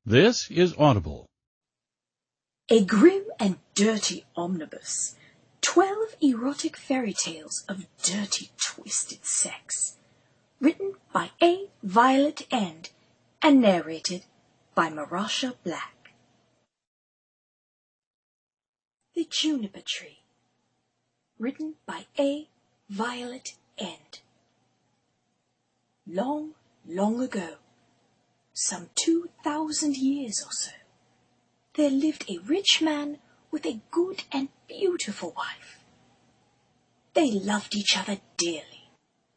This is Audible. A grim and dirty omnibus. 12 erotic fairy tales of dirty, twisted sex. Written by A. Violet End and narrated by Marasha Black. The Juniper Tree. Written by A. Violet End. Long, long ago, some 2,000 years or so, there lived a rich man with a good and beautiful wife. They loved each other dearly,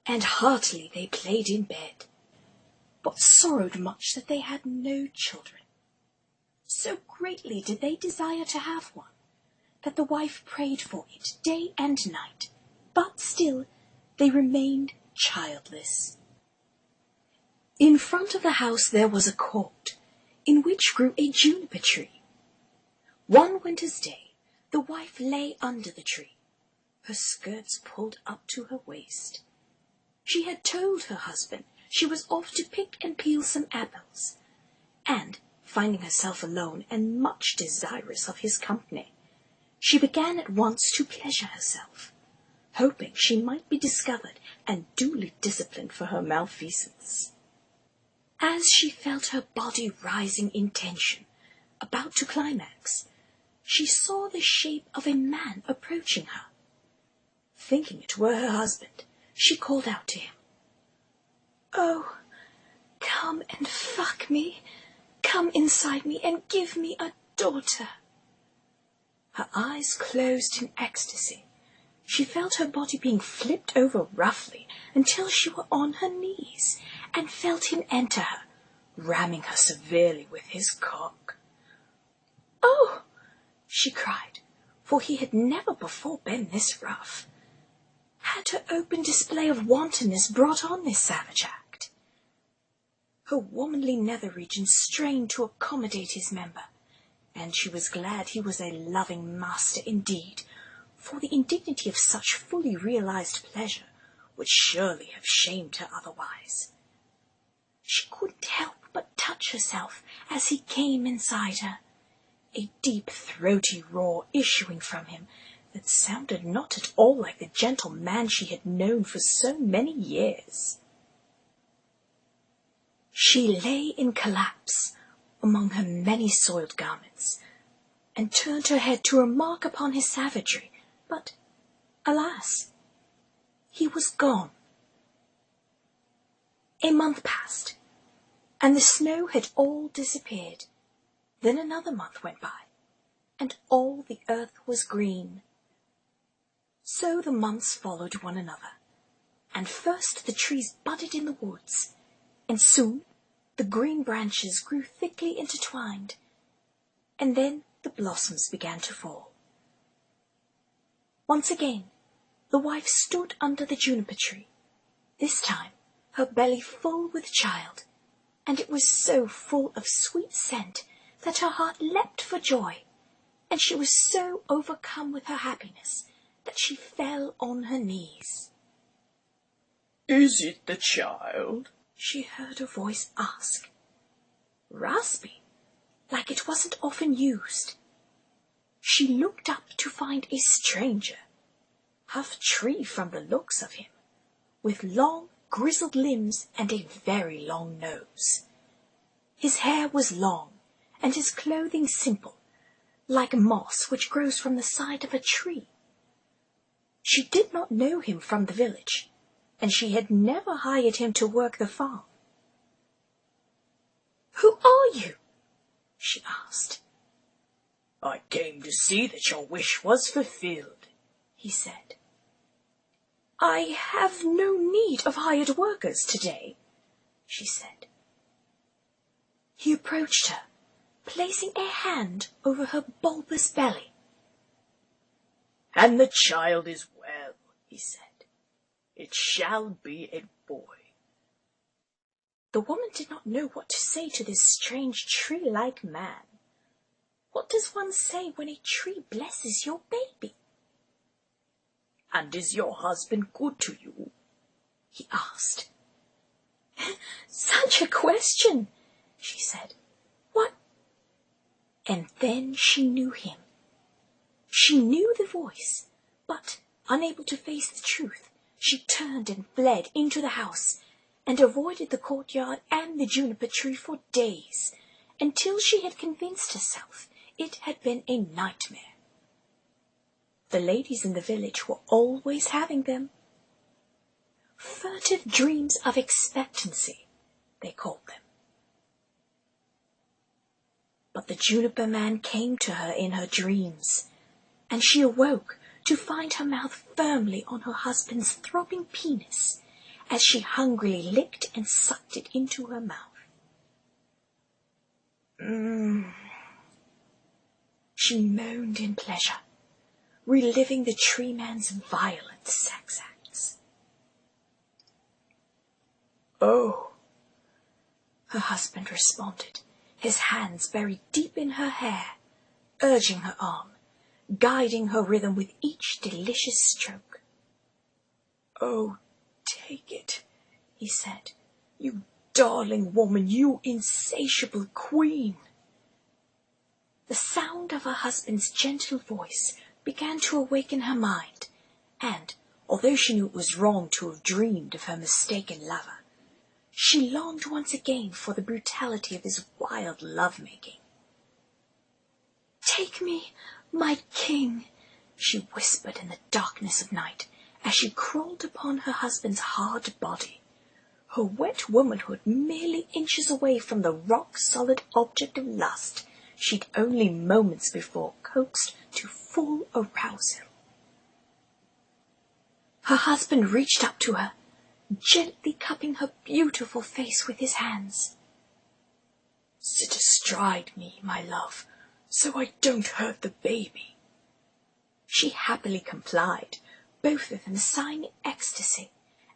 and heartily they played in bed, but sorrowed much that they had no children. So greatly did they desire to have one, that the wife prayed for it day and night, but still they remained childless. In front of the house there was a court, in which grew a juniper tree. One winter's day, the wife lay under the tree, her skirts pulled up to her waist. She had told her husband she was off to pick and peel some apples, and, finding herself alone and much desirous of his company, she began at once to pleasure herself, hoping she might be discovered and duly disciplined for her malfeasance. As she felt her body rising in tension, about to climax, she saw the shape of a man approaching her. Thinking it were her husband, she called out to him, "Oh, come and fuck me. Come inside me and give me a daughter." Her eyes closed in ecstasy. She felt her body being flipped over roughly until she were on her knees, and felt him enter her, ramming her severely with his cock. "Oh!" she cried, for he had never before been this rough. Had her open display of wantonness brought on this savage act? Her womanly nether regions strained to accommodate his member, and she was glad he was a loving master indeed, for the indignity of such fully realized pleasure would surely have shamed her otherwise. She couldn't help but touch herself as he came inside her, a deep throaty roar issuing from him that sounded not at all like the gentle man she had known for so many years. She lay in collapse among her many soiled garments, and turned her head to remark upon his savagery, but, alas, he was gone. A month passed, and the snow had all disappeared. Then another month went by, and all the earth was green. So the months followed one another, and first the trees budded in the woods, and soon the green branches grew thickly intertwined, and then the blossoms began to fall. Once again the wife stood under the juniper tree, this time her belly full with child, and it was so full of sweet scent that her heart leapt for joy, and she was so overcome with her happiness that she fell on her knees. "Is it the child?" she heard a voice ask, raspy, like it wasn't often used. She looked up to find a stranger, half tree from the looks of him, with long, grizzled limbs and a very long nose. His hair was long, and his clothing simple, like moss which grows from the side of a tree. She did not know him from the village, and she had never hired him to work the farm. "Who are you?" she asked. "I came to see that your wish was fulfilled," he said. "I have no need of hired workers today," she said. He approached her, placing a hand over her bulbous belly. "And the child is well," he said. "It shall be a boy." The woman did not know what to say to this strange tree-like man. What does one say when a tree blesses your baby? "And is your husband good to you?" he asked. "Such a question," she said. "What And then she knew him. She knew the voice, but, unable to face the truth, she turned and fled into the house, and avoided the courtyard and the juniper tree for days, until she had convinced herself it had been a nightmare. The ladies in the village were always having them. Furtive dreams of expectancy, they called them. But the juniper man came to her in her dreams, and she awoke to find her mouth firmly on her husband's throbbing penis as she hungrily licked and sucked it into her mouth. She moaned in pleasure, reliving the tree man's violent sex acts. "Oh," her husband responded, his hands buried deep in her hair, urging her on, guiding her rhythm with each delicious stroke. "Oh, take it," he said, "you darling woman, you insatiable queen." The sound of her husband's gentle voice began to awaken her mind, and, although she knew it was wrong to have dreamed of her mistaken lover, she longed once again for the brutality of his wild love-making. "Take me, my king," she whispered in the darkness of night, as she crawled upon her husband's hard body, her wet womanhood merely inches away from the rock-solid object of lust she'd only moments before coaxed to full arousal. Her husband reached up to her, gently cupping her beautiful face with his hands. "Sit astride me, my love, so I don't hurt the baby." She happily complied, both of them sighing ecstasy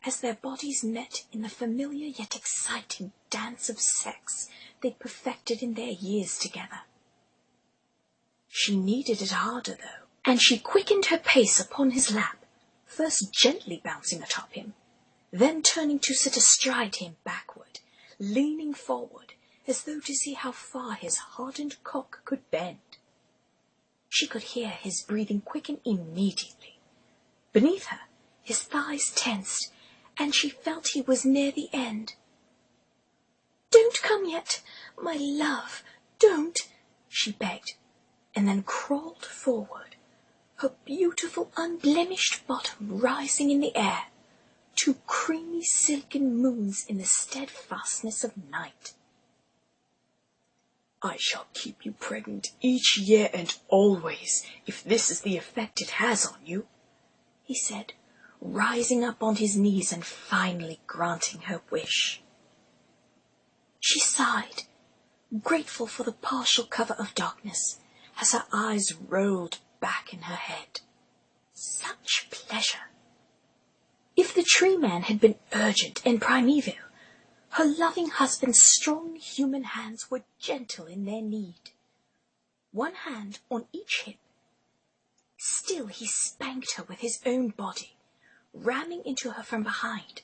as their bodies met in the familiar yet exciting dance of sex they'd perfected in their years together. She needed it harder, though, and she quickened her pace upon his lap, first gently bouncing atop him, then turning to sit astride him backward, leaning forward as though to see how far his hardened cock could bend. She could hear his breathing quicken immediately. Beneath her, his thighs tensed, and she felt he was near the end. "Don't come yet, my love, don't," she begged, and then crawled forward, her beautiful unblemished bottom rising in the air, two creamy silken moons in the steadfastness of night. "I shall keep you pregnant each year and always, if this is the effect it has on you," he said, rising up on his knees and finally granting her wish. She sighed, grateful for the partial cover of darkness, as her eyes rolled back in her head. Such pleasure! If the tree man had been urgent and primeval, her loving husband's strong human hands were gentle in their need, one hand on each hip. Still he spanked her with his own body, ramming into her from behind,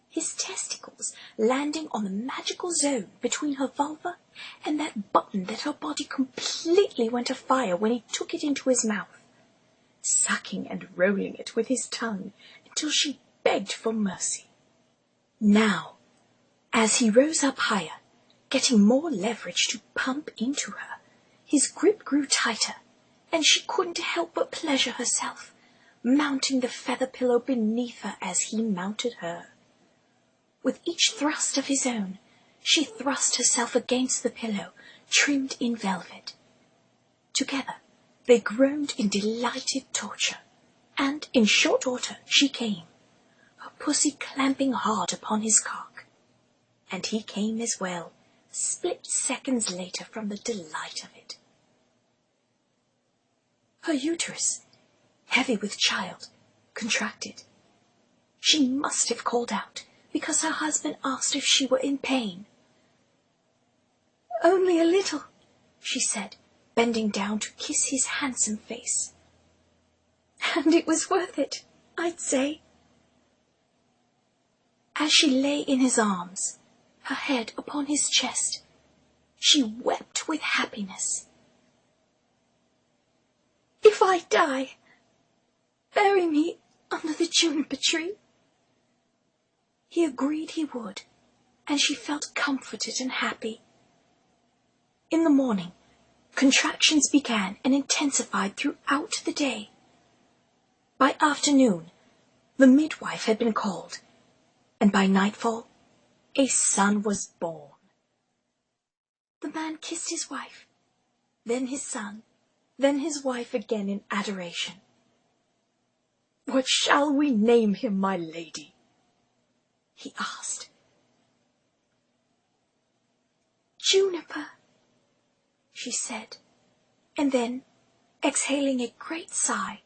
his testicles landing on the magical zone between her vulva and that button that her body completely went afire when he took it into his mouth, sucking and rolling it with his tongue until she begged for mercy. Now, as he rose up higher, getting more leverage to pump into her, his grip grew tighter, and she couldn't help but pleasure herself, mounting the feather pillow beneath her as he mounted her. With each thrust of his own, she thrust herself against the pillow, trimmed in velvet. Together they groaned in delighted torture, and in short order she came, her pussy clamping hard upon his cock. And he came as well, split seconds later from the delight of it. Her uterus, heavy with child, contracted. She must have called out, because her husband asked if she were in pain. "Only a little," she said, bending down to kiss his handsome face. "And it was worth it, I'd say." As she lay in his arms, her head upon his chest, she wept with happiness, I die, bury me under the juniper tree." He agreed he would, and she felt comforted and happy. In the morning, contractions began and intensified throughout the day. By afternoon, the midwife had been called, and by nightfall, a son was born. The man kissed his wife, then his son, then his wife again in adoration. "What shall we name him, my lady?" he asked. "Juniper," she said, and then, exhaling a great sigh,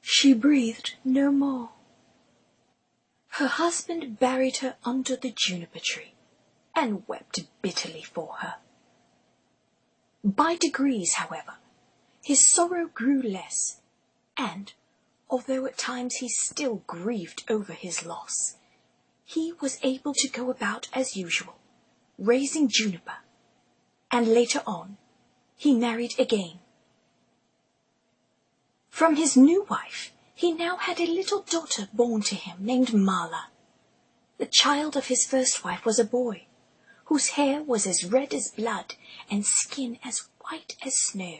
she breathed no more. Her husband buried her under the juniper tree and wept bitterly for her. By degrees, however, his sorrow grew less, and, although at times he still grieved over his loss, he was able to go about as usual, raising juniper, and later on he married again. From his new wife he now had a little daughter born to him named Mala. The child of his first wife was a boy, whose hair was as red as blood and skin as white as snow,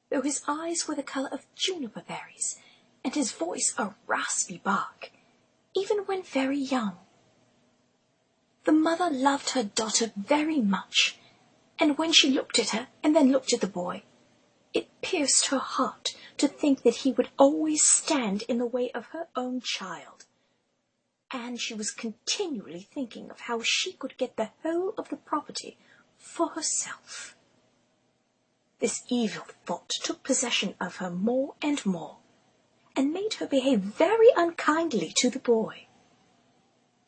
though his eyes were the colour of juniper berries and his voice a raspy bark, even when very young. The mother loved her daughter very much, and when she looked at her and then looked at the boy, it pierced her heart to think that he would always stand in the way of her own child, and she was continually thinking of how she could get the whole of the property for herself. This evil thought took possession of her more and more, and made her behave very unkindly to the boy.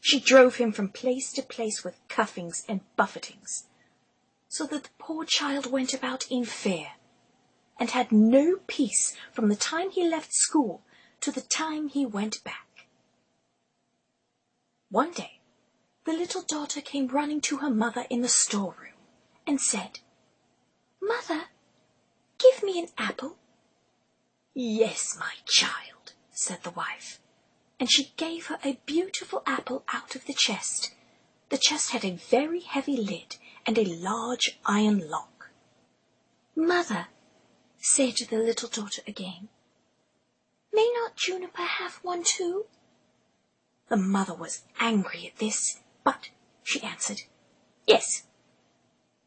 She drove him from place to place with cuffings and buffetings, so that the poor child went about in fear, and had no peace from the time he left school to the time he went back. One day, the little daughter came running to her mother in the storeroom, and said, "Mother, give me an apple." "Yes, my child," said the wife, and she gave her a beautiful apple out of the chest. The chest had a very heavy lid and a large iron lock. "Mother," said the little daughter again, "may not Juniper have one too?" The mother was angry at this, but she answered, "Yes,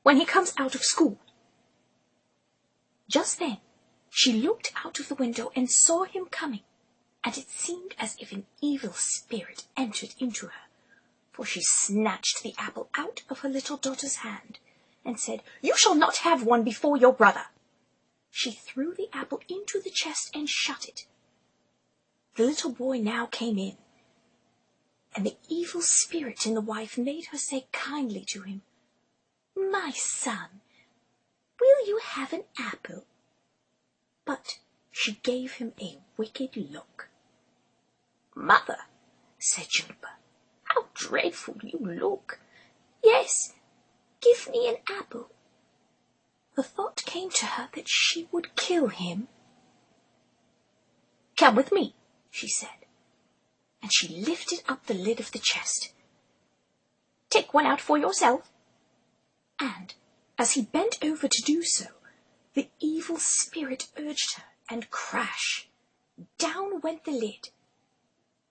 when he comes out of school." Just then she looked out of the window and saw him coming, and it seemed as if an evil spirit entered into her, for she snatched the apple out of her little daughter's hand and said, "You shall not have one before your brother." She threw the apple into the chest and shut it. The little boy now came in, and the evil spirit in the wife made her say kindly to him, "My son, will you have an apple?" But she gave him a wicked look. "Mother," said Juniper, "how dreadful you look! Yes, give me an apple." The thought came to her that she would kill him. "Come with me," she said, and she lifted up the lid of the chest. "Take one out for yourself." And as he bent over to do so, the evil spirit urged her, and crash! Down went the lid,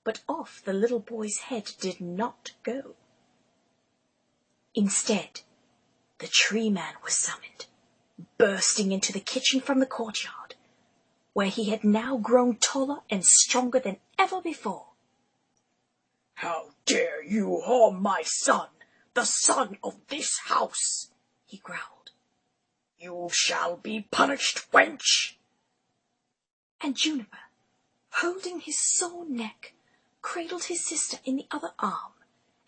but off the little boy's head did not go. Instead, the tree man was summoned, bursting into the kitchen from the courtyard, where he had now grown taller and stronger than ever before. "How dare you harm my son, the son of this house?" he growled. "You shall be punished, wench!" And Juniper, holding his sore neck, cradled his sister in the other arm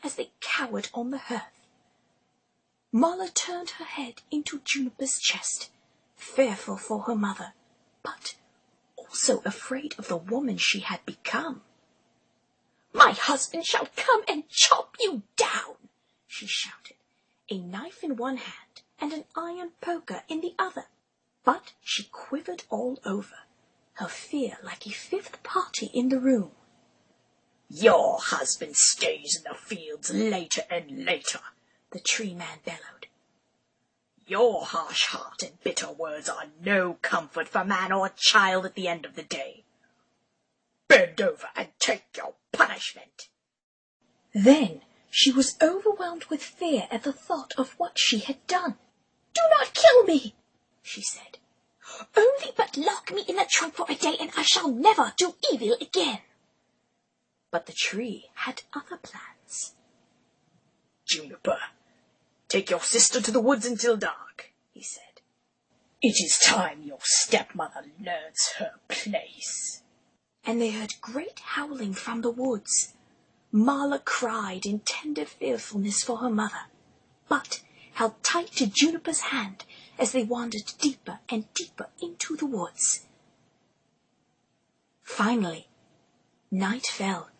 as they cowered on the hearth. Mala turned her head into Juniper's chest, fearful for her mother, but also afraid of the woman she had become. "My husband shall come and chop you down," she shouted, a knife in one hand and an iron poker in the other. But she quivered all over, her fear like a fifth party in the room. "Your husband stays in the fields later and later," the tree man bellowed. "Your harsh heart and bitter words are no comfort for man or child at the end of the day. Bend over and take your punishment." Then she was overwhelmed with fear at the thought of what she had done. "Do not kill me," she said. "Only but lock me in a trunk for a day, and I shall never do evil again." But the tree had other plans. "Juniper, take your sister to the woods until dark," he said. "It is time your stepmother learns her place." And they heard great howling from the woods. Marla cried in tender fearfulness for her mother, but held tight to Juniper's hand as they wandered deeper and deeper into the woods. Finally, night fell,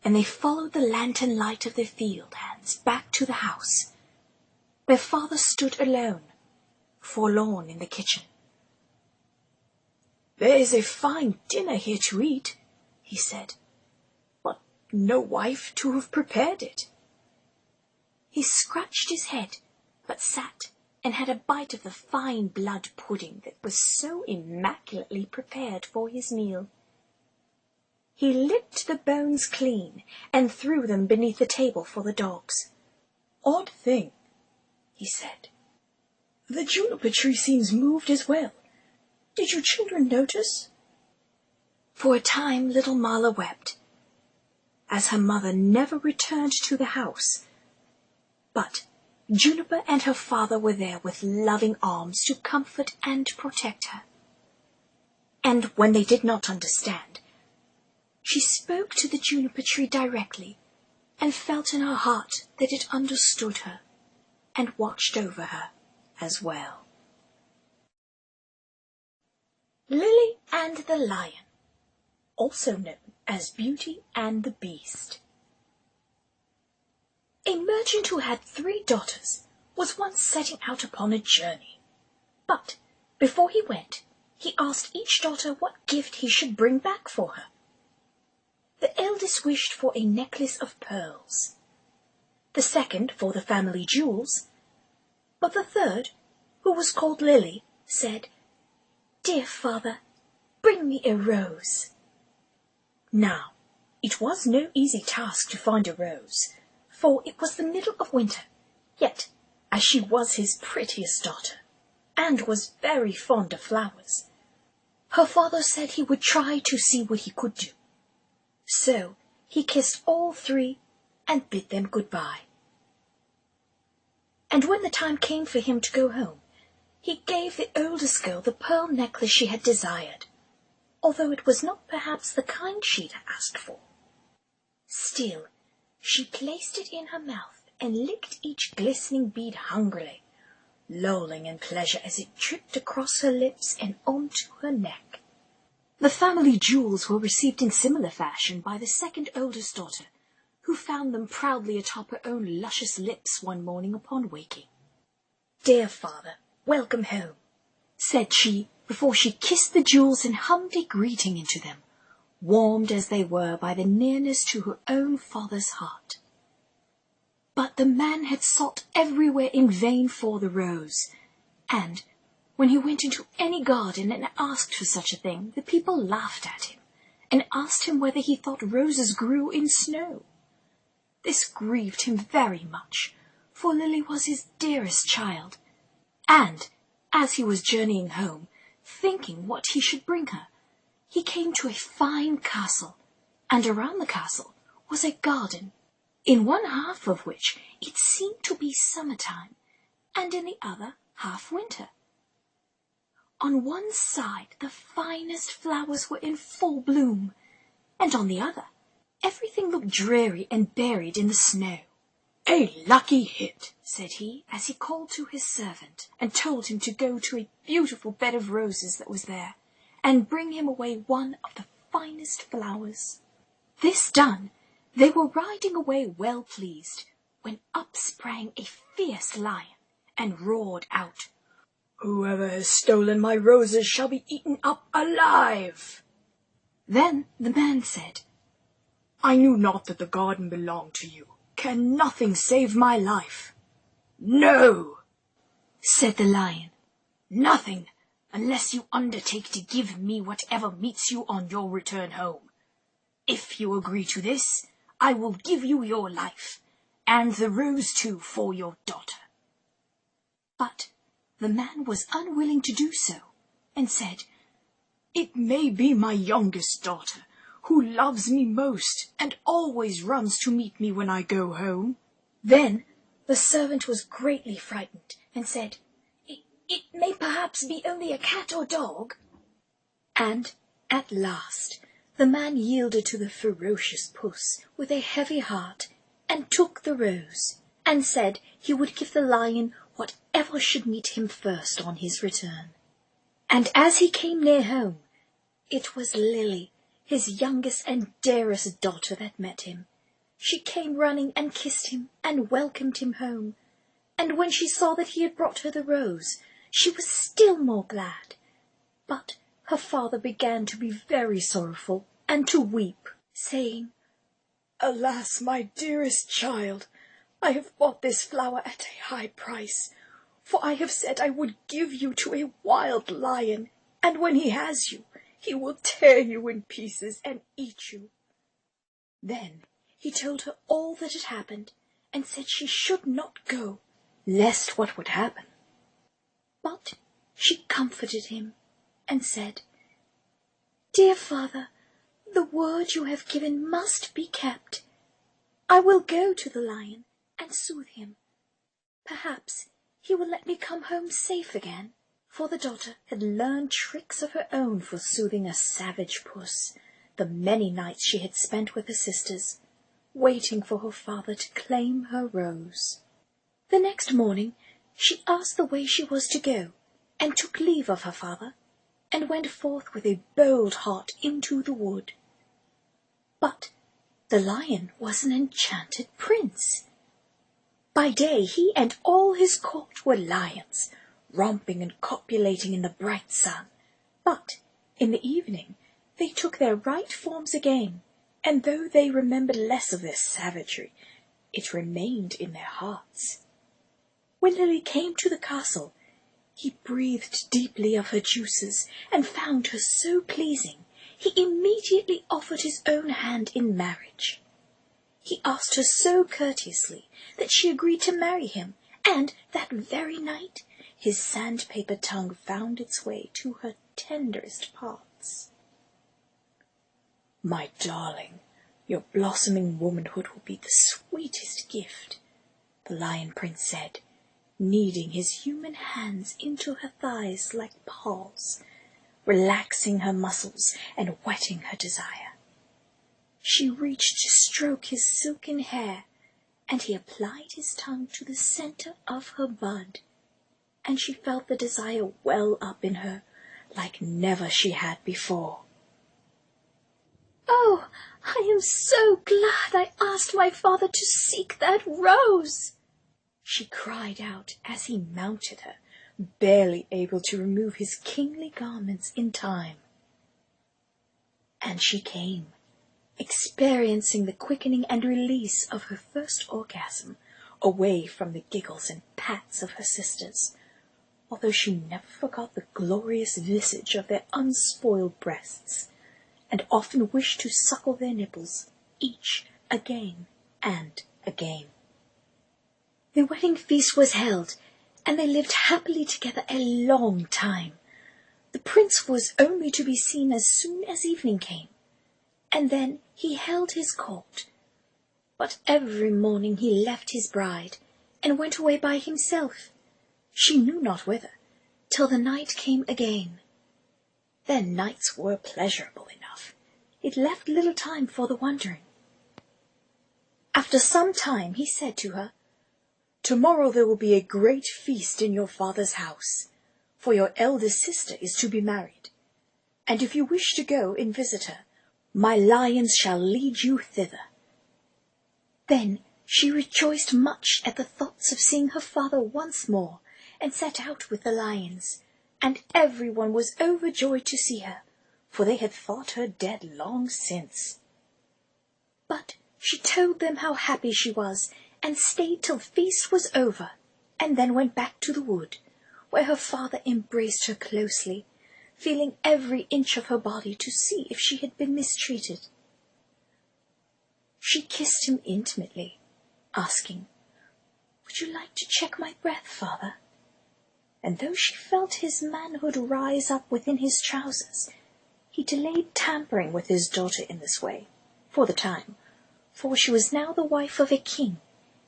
and they followed the lantern light of their field hands back to the house. Their father stood alone, forlorn in the kitchen. "There is a fine dinner here to eat," he said, "but no wife to have prepared it." He scratched his head, but sat and had a bite of the fine blood pudding that was so immaculately prepared for his meal. He licked the bones clean and threw them beneath the table for the dogs. "Odd thing," he said. "The juniper tree seems moved as well. Did you children notice?" For a time little Marla wept, as her mother never returned to the house. But Juniper and her father were there with loving arms to comfort and protect her. And when they did not understand, she spoke to the juniper tree directly, and felt in her heart that it understood her and watched over her as well. Lily and the Lion, also known as Beauty and the Beast. A merchant who had 3 daughters was once setting out upon a journey. But before he went, he asked each daughter what gift he should bring back for her. The eldest wished for a necklace of pearls, the second for the family jewels, but the third, who was called Lily, said, "Dear father, bring me a rose." Now, it was no easy task to find a rose, for it was the middle of winter, yet, as she was his prettiest daughter, and was very fond of flowers, her father said he would try to see what he could do. So he kissed all 3 and bid them good-bye. And when the time came for him to go home, he gave the oldest girl the pearl necklace she had desired, although it was not perhaps the kind she'd asked for. Still, she placed it in her mouth and licked each glistening bead hungrily, lolling in pleasure as it dripped across her lips and onto her neck. The family jewels were received in similar fashion by the second oldest daughter, who found them proudly atop her own luscious lips one morning upon waking. "Dear father, welcome home," said she, before she kissed the jewels and hummed a greeting into them, warmed as they were by the nearness to her own father's heart. But the man had sought everywhere in vain for the rose, and when he went into any garden and asked for such a thing, the people laughed at him, and asked him whether he thought roses grew in snow. This grieved him very much, for Lily was his dearest child, and, as he was journeying home, thinking what he should bring her, he came to a fine castle, and around the castle was a garden, in one half of which it seemed to be summer-time, and in the other half winter. On one side the finest flowers were in full bloom, and on the other everything looked dreary and buried in the snow. "A lucky hit," said he, as he called to his servant and told him to go to a beautiful bed of roses that was there, and bring him away one of the finest flowers. This done, they were riding away well pleased, when up sprang a fierce lion, and roared out, Whoever has stolen my roses shall be eaten up alive." Then the man said, "I knew not that the garden belonged to you. Can nothing save my life?" "No," said the lion, "nothing, unless you undertake to give me whatever meets you on your return home. If you agree to this, I will give you your life, and the rose too for your daughter." But the man was unwilling to do so, and said, "It may be my youngest daughter, who loves me most, and always runs to meet me when I go home." Then the servant was greatly frightened, and said, It may perhaps be only a cat or dog." And at last the man yielded to the ferocious puss with a heavy heart, and took the rose, and said he would give the lion whatever should meet him first on his return. And as he came near home, it was Lily, his youngest and dearest daughter, that met him. She came running and kissed him and welcomed him home, and when she saw that he had brought her the rose, she was still more glad. But her father began to be very sorrowful and to weep, saying, "Alas, my dearest child, I have bought this flower at a high price, for I have said I would give you to a wild lion, and when he has you, he will tear you in pieces and eat you." Then he told her all that had happened, and said she should not go, lest what would happen. But she comforted him, and said, "Dear father, the word you have given must be kept. I will go to the lion and soothe him. Perhaps he will let me come home safe again." For the daughter had learned tricks of her own for soothing a savage puss, the many nights she had spent with her sisters, waiting for her father to claim her rose. The next morning she asked the way she was to go, and took leave of her father, and went forth with a bold heart into the wood. But the lion was an enchanted prince. By day he and all his court were lions, romping and copulating in the bright sun, but in the evening they took their right forms again, and though they remembered less of their savagery, it remained in their hearts. When Lily came to the castle, he breathed deeply of her juices, and found her so pleasing, he immediately offered his own hand in marriage. He asked her so courteously that she agreed to marry him, and that very night his sandpaper tongue found its way to her tenderest parts. "My darling, your blossoming womanhood will be the sweetest gift," the Lion Prince said, kneading his human hands into her thighs like paws, relaxing her muscles and whetting her desire. She reached to stroke his silken hair, and he applied his tongue to the centre of her bud, and she felt the desire well up in her like never she had before. "Oh, I am so glad I asked my father to seek that rose," she cried out as he mounted her, barely able to remove his kingly garments in time. And she came, experiencing the quickening and release of her first orgasm, away from the giggles and pats of her sisters, although she never forgot the glorious visage of their unspoiled breasts, and often wished to suckle their nipples, each again and again. The wedding feast was held, and they lived happily together a long time. The prince was only to be seen as soon as evening came, and then he held his court. But every morning he left his bride, and went away by himself, she knew not whither, till the night came again. Their nights were pleasurable enough. It left little time for the wandering. After some time he said to her, "Tomorrow there will be a great feast in your father's house, for your eldest sister is to be married, and if you wish to go and visit her, my lions shall lead you thither." Then she rejoiced much at the thoughts of seeing her father once more, and set out with the lions, and everyone was overjoyed to see her, for they had thought her dead long since. But she told them how happy she was, and stayed till the feast was over, and then went back to the wood, where her father embraced her closely, feeling every inch of her body to see if she had been mistreated. She kissed him intimately, asking, "Would you like to check my breath, father?" And though she felt his manhood rise up within his trousers, he delayed tampering with his daughter in this way, for the time, for she was now the wife of a king,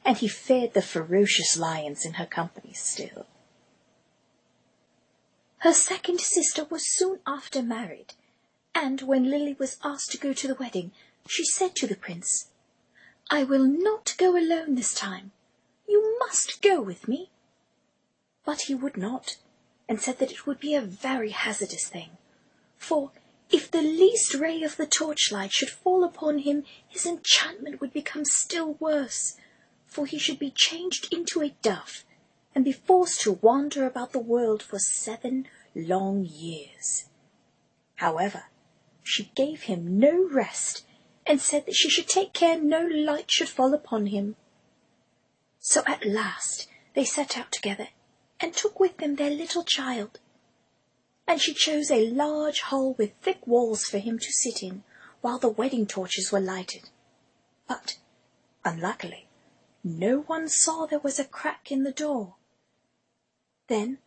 and he feared the ferocious lions in her company still. Her second sister was soon after married, and when Lily was asked to go to the wedding, she said to the prince, "I will not go alone this time. You must go with me." But he would not, and said that it would be a very hazardous thing, for if the least ray of the torchlight should fall upon him, his enchantment would become still worse, for he should be changed into a dove, and be forced to wander about the world for 7 long years. However, she gave him no rest, and said that she should take care no light should fall upon him. So at last they set out together, and took with them their little child, and she chose a large hall with thick walls for him to sit in, while the wedding torches were lighted. But, unluckily, no one saw there was a crack in the door. Then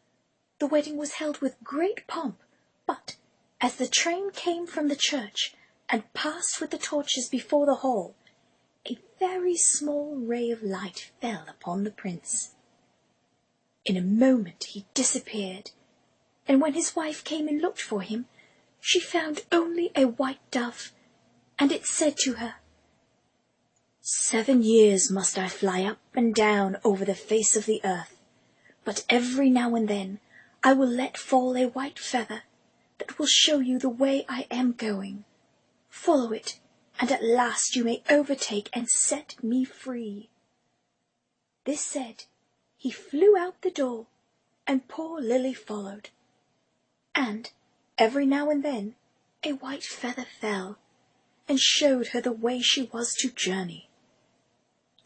the wedding was held with great pomp, but as the train came from the church and passed with the torches before the hall, a very small ray of light fell upon the prince. In a moment he disappeared, and when his wife came and looked for him, she found only a white dove, and it said to her, "7 years must I fly up and down over the face of the earth, but every now and then I will let fall a white feather that will show you the way I am going. Follow it, and at last you may overtake and set me free." This said, he flew out the door, and poor Lily followed, and every now and then a white feather fell, and showed her the way she was to journey.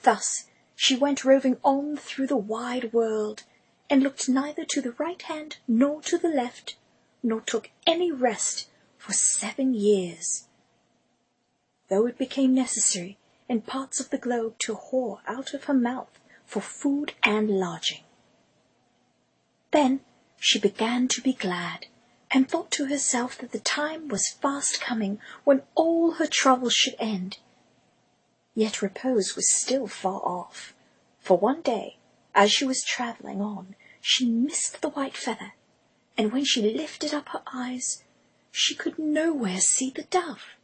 Thus she went roving on through the wide world, and looked neither to the right hand nor to the left, nor took any rest for 7 years, though it became necessary in parts of the globe to whore out of her mouth for food and lodging. Then she began to be glad, and thought to herself that the time was fast coming when all her troubles should end. Yet repose was still far off, for one day, as she was travelling on, she missed the white feather, and when she lifted up her eyes, she could nowhere see the dove.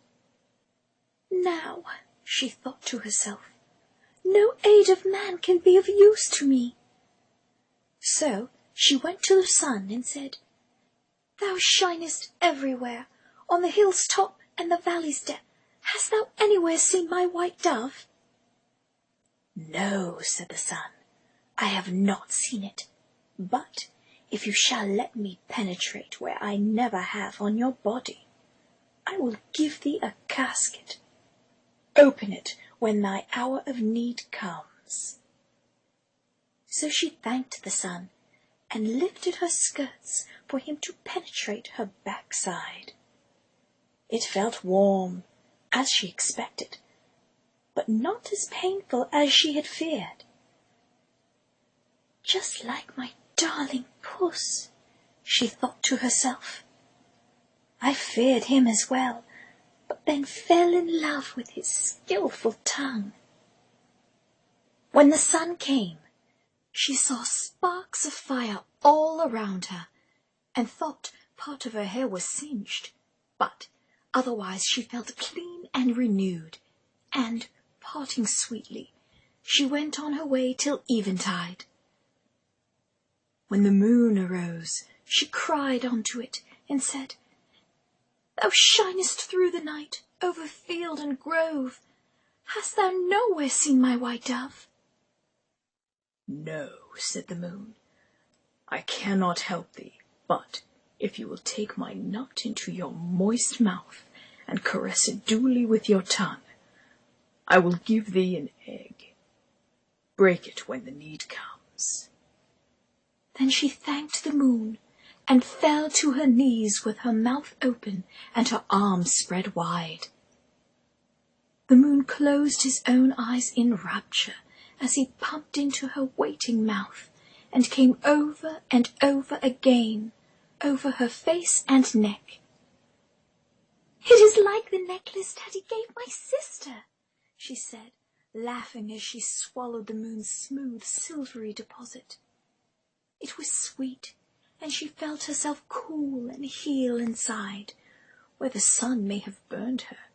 "Now," she thought to herself, "no aid of man can be of use to me." So she went to the sun and said, "Thou shinest everywhere, on the hill's top and the valley's depth. Hast thou anywhere seen my white dove?" "No," said the sun, "I have not seen it, but if you shall let me penetrate where I never have on your body, I will give thee a casket. Open it when thy hour of need comes." So she thanked the sun, and lifted her skirts for him to penetrate her backside. It felt warm, as she expected, but not as painful as she had feared. "Just like my darling puss," she thought to herself. I feared him as well, but then fell in love with his skilful tongue. When the sun came, she saw sparks of fire all around her, and thought part of her hair was singed, but otherwise she felt clean and renewed, and, parting sweetly, she went on her way till eventide. When the moon arose, she cried unto it, and said, "Thou shinest through the night, over field and grove. Hast thou nowhere seen my white dove?" "No," said the moon, I cannot help thee, but if you will take my nut into your moist mouth and caress it duly with your tongue, I will give thee an egg. Break it when the need comes." Then she thanked the moon and fell to her knees with her mouth open and her arms spread wide. The moon closed his own eyes in rapture as he pumped into her waiting mouth and came over and over again, over her face and neck. "It is like the necklace Daddy gave my sister," she said, laughing as she swallowed the moon's smooth, silvery deposit. It was sweet, and she felt herself cool and heal inside, where the sun may have burned her.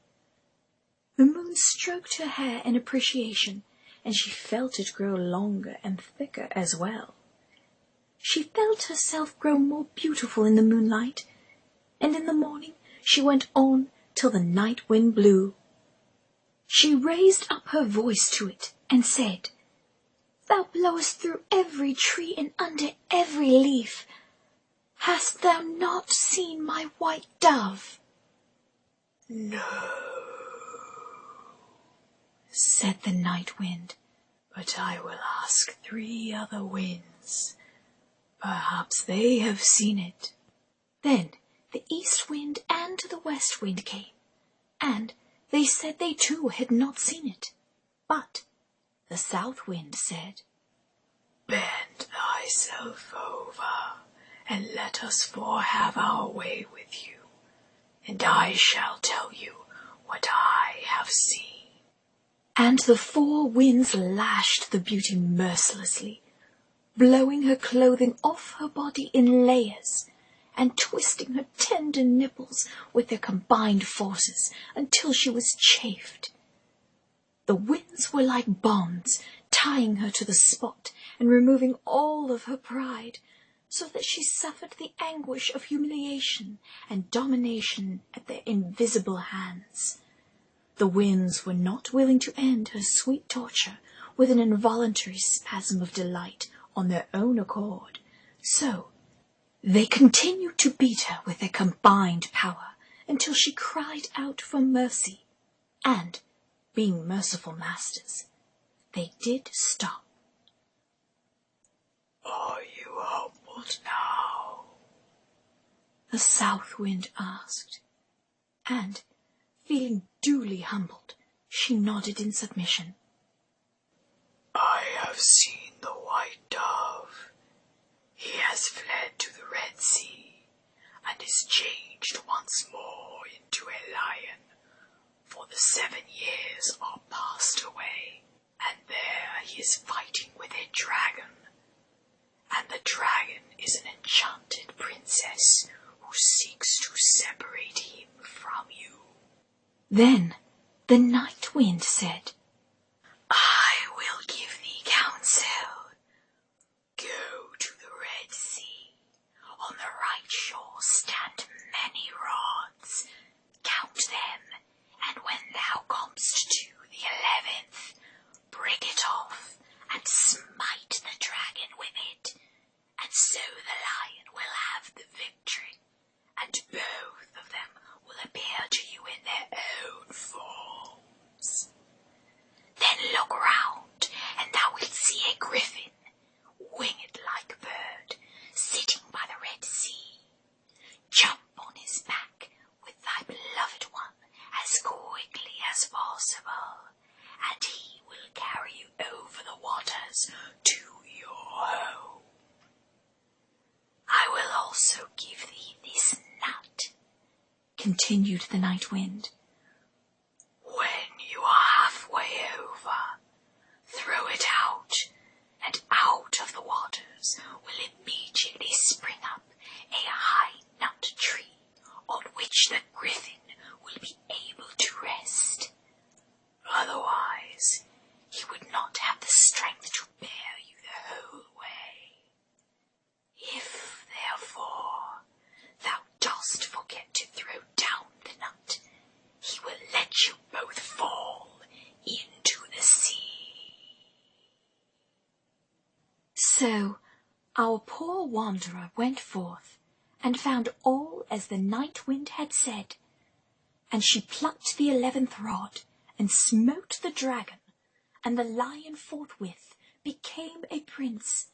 The moon stroked her hair in appreciation, and she felt it grow longer and thicker as well. She felt herself grow more beautiful in the moonlight, and in the morning she went on till the night wind blew. She raised up her voice to it and said, "Thou blowest through every tree and under every leaf. Hast thou not seen my white dove?" "No," said the night wind, "but I will ask 3 other winds. Perhaps they have seen it." Then the east wind and the west wind came, and they said they too had not seen it. But the south wind said, "Bend thyself over, and let us 4 have our way with you, and I shall tell you what I have seen." And the 4 winds lashed the beauty mercilessly, blowing her clothing off her body in layers, and twisting her tender nipples with their combined forces until she was chafed. The winds were like bonds, tying her to the spot and removing all of her pride, so that she suffered the anguish of humiliation and domination at their invisible hands. The winds were not willing to end her sweet torture with an involuntary spasm of delight on their own accord, so they continued to beat her with their combined power until she cried out for mercy, and, being merciful masters, they did stop. "Are you humbled now?" the south wind asked, and, feeling duly humbled, she nodded in submission. "I have seen the white dove. He has fled to the Red Sea, and is changed once more into a lion, for the 7 years are passed away, and there he is fighting with a dragon. And the dragon is an enchanted princess who seeks to separate him from you." Then the night wind said, "I will give thee counsel. Go to the Red Sea. On the right shore stand many rods. Count them, and when thou comest to the 11th, break it off and smite the dragon with it, and so the lion will have the victory, and both of them will appear to you in their own forms. Then look round, and thou wilt see a griffin, winged like a bird, sitting by the Red Sea. Jump on his back with thy beloved one as quickly as possible, and he will carry you over the waters to your home. I will also give thee this nut," continued the night wind. "When you are halfway over, throw it out, and out of the waters will immediately spring up a high nut tree on which the griffin will be able to rest. Otherwise, he would not have the strength to bear you the whole way. If, therefore, thou dost forget to throw down the nut, he will let you both fall into the sea." So Our poor wanderer went forth, and found all as the night wind had said. And she plucked the 11th rod, and smote the dragon, and the lion forthwith became a prince,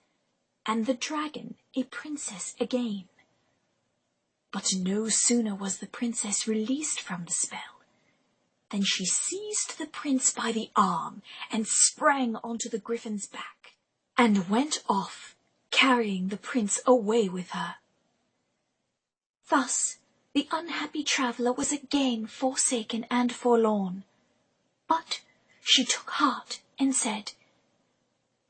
and the dragon a princess again. But no sooner was the princess released from the spell, than she seized the prince by the arm, and sprang onto the griffin's back, and went off, carrying the prince away with her. Thus the unhappy traveller was again forsaken and forlorn. But she took heart and said,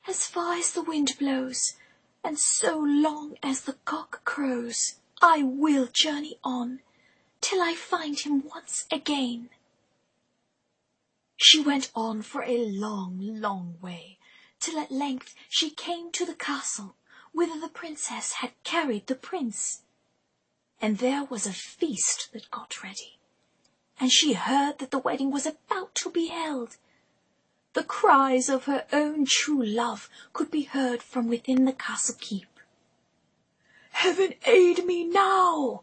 "As far as the wind blows, and so long as the cock crows, I will journey on, till I find him once again." She went on for a long, long way, till at length she came to the castle, whither the princess had carried the prince. And there was a feast that got ready, and she heard that the wedding was about to be held. The cries of her own true love could be heard from within the castle keep. "Heaven aid me now!"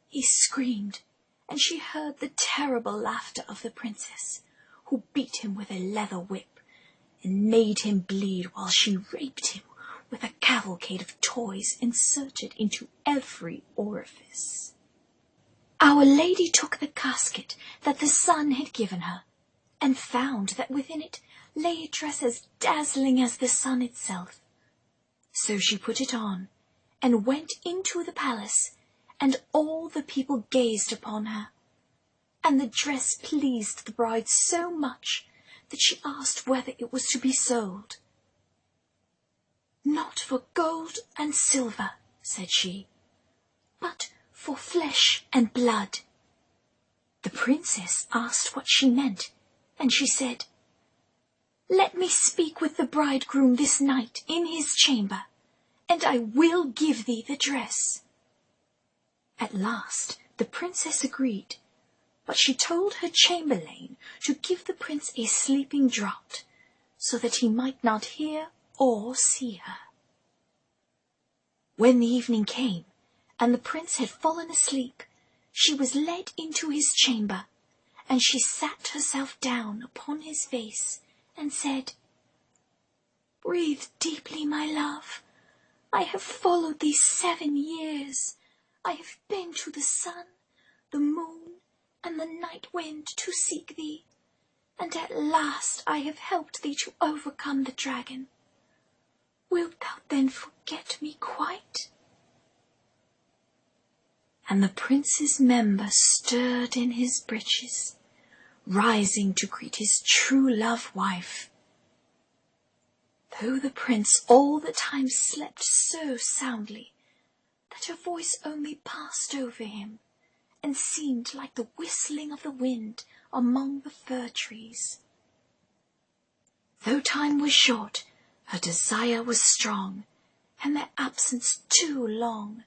he screamed, and she heard the terrible laughter of the princess, who beat him with a leather whip, and made him bleed while she raped him with a cavalcade of toys inserted into every orifice. Our Lady took the casket that the sun had given her, and found that within it lay a dress as dazzling as the sun itself. So she put it on, and went into the palace, and all the people gazed upon her. And the dress pleased the bride so much that she asked whether it was to be sold. "Not for gold and silver," said she, "but for flesh and blood." The princess asked what she meant, and she said, "Let me speak with the bridegroom this night in his chamber, and I will give thee the dress." At last the princess agreed, but she told her chamberlain to give the prince a sleeping draught, so that he might not hear or see her. When the evening came, and the prince had fallen asleep, she was led into his chamber, and she sat herself down upon his face, and said, "Breathe deeply, my love. I have followed thee 7 years. I have been to the sun, the moon, and the night wind to seek thee, and at last I have helped thee to overcome the dragon. Wilt thou then forget me quite?" And the prince's member stirred in his breeches, rising to greet his true love wife, though the prince all the time slept so soundly that her voice only passed over him, and seemed like the whistling of the wind among the fir trees. Though time was short, her desire was strong, and their absence too long.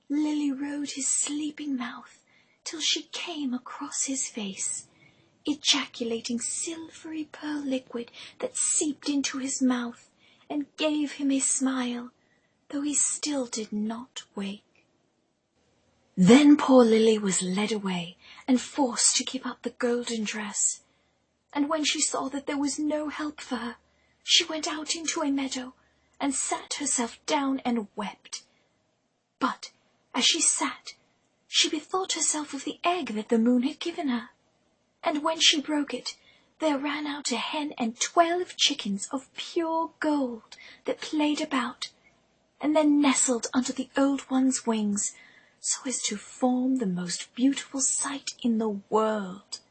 Lily rode his sleeping mouth till she came across his face, ejaculating silvery pearl liquid that seeped into his mouth, and gave him a smile, though he still did not wake. Then poor Lily was led away, and forced to give up the golden dress, and when she saw that there was no help for her, she went out into a meadow, and sat herself down and wept. But as she sat, she bethought herself of the egg that the moon had given her, and when she broke it, there ran out a hen and 12 chickens of pure gold that played about, and then nestled under the old one's wings, so as to form the most beautiful sight in the world.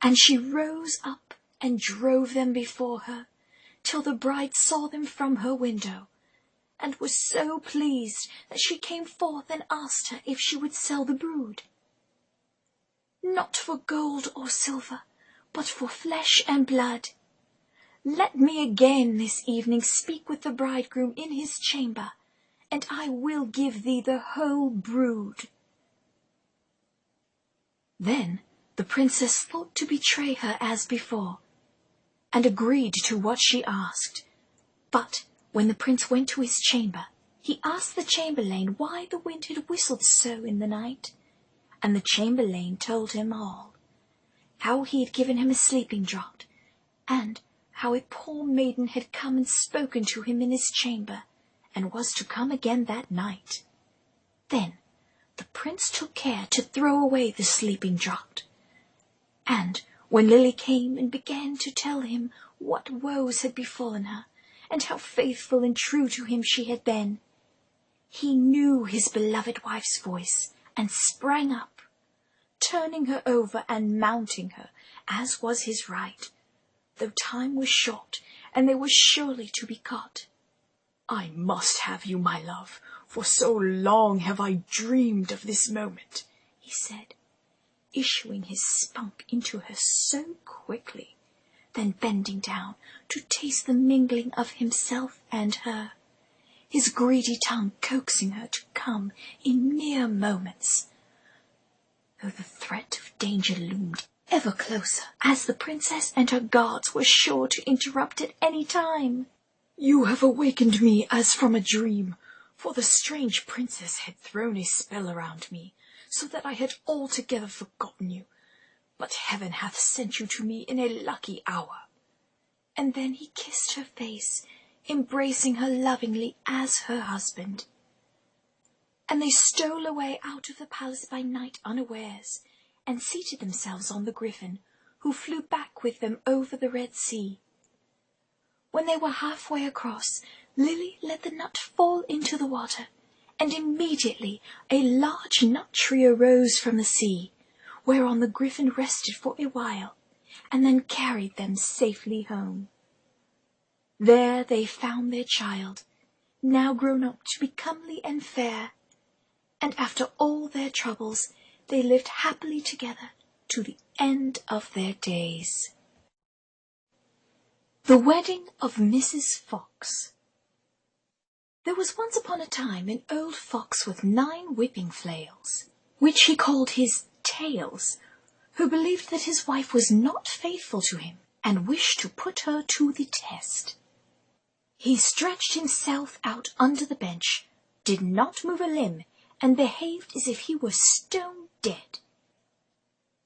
And she rose up and drove them before her, till the bride saw them from her window, and was so pleased that she came forth and asked her if she would sell the brood. "Not for gold or silver, but for flesh and blood. Let me again this evening speak with the bridegroom in his chamber, and I will give thee the whole brood." Then the princess thought to betray her as before, and agreed to what she asked. But When the prince went to his chamber, he asked the chamberlain why the wind had whistled so in the night, and the chamberlain told him all, how he had given him a sleeping draught, and how a poor maiden had come and spoken to him in his chamber, and was to come again that night. Then the prince took care to throw away the sleeping draught, and when Lily came and began to tell him what woes had befallen her, and how faithful and true to him she had been, he knew his beloved wife's voice, and sprang up, turning her over and mounting her, as was his right, though time was short, and they were surely to be caught. "I must have you, my love, for so long have I dreamed of this moment," he said, issuing his spunk into her so quickly, then bending down to taste the mingling of himself and her, his greedy tongue coaxing her to come in mere moments, though the threat of danger loomed ever closer, as the princess and her guards were sure to interrupt at any time. "You have awakened me as from a dream, for the strange princess had thrown a spell around me, so that I had altogether forgotten you. But heaven hath sent you to me in a lucky hour." And then he kissed her face, embracing her lovingly as her husband. And they stole away out of the palace by night unawares, and seated themselves on the griffin, who flew back with them over the Red Sea. When they were halfway across, Lily let the nut fall into the water, and immediately a large nut tree arose from the sea, whereon the griffin rested for a while, and then carried them safely home. There they found their child, now grown up to be comely and fair, and after all their troubles they lived happily together to the end of their days. The Wedding of Mrs. Fox. There was once upon a time an old fox with 9 whipping flails, which he called his tails, who believed that his wife was not faithful to him, and wished to put her to the test. He stretched himself out under the bench, did not move a limb, and behaved as if he were stone dead.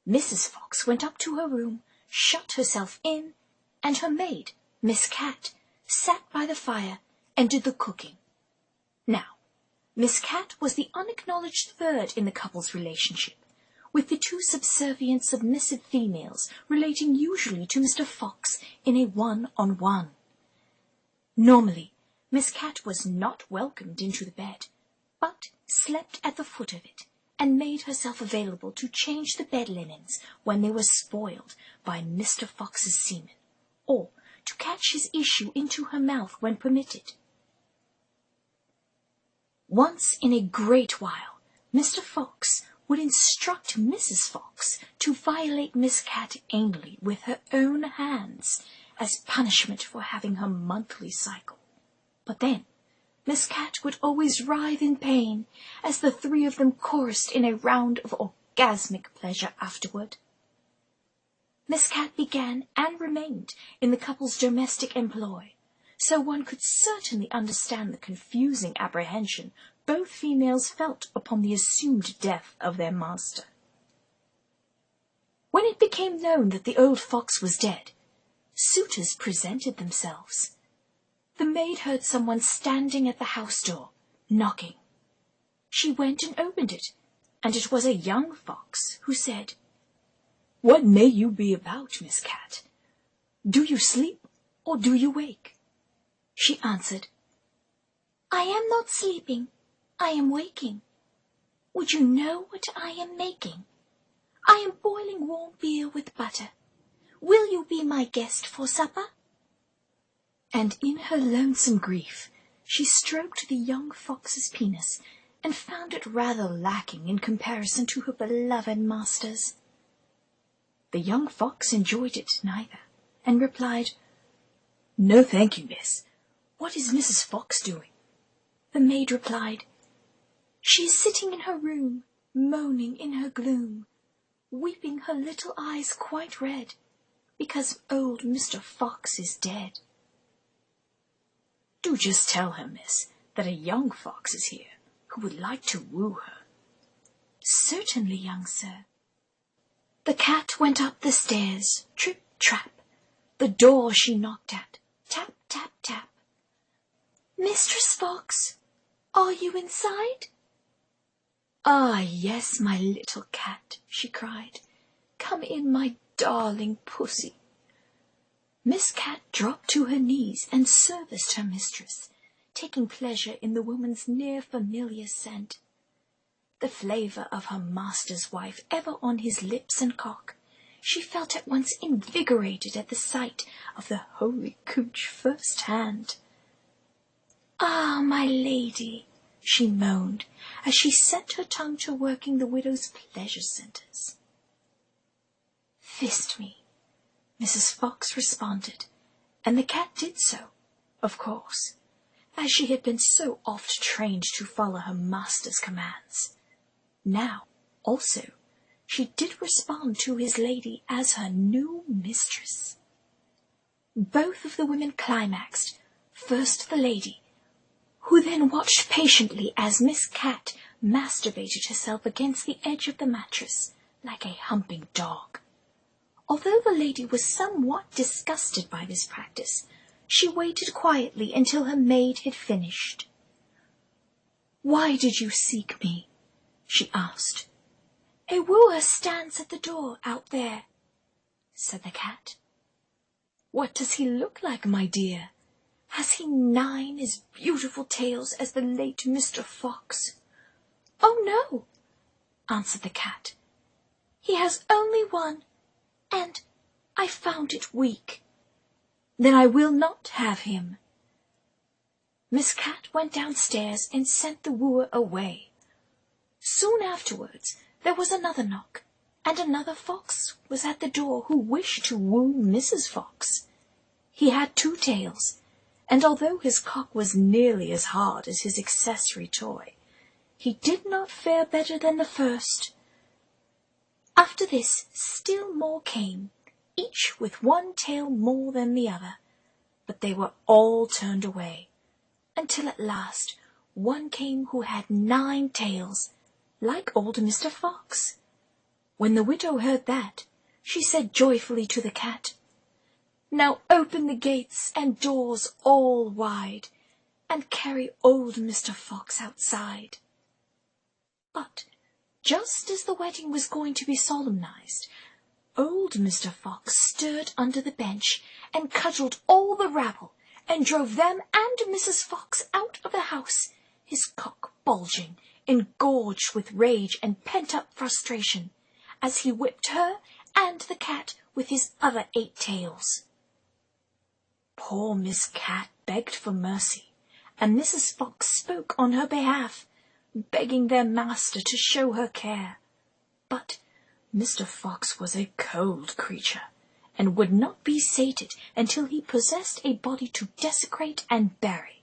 Mrs. Fox went up to her room, shut herself in, and her maid, Miss Cat, sat by the fire and did the cooking. Now, Miss Cat was the unacknowledged third in the couple's relationship, with the 2 subservient submissive females relating usually to Mr. Fox in a one-on-one. Normally, Miss Cat was not welcomed into the bed, but slept at the foot of it, and made herself available to change the bed linens when they were spoiled by Mr. Fox's semen, or to catch his issue into her mouth when permitted. Once in a great while, Mr. Fox would instruct Mrs. Fox to violate Miss Cat anally with her own hands, as punishment for having her monthly cycle. But then Miss Cat would always writhe in pain, as the 3 of them chorused in a round of orgasmic pleasure afterward. Miss Cat began and remained in the couple's domestic employ, so one could certainly understand the confusing apprehension both females felt upon the assumed death of their master. When it became known that the old fox was dead, suitors presented themselves. The maid heard someone standing at the house door, knocking. She went and opened it, and it was a young fox, who said, "What may you be about, Miss Cat? Do you sleep, or do you wake?" She answered, "I am not sleeping, I am waking. Would you know what I am making? I am boiling warm beer with butter. Will you be my guest for supper?" And in her lonesome grief, she stroked the young fox's penis, and found it rather lacking in comparison to her beloved master's. The young fox enjoyed it neither, and replied, "No, thank you, miss. What is Mrs. Fox doing?" The maid replied, "She is sitting in her room, moaning in her gloom, weeping her little eyes quite red, because old Mr. Fox is dead." Do just tell her, miss, that a young fox is here who would like to woo her." "Certainly, young sir." The cat went up the stairs, trip, trap. The door she knocked at, tap, tap, tap. "Mistress Fox, are you inside?" "Ah, yes, my little cat," she cried. "Come in, my darling pussy." Miss Cat dropped to her knees and serviced her mistress, taking pleasure in the woman's near familiar scent. The flavour of her master's wife ever on his lips and cock, she felt at once invigorated at the sight of the holy cooch first hand. "Ah, my lady," she moaned, as she set her tongue to working the widow's pleasure centres. "Fist me," Mrs. Fox responded, and the cat did so, of course, as she had been so oft trained to follow her master's commands. Now, also, she did respond to his lady as her new mistress. Both of the women climaxed, first the lady, who then watched patiently as Miss Cat masturbated herself against the edge of the mattress like a humping dog. Although the lady was somewhat disgusted by this practice, she waited quietly until her maid had finished. "Why did you seek me?" she asked. "A wooer stands at the door out there," said the cat. "What does he look like, my dear? Has he 9 as beautiful tails as the late Mr. Fox?" "Oh, no," answered the cat. "He has only 1, and I found it weak." "Then I will not have him." Miss Cat went downstairs and sent the wooer away. Soon afterwards there was another knock, and another fox was at the door who wished to woo Mrs. Fox. He had 2 tails, and although his cock was nearly as hard as his accessory toy, he did not fare better than the first. After this still more came, each with 1 tail more than the other, but they were all turned away, until at last one came who had 9 tails, like old Mr. Fox. When the widow heard that, she said joyfully to the cat, "Now open the gates and doors all wide, and carry old Mr. Fox outside." But just as the wedding was going to be solemnized, old Mr. Fox stirred under the bench and cudgelled all the rabble, and drove them and Mrs. Fox out of the house, his cock bulging, engorged with rage and pent-up frustration, as he whipped her and the cat with his other 8 tails. Poor Miss Cat begged for mercy, and Mrs. Fox spoke on her behalf, begging their master to show her care. But Mr. Fox was a cold creature, and would not be sated until he possessed a body to desecrate and bury.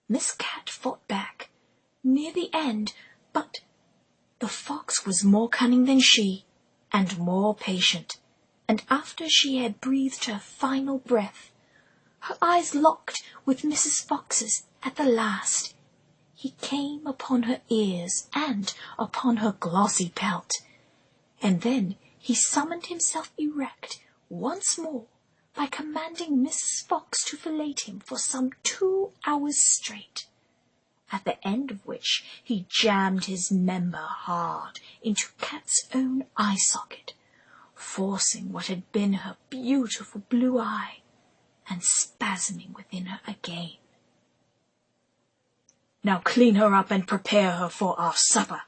Miss Cat fought back, near the end, but the fox was more cunning than she, and more patient, and after she had breathed her final breath, her eyes locked with Mrs. Fox's at the last, he came upon her ears and upon her glossy pelt, and then he summoned himself erect once more by commanding Mrs. Fox to fillet him for some 2 hours straight, at the end of which he jammed his member hard into Cat's own eye socket, forcing what had been her beautiful blue eye, and spasming within her again. "Now clean her up and prepare her for our supper,"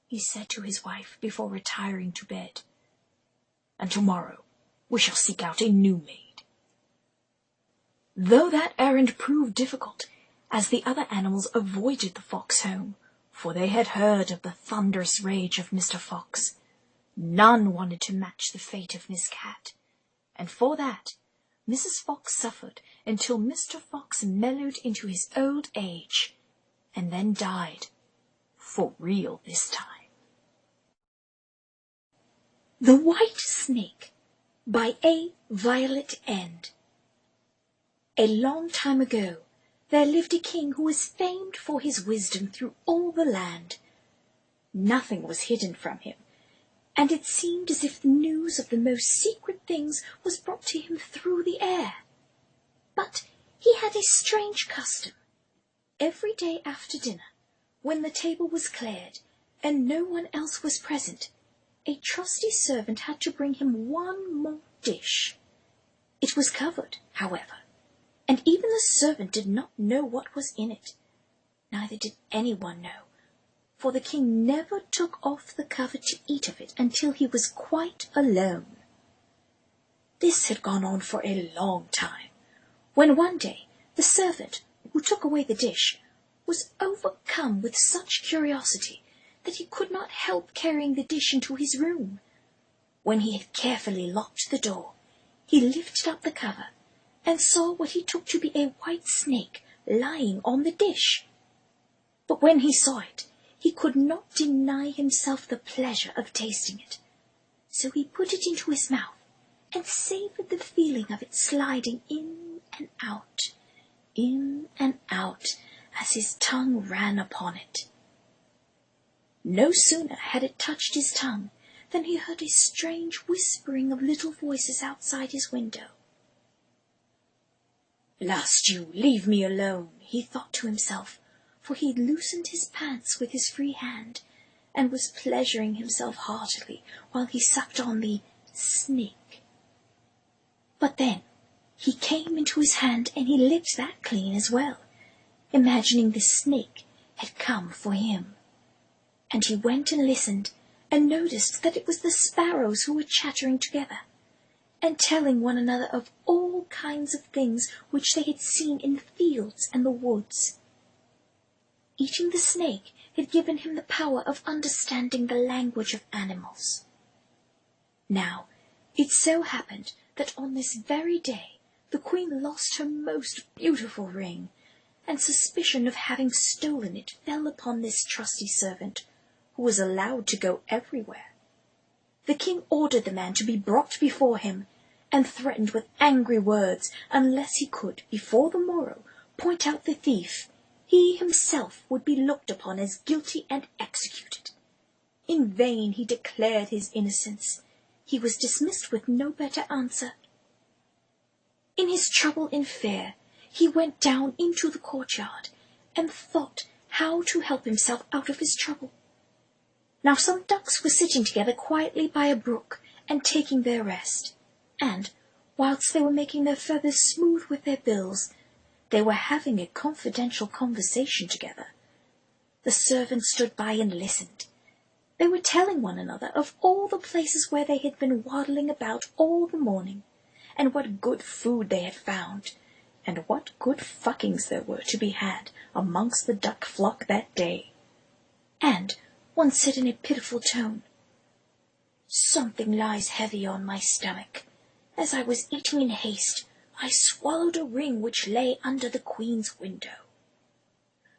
he said to his wife before retiring to bed, "and tomorrow we shall seek out a new maid." Though that errand proved difficult, as the other animals avoided the fox home, for they had heard of the thunderous rage of Mr. Fox, none wanted to match the fate of Miss Cat, and for that Mrs. Fox suffered until Mr. Fox mellowed into his old age, and then died, for real this time. The White Snake by A. Violet End. A long time ago, there lived a king who was famed for his wisdom through all the land. Nothing was hidden from him, and it seemed as if the news of the most secret things was brought to him through the air. But he had a strange custom. Every day after dinner, when the table was cleared and no one else was present, a trusty servant had to bring him one more dish. It was covered, however, and even the servant did not know what was in it. Neither did anyone know, for the king never took off the cover to eat of it until he was quite alone. This had gone on for a long time, when one day the servant, who took away the dish, was overcome with such curiosity that he could not help carrying the dish into his room. When he had carefully locked the door, he lifted up the cover and saw what he took to be a white snake lying on the dish. But when he saw it, he could not deny himself the pleasure of tasting it. So he put it into his mouth and savoured the feeling of it sliding in and out, as his tongue ran upon it. No sooner had it touched his tongue than he heard a strange whispering of little voices outside his window. "Blast you, leave me alone," he thought to himself, for he had loosened his pants with his free hand, and was pleasuring himself heartily while he sucked on the snake. But then he came into his hand, and he licked that clean as well, imagining the snake had come for him. And he went and listened, and noticed that it was the sparrows who were chattering together, and telling one another of all kinds of things which they had seen in the fields and the woods. Eating the snake had given him the power of understanding the language of animals. Now, it so happened that on this very day the queen lost her most beautiful ring, and suspicion of having stolen it fell upon this trusty servant, who was allowed to go everywhere. The king ordered the man to be brought before him, and threatened with angry words unless he could, before the morrow, point out the thief, he himself would be looked upon as guilty and executed. In vain he declared his innocence. He was dismissed with no better answer. In his trouble and fear, he went down into the courtyard, and thought how to help himself out of his trouble. Now some ducks were sitting together quietly by a brook, and taking their rest, and, whilst they were making their feathers smooth with their bills, they were having a confidential conversation together. The servant stood by and listened. They were telling one another of all the places where they had been waddling about all the morning, and what good food they had found, and what good fuckings there were to be had amongst the duck flock that day. And one said in a pitiful tone, "Something lies heavy on my stomach. As I was eating in haste, I swallowed a ring which lay under the queen's window."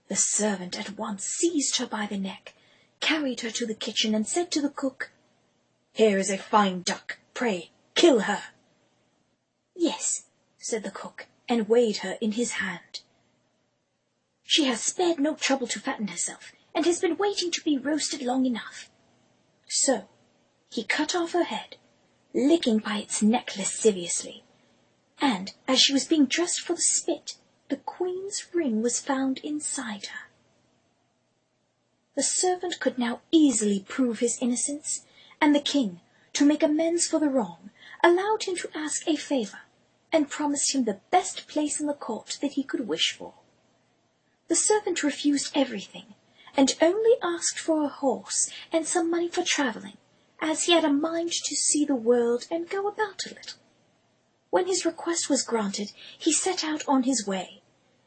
The servant at once seized her by the neck, carried her to the kitchen, and said to the cook, "Here is a fine duck. Pray, kill her." "Yes," said the cook, and weighed her in his hand. "She has spared no trouble to fatten herself, and has been waiting to be roasted long enough." So he cut off her head, licking by its neck lasciviously, and as she was being dressed for the spit, the queen's ring was found inside her. The servant could now easily prove his innocence, and the king, to make amends for the wrong, allowed him to ask a favour, and promised him the best place in the court that he could wish for. The servant refused everything, and only asked for a horse and some money for travelling, as he had a mind to see the world and go about a little. When his request was granted, he set out on his way,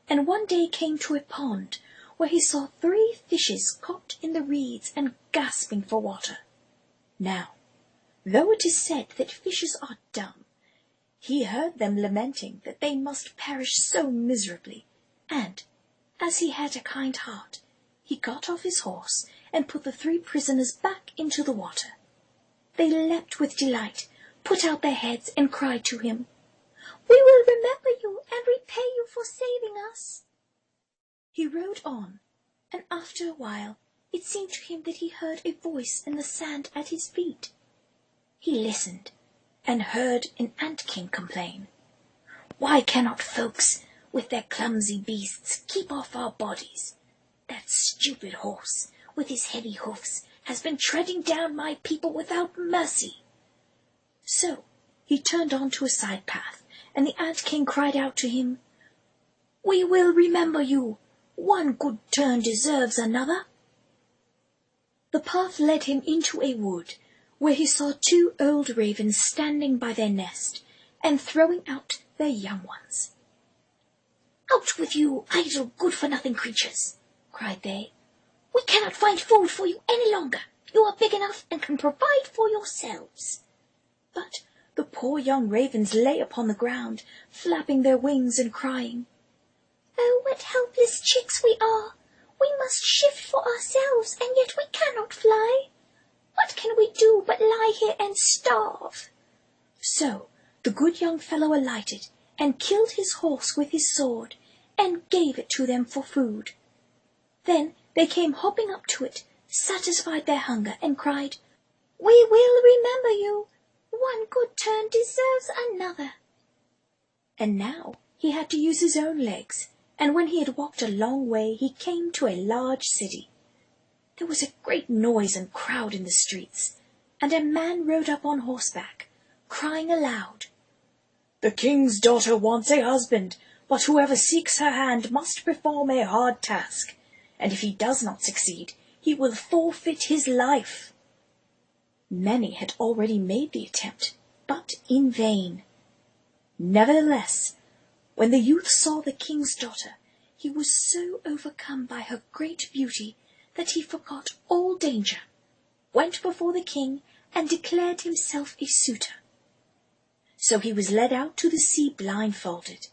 and one day came to a pond, where he saw 3 fishes caught in the reeds and gasping for water. Now, though it is said that fishes are dumb, he heard them lamenting that they must perish so miserably, and, as he had a kind heart, he got off his horse and put the 3 prisoners back into the water. They leapt with delight, put out their heads, and cried to him, "We will remember you and repay you for saving us." He rode on, and after a while it seemed to him that he heard a voice in the sand at his feet. He listened, and heard an ant-king complain, "Why cannot folks, with their clumsy beasts, keep off our bodies? That stupid horse, with his heavy hoofs, has been treading down my people without mercy." So he turned on to a side path, and the ant-king cried out to him, "We will remember you. One good turn deserves another." The path led him into a wood, where he saw 2 old ravens standing by their nest, and throwing out their young ones. "Out with you, idle good-for-nothing creatures!" cried they. "We cannot find food for you any longer. You are big enough and can provide for yourselves." But the poor young ravens lay upon the ground, flapping their wings and crying, "Oh, what helpless chicks we are! We must shift for ourselves, and yet we cannot fly. What can we do but lie here and starve?" So the good young fellow alighted, and killed his horse with his sword, and gave it to them for food. Then they came hopping up to it, satisfied their hunger, and cried, "We will remember you. One good turn deserves another." And now he had to use his own legs, and when he had walked a long way he came to a large city. There was a great noise and crowd in the streets, and a man rode up on horseback, crying aloud, "The king's daughter wants a husband, but whoever seeks her hand must perform a hard task, and if he does not succeed, he will forfeit his life." Many had already made the attempt, but in vain. Nevertheless, when the youth saw the king's daughter, he was so overcome by her great beauty that he forgot all danger, went before the king, and declared himself a suitor. So he was led out to the sea blindfolded,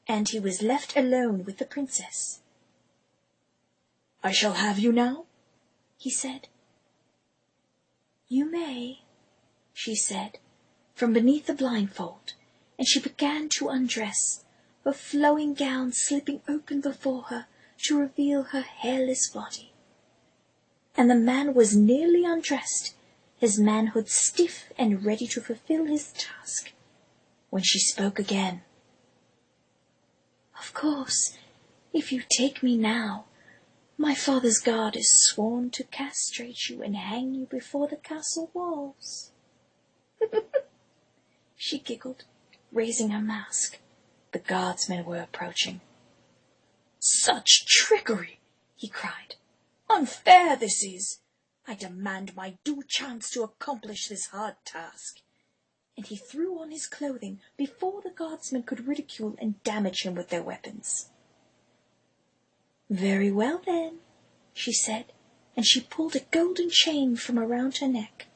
and he was left alone with the princess. "I shall have you now?" he said. "You may," she said, from beneath the blindfold, and she began to undress, her flowing gown slipping open before her to reveal her hairless body. And the man was nearly undressed, his manhood stiff and ready to fulfill his task, when she spoke again. "Of course, if you take me now, my father's guard is sworn to castrate you and hang you before the castle walls." She giggled, raising her mask. The guardsmen were approaching. "Such trickery!" he cried. "Unfair this is! I demand my due chance to accomplish this hard task." And he threw on his clothing before the guardsmen could ridicule and damage him with their weapons. "Very well, then," she said, and she pulled a golden chain from around her neck.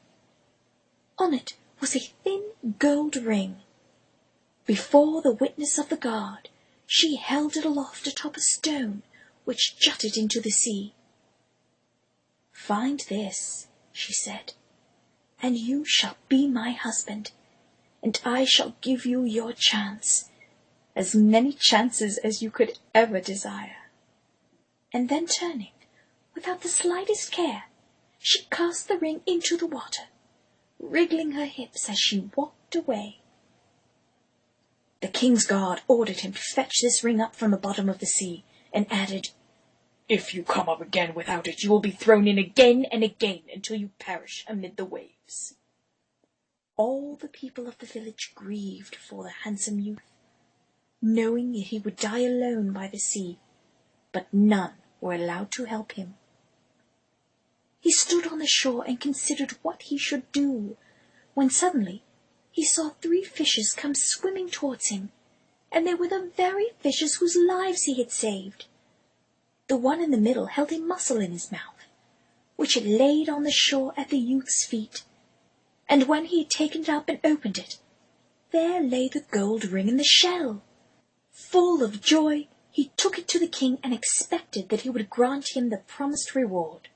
On it was a thin gold ring. Before the witness of the guard, she held it aloft atop a stone which jutted into the sea. "Find this," she said, "and you shall be my husband, and I shall give you your chance, as many chances as you could ever desire." And then turning, without the slightest care, she cast the ring into the water, wriggling her hips as she walked away. The king's guard ordered him to fetch this ring up from the bottom of the sea, and added, "If you come up again without it, you will be thrown in again and again until you perish amid the waves." All the people of the village grieved for the handsome youth, knowing that he would die alone by the sea, but none were allowed to help him. He stood on the shore and considered what he should do, when suddenly he saw 3 fishes come swimming towards him, and they were the very fishes whose lives he had saved. The one in the middle held a mussel in his mouth, which it laid on the shore at the youth's feet, and when he had taken it up and opened it, there lay the gold ring in the shell. Full of joy, he took it to the king and expected that he would grant him the promised reward.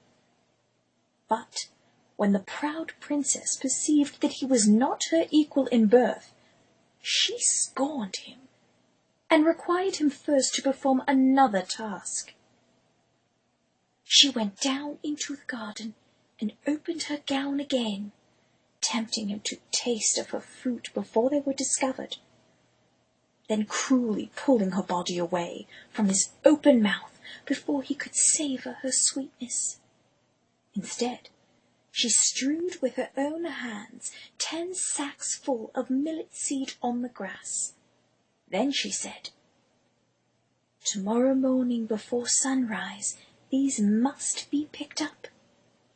But when the proud princess perceived that he was not her equal in birth, she scorned him, and required him first to perform another task. she went down into the garden and opened her gown again, tempting him to taste of her fruit before they were discovered, then cruelly pulling her body away from his open mouth before he could savour her sweetness. Instead, she strewed with her own hands 10 sacks full of millet seed on the grass. Then she said, "Tomorrow morning before sunrise these must be picked up,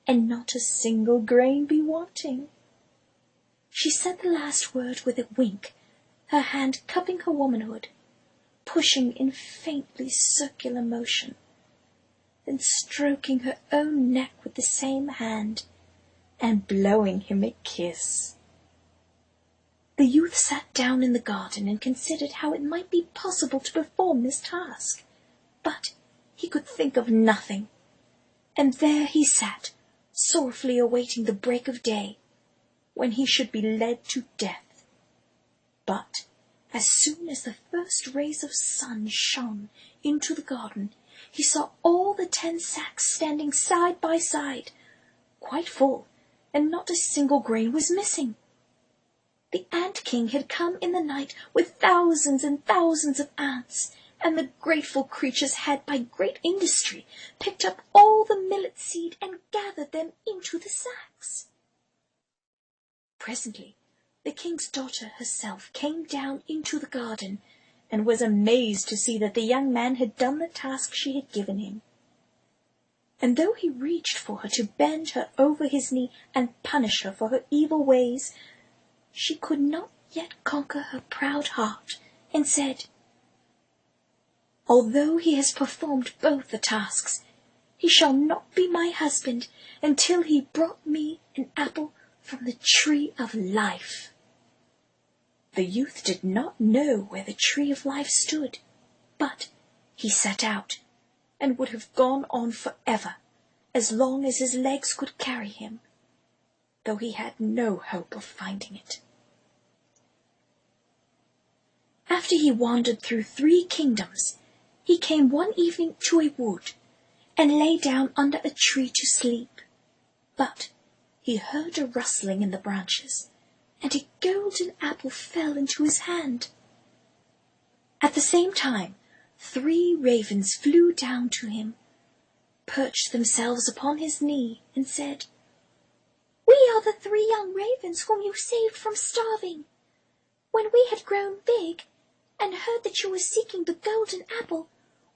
and not a single grain be wanting." She said the last word with a wink, her hand cupping her womanhood, pushing in faintly circular motion, then stroking her own neck with the same hand, and blowing him a kiss. The youth sat down in the garden and considered how it might be possible to perform this task, but he could think of nothing, and there he sat, sorrowfully awaiting the break of day, when he should be led to death. But as soon as the first rays of sun shone into the garden, he saw all the 10 sacks standing side by side, quite full, and not a single grain was missing. The ant-king had come in the night with thousands and thousands of ants, and the grateful creatures had by great industry picked up all the millet seed and gathered them into the sacks. Presently the king's daughter herself came down into the garden, and was amazed to see that the young man had done the task she had given him. And though he reached for her to bend her over his knee and punish her for her evil ways, she could not yet conquer her proud heart, and said, "Although he has performed both the tasks, he shall not be my husband until he brought me an apple from the tree of life." The youth did not know where the tree of life stood, but he set out, and would have gone on forever, as long as his legs could carry him, though he had no hope of finding it. After he wandered through 3 kingdoms, he came one evening to a wood, and lay down under a tree to sleep. But he heard a rustling in the branches, and a golden apple fell into his hand. At the same time, 3 ravens flew down to him, perched themselves upon his knee, and said, "We are the 3 young ravens whom you saved from starving. When we had grown big, and heard that you were seeking the golden apple,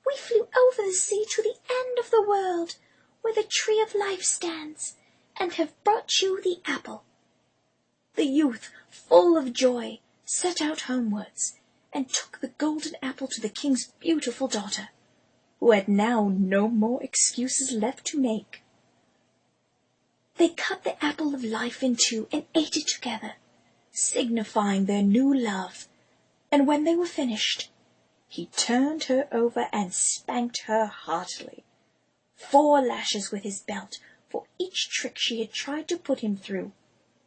we flew over the sea to the end of the world, where the tree of life stands, and have brought you the apple." The youth, full of joy, set out homewards, and took the golden apple to the king's beautiful daughter, who had now no more excuses left to make. They cut the apple of life in 2 and ate it together, signifying their new love, and when they were finished, he turned her over and spanked her heartily, 4 lashes with his belt for each trick she had tried to put him through,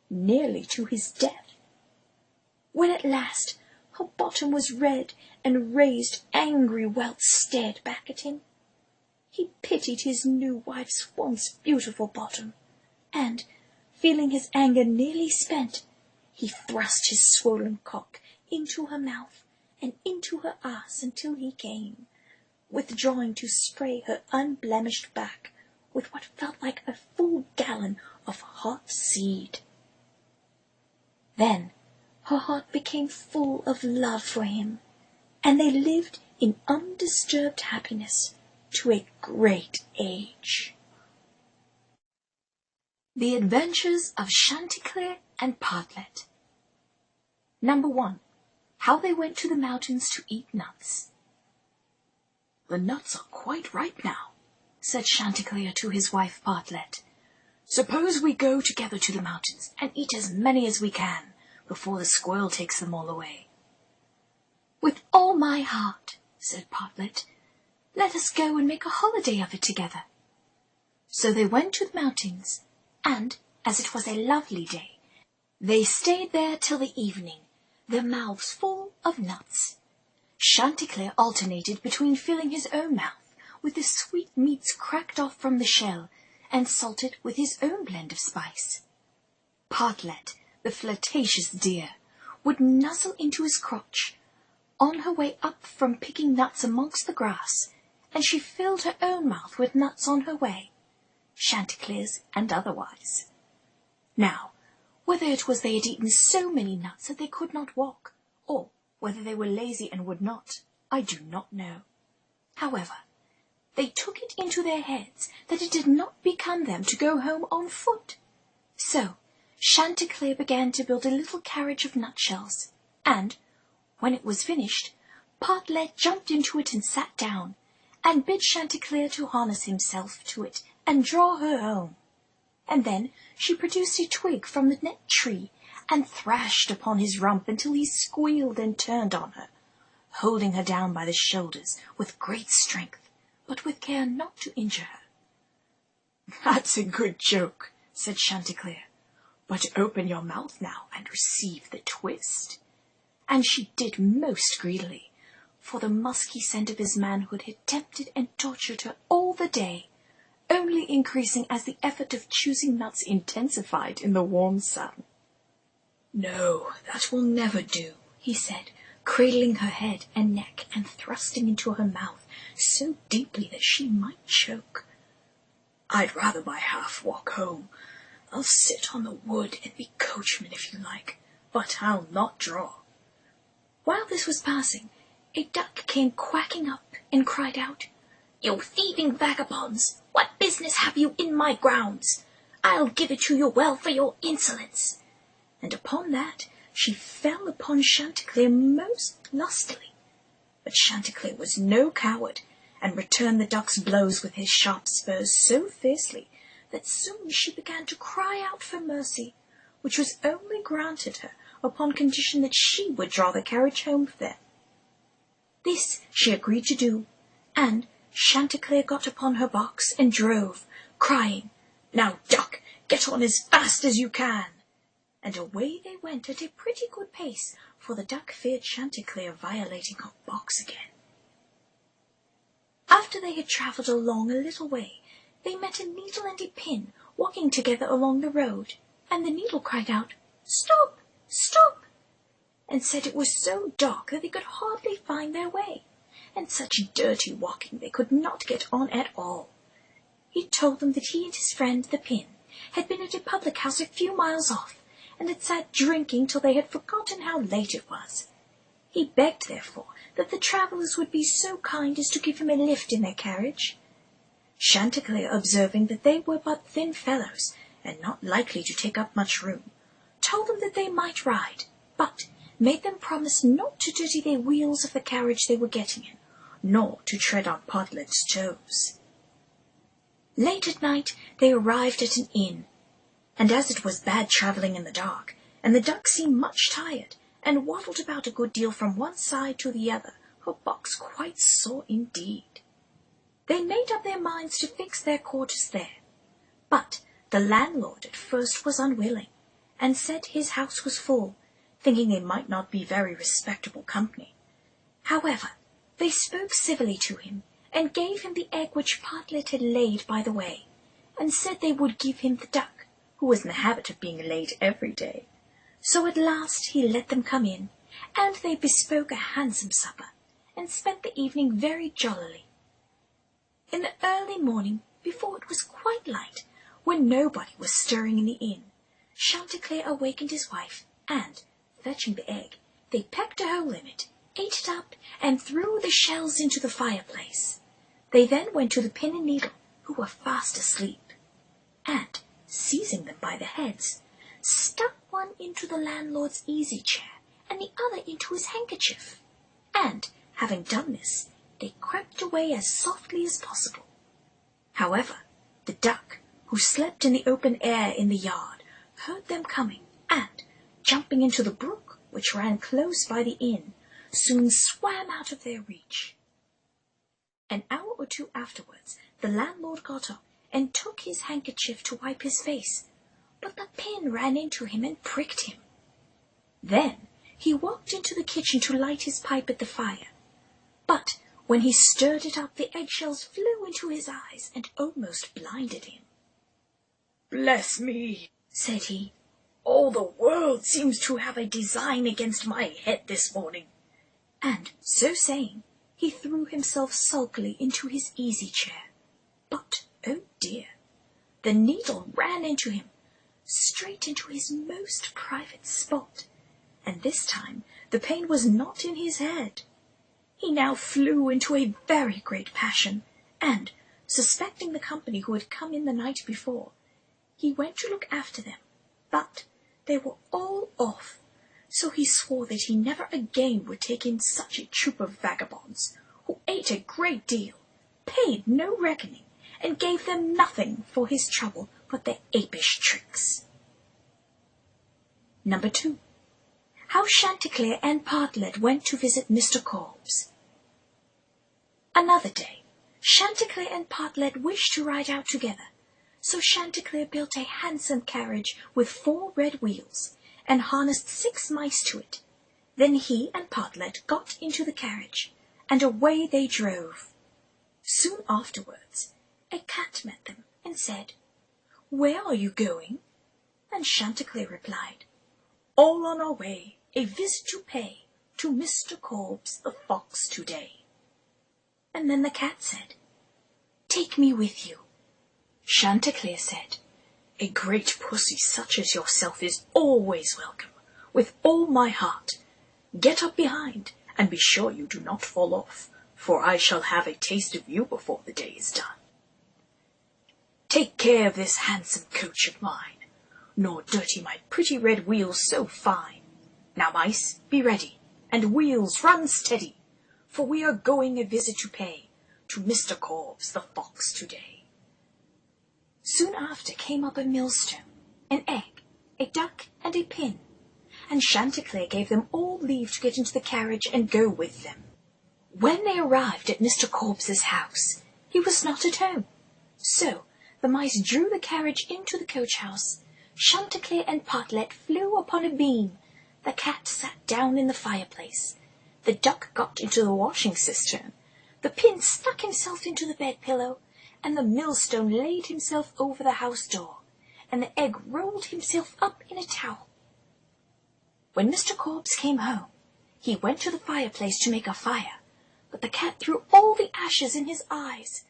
nearly to his death. When at last her bottom was red and raised angry welts stared back at him, he pitied his new wife's once beautiful bottom, and, feeling his anger nearly spent, he thrust his swollen cock into her mouth and into her ass until he came, withdrawing to spray her unblemished back with what felt like a full gallon of hot seed. Then her heart became full of love for him, and they lived in undisturbed happiness to a great age. The Adventures of Chanticleer and Partlet. Number 1. How they went to the mountains to eat nuts. "The nuts are quite ripe now," said Chanticleer to his wife Partlet. "Suppose we go together to the mountains and eat as many as we can before the squirrel takes them all away." "With all my heart," said Partlet. "Let us go and make a holiday of it together." So they went to the mountains, and, as it was a lovely day, they stayed there till the evening, their mouths full of nuts. Chanticleer alternated between filling his own mouth with the sweet meats cracked off from the shell and salted with his own blend of spice. Partlet, the flirtatious dear, would nuzzle into his crotch, on her way up from picking nuts amongst the grass, and she filled her own mouth with nuts on her way, Chanticleer's and otherwise. Now, whether it was they had eaten so many nuts that they could not walk, or whether they were lazy and would not, I do not know. However, they took it into their heads that it did not become them to go home on foot. So Chanticleer began to build a little carriage of nutshells, and, when it was finished, Partlet jumped into it and sat down, and bid Chanticleer to harness himself to it and draw her home. And then she produced a twig from the net tree and thrashed upon his rump until he squealed and turned on her, holding her down by the shoulders with great strength, but with care not to injure her. "That's a good joke," said Chanticleer, "but open your mouth now and receive the twist." And she did most greedily, for the musky scent of his manhood had tempted and tortured her all the day, only increasing as the effort of choosing nuts intensified in the warm sun. "No, that will never do," he said, cradling her head and neck and thrusting into her mouth so deeply that she might choke. "I'd rather by half walk home. I'll sit on the wood and be coachman if you like, but I'll not draw." While this was passing, a duck came quacking up and cried out, "You thieving vagabonds, what business have you in my grounds? I'll give it to you well for your insolence." And upon that she fell upon Chanticleer most lustily. But Chanticleer was no coward, and returned the duck's blows with his sharp spurs so fiercely that soon she began to cry out for mercy, which was only granted her upon condition that she would draw the carriage home for them. This she agreed to do, and Chanticleer got upon her box and drove, crying, "Now, duck, get on as fast as you can." And away they went at a pretty good pace, for the duck feared Chanticleer violating her box again. After they had travelled along a little way, they met a needle and a pin walking together along the road, and the needle cried out, "Stop, stop!" and said it was so dark that they could hardly find their way, and such dirty walking they could not get on at all. He told them that he and his friend the pin had been at a public house a few miles off, and had sat drinking till they had forgotten how late it was. He begged, therefore, that the travellers would be so kind as to give him a lift in their carriage. Chanticleer, observing that they were but thin fellows, and not likely to take up much room, told them that they might ride, but made them promise not to dirty the wheels of the carriage they were getting in, nor to tread on Partlet's toes. Late at night they arrived at an inn, and as it was bad travelling in the dark, and the duck seemed much tired, and waddled about a good deal from one side to the other, her box quite sore indeed. They made up their minds to fix their quarters there, but the landlord at first was unwilling, and said his house was full, thinking they might not be very respectable company. However, they spoke civilly to him, and gave him the egg which Partlet had laid by the way, and said they would give him the duck, who was in the habit of being laid every day. So at last he let them come in, and they bespoke a handsome supper, and spent the evening very jollily. In the early morning, before it was quite light, when nobody was stirring in the inn, Chanticleer awakened his wife, and, fetching the egg, they pecked a hole in it, ate it up, and threw the shells into the fireplace. They then went to the pin and needle, who were fast asleep, and, seizing them by the heads, stuck one into the landlord's easy-chair and the other into his handkerchief, and, having done this, they crept away as softly as possible. However, the duck, who slept in the open air in the yard, heard them coming, and, jumping into the brook, which ran close by the inn, soon swam out of their reach. An hour or two afterwards, the landlord got up and took his handkerchief to wipe his face, but the pin ran into him and pricked him. Then he walked into the kitchen to light his pipe at the fire, but When he stirred it up, the eggshells flew into his eyes and almost blinded him. "Bless me," said he. "all the world seems to have a design against my head this morning." And, so saying, he threw himself sulkily into his easy-chair. But, oh dear, the needle ran into him, straight into his most private spot, and this time the pain was not in his head. He now flew into a very great passion, and, suspecting the company who had come in the night before, he went to look after them, but they were all off, so he swore that he never again would take in such a troop of vagabonds, who ate a great deal, paid no reckoning, and gave them nothing for his trouble but their apish tricks. Number 2. How Chanticleer and Partlet went to visit Mr. Korbes. Another day, Chanticleer and Partlet wished to ride out together, so Chanticleer built a handsome carriage with 4 red wheels, and harnessed 6 mice to it. Then he and Partlet got into the carriage, and away they drove. Soon afterwards, a cat met them and said, "Where are you going?" And Chanticleer replied, "All on our way, a visit to pay to Mr. Korbes the fox today." And then the cat said, "Take me with you." Chanticleer said, "A great pussy such as yourself is always welcome, with all my heart. Get up behind, and be sure you do not fall off, for I shall have a taste of you before the day is done. Take care of this handsome coach of mine, nor dirty my pretty red wheels so fine. Now, mice, be ready, and wheels run steady, for we are going a visit to pay to Mr. Korbes the fox today." Soon after came up a millstone, an egg, a duck, and a pin, and Chanticleer gave them all leave to get into the carriage and go with them. When they arrived at Mr. Korbes's house, he was not at home, so the mice drew the carriage into the coach-house. Chanticleer and Partlet flew upon a beam, the cat sat down in the fireplace, the duck got into the washing cistern, the pin stuck himself into the bed-pillow, and the millstone laid himself over the house door, and the egg rolled himself up in a towel. When Mr. Korbes came home, he went to the fireplace to make a fire, but the cat threw all the ashes in his eyes,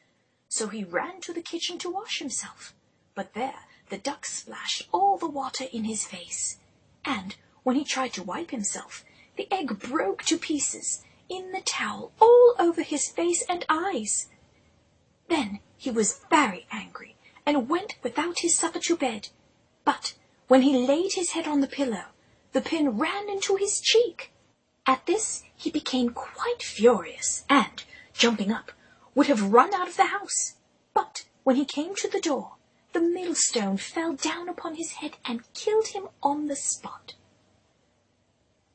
so he ran to the kitchen to wash himself, but there the duck splashed all the water in his face, and when he tried to wipe himself, the egg broke to pieces in the towel all over his face and eyes. Then he was very angry, and went without his supper to bed, but when he laid his head on the pillow, the pin ran into his cheek. At this he became quite furious, and, jumping up, would have run out of the house, but when he came to the door, the millstone fell down upon his head and killed him on the spot.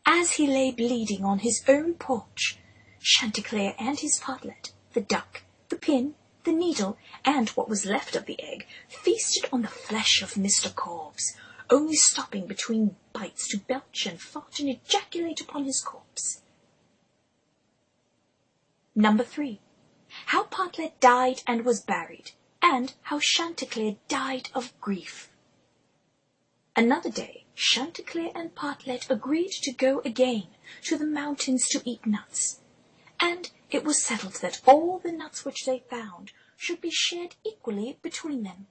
As he lay bleeding on his own porch, Chanticleer and his Partlet, the duck, the pin, the needle, and what was left of the egg, feasted on the flesh of Mr. Korbes, only stopping between bites to belch and fart and ejaculate upon his corpse. Number 3. How Partlet died and was buried, and how Chanticleer died of grief. Another day, Chanticleer and Partlet agreed to go again to the mountains to eat nuts, and it was settled that all the nuts which they found should be shared equally between them.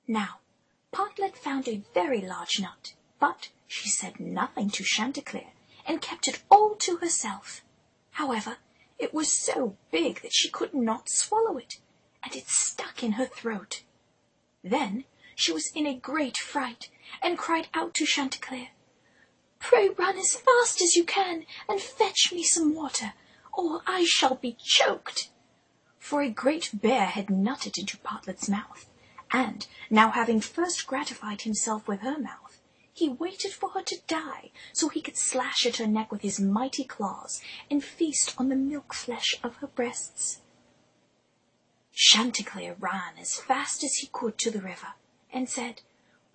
Now, Partlet found a very large nut, but she said nothing to Chanticleer, and kept it all to herself. However, it was so big that she could not swallow it, and it stuck in her throat. Then she was in a great fright, and cried out to Chanticleer, "Pray run as fast as you can, and fetch me some water, or I shall be choked." For a great bear had nutted into Partlet's mouth, and, now having first gratified himself with her mouth, he waited for her to die, so he could slash at her neck with his mighty claws, and feast on the milk-flesh of her breasts. Chanticleer ran as fast as he could to the river, and said,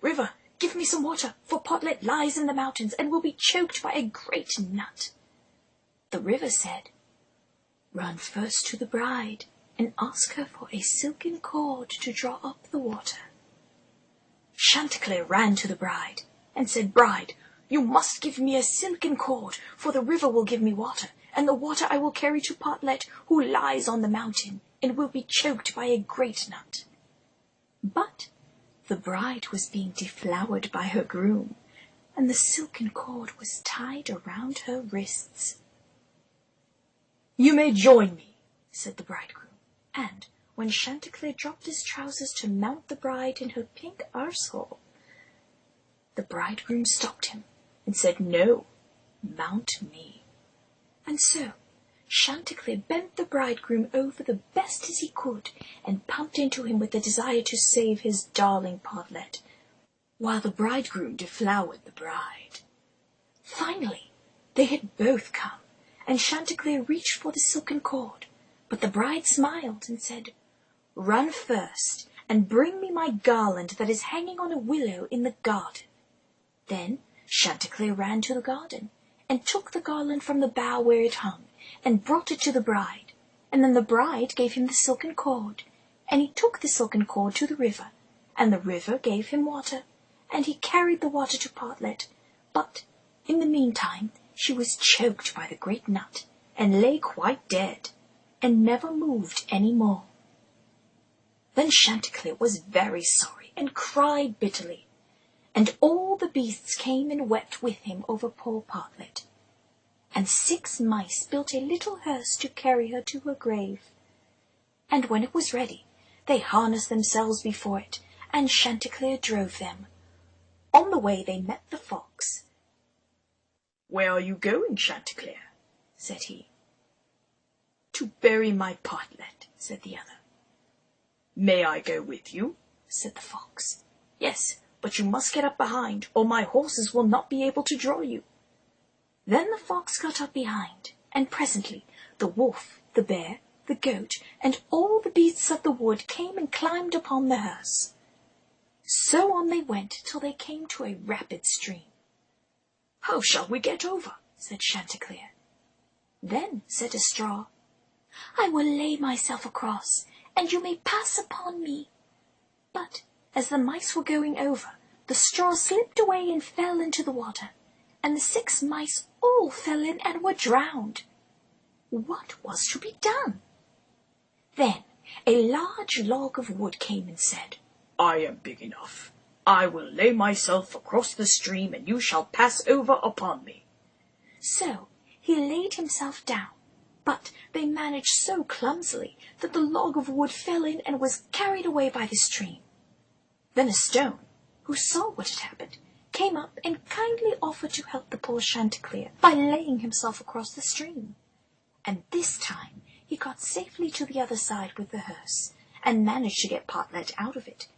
"River, give me some water, for Partlet lies in the mountains, and will be choked by a great nut." The river said, Run first to the bride and ask her for a silken cord to draw up the water." Chanticleer ran to the bride and said, "Bride, you must give me a silken cord, for the river will give me water, and the water I will carry to Partlet, who lies on the mountain, and will be choked by a great nut." But the bride was being deflowered by her groom, and the silken cord was tied around her wrists. "You may join me," said the bridegroom, and when Chanticleer dropped his trousers to mount the bride in her pink arsehole, the bridegroom stopped him and said, "No, mount me." And so Chanticleer bent the bridegroom over the best as he could and pumped into him with the desire to save his darling Partlet, while the bridegroom deflowered the bride. Finally, they had both come, and Chanticleer reached for the silken cord, but the bride smiled and said, "Run first and bring me my garland that is hanging on a willow in the garden." Then Chanticleer ran to the garden and took the garland from the bough where it hung and brought it to the bride, and then the bride gave him the silken cord, and he took the silken cord to the river, and the river gave him water, and he carried the water to Partlet, but in the meantime she was choked by the great nut and lay quite dead, and never moved any more. Then Chanticleer was very sorry and cried bitterly, and all the beasts came and wept with him over poor Partlet, and 6 mice built a little hearse to carry her to her grave. And when it was ready, they harnessed themselves before it, and Chanticleer drove them. On the way they met the fox. "Where are you going, Chanticleer?" said he. "To bury my Partlet," said the other. "May I go with you?" said the fox. "Yes, but you must get up behind, or my horses will not be able to draw you." Then the fox got up behind, and presently the wolf, the bear, the goat, and all the beasts of the wood came and climbed upon the hearse. So on they went till they came to a rapid stream. "How shall we get over?" said Chanticleer. Then said a straw, "I will lay myself across, and you may pass upon me." But as the mice were going over, the straw slipped away and fell into the water, and the 6 mice all fell in and were drowned. What was to be done? Then a large log of wood came and said, "I am big enough. I will lay myself across the stream, and you shall pass over upon me." So he laid himself down, but they managed so clumsily that the log of wood fell in and was carried away by the stream. Then a stone, who saw what had happened, came up and kindly offered to help the poor Chanticleer by laying himself across the stream. And this time he got safely to the other side with the hearse, and managed to get Partlet out of it.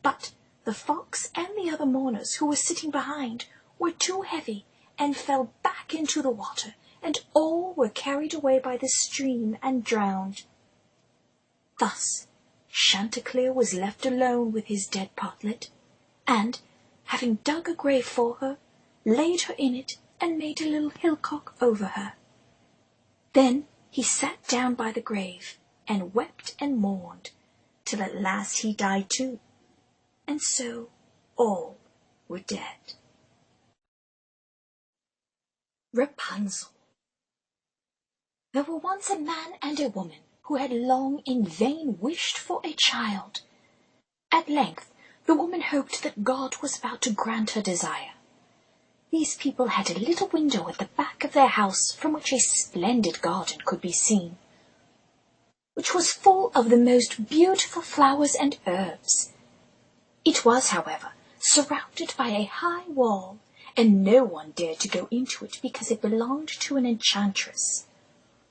But the fox and the other mourners who were sitting behind were too heavy and fell back into the water, and all were carried away by the stream and drowned. Thus Chanticleer was left alone with his dead Partlet, and, having dug a grave for her, laid her in it and made a little hillcock over her. Then he sat down by the grave and wept and mourned, till at last he died too, and so all were dead. Rapunzel. There were once a man and a woman who had long in vain wished for a child. At length the woman hoped that God was about to grant her desire. These people had a little window at the back of their house from which a splendid garden could be seen, which was full of the most beautiful flowers and herbs. It was, however, surrounded by a high wall, and no one dared to go into it because it belonged to an enchantress,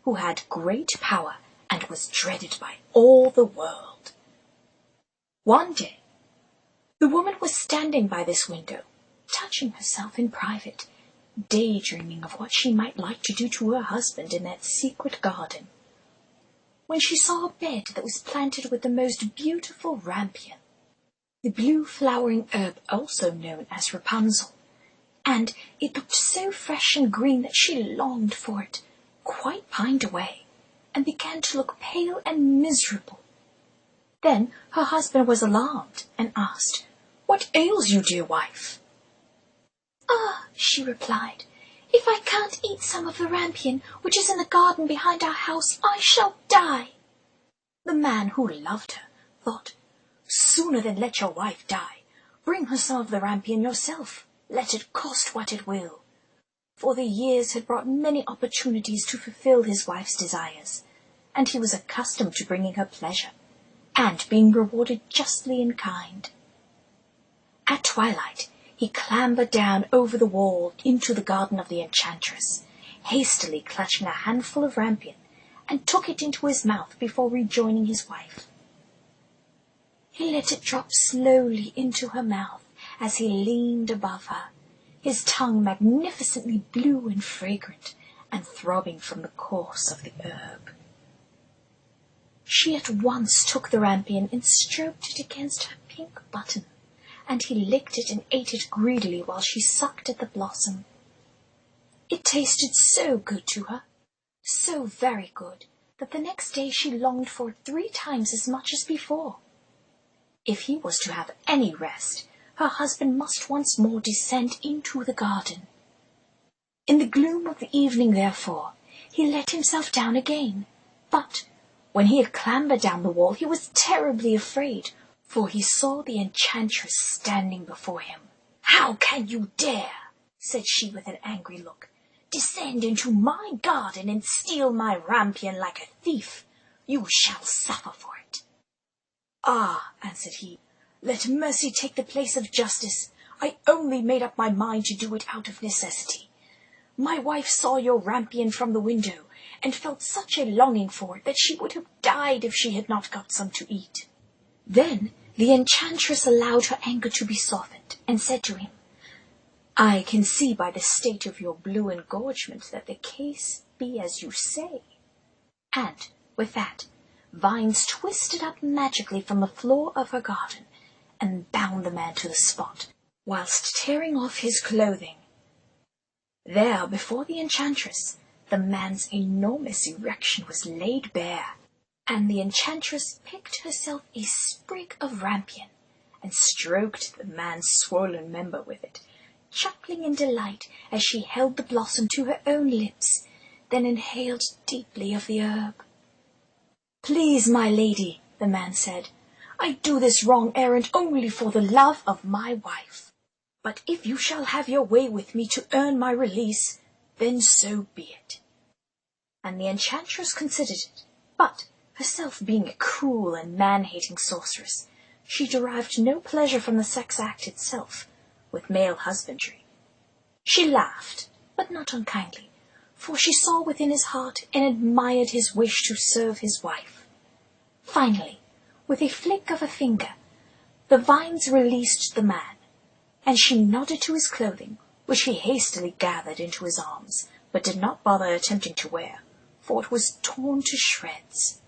who had great power and was dreaded by all the world. One day, the woman was standing by this window, touching herself in private, daydreaming of what she might like to do to her husband in that secret garden, when she saw a bed that was planted with the most beautiful rampion, the blue flowering herb also known as Rapunzel, and it looked so fresh and green that she longed for it, quite pined away, and began to look pale and miserable. Then her husband was alarmed and asked, "What ails you, dear wife?" "Ah," she replied, "if I can't eat some of the rampion which is in the garden behind our house, I shall die." The man, who loved her, thought, "Sooner than let your wife die, bring her some of the rampion yourself, let it cost what it will." For the years had brought many opportunities to fulfill his wife's desires, and he was accustomed to bringing her pleasure, and being rewarded justly in kind. At twilight he clambered down over the wall into the garden of the enchantress, hastily clutching a handful of rampion, and took it into his mouth before rejoining his wife. He let it drop slowly into her mouth as he leaned above her, his tongue magnificently blue and fragrant, and throbbing from the course of the herb. She at once took the rampion and stroked it against her pink button, and he licked it and ate it greedily while she sucked at the blossom. It tasted so good to her, so very good, that the next day she longed for it 3 times as much as before. If he was to have any rest, her husband must once more descend into the garden. In the gloom of the evening, therefore, he let himself down again, but when he had clambered down the wall he was terribly afraid, for he saw the enchantress standing before him. "How can you dare," said she with an angry look, "descend into my garden and steal my rampion like a thief? You shall suffer for it." "Ah," answered he, "let mercy take the place of justice. I only made up my mind to do it out of necessity. My wife saw your rampion from the window, and felt such a longing for it that she would have died if she had not got some to eat." Then the enchantress allowed her anger to be softened, and said to him, "I can see by the state of your blue engorgement that the case be as you say." And with that, vines twisted up magically from the floor of her garden, and bound the man to the spot, whilst tearing off his clothing. There, before the enchantress, the man's enormous erection was laid bare, and the enchantress picked herself a sprig of rampion, and stroked the man's swollen member with it, chuckling in delight as she held the blossom to her own lips, then inhaled deeply of the herb. "Please, my lady," the man said, "I do this wrong errand only for the love of my wife. But if you shall have your way with me to earn my release, then so be it." And the enchantress considered it, but, herself being a cruel and man-hating sorceress, she derived no pleasure from the sex act itself, with male husbandry. She laughed, but not unkindly, for she saw within his heart and admired his wish to serve his wife. Finally, with a flick of a finger, the vines released the man, and she nodded to his clothing, which he hastily gathered into his arms, but did not bother attempting to wear, for it was torn to shreds.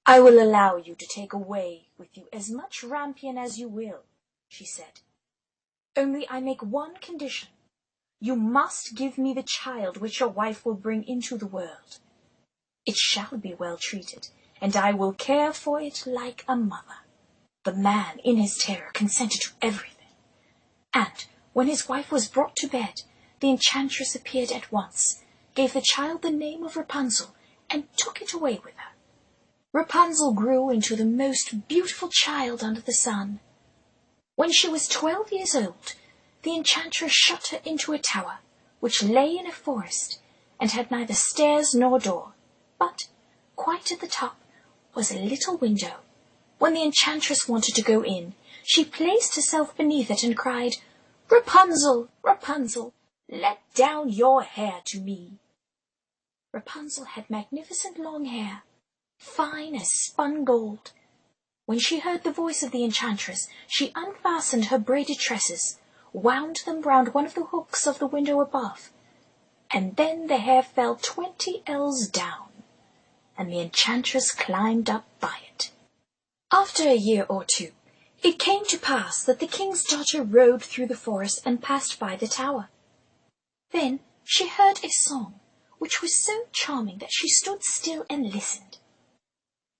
"I will allow you to take away with you as much rampion as you will," she said. "Only I make one condition. You must give me the child which your wife will bring into the world. It shall be well treated, and I will care for it like a mother." The man, in his terror, consented to everything, and when his wife was brought to bed, the enchantress appeared at once, gave the child the name of Rapunzel, and took it away with her. Rapunzel grew into the most beautiful child under the sun. When she was 12 years old, the enchantress shut her into a tower, which lay in a forest, and had neither stairs nor door, but quite at the top was a little window. When the enchantress wanted to go in, she placed herself beneath it and cried, "Rapunzel, Rapunzel, let down your hair to me." Rapunzel had magnificent long hair, fine as spun gold. When she heard the voice of the enchantress, she unfastened her braided tresses, wound them round one of the hooks of the window above, and then the hair fell 20 ells down, and the enchantress climbed up by it. After a year or 2, it came to pass that the king's daughter rode through the forest and passed by the tower. Then she heard a song, which was so charming that she stood still and listened.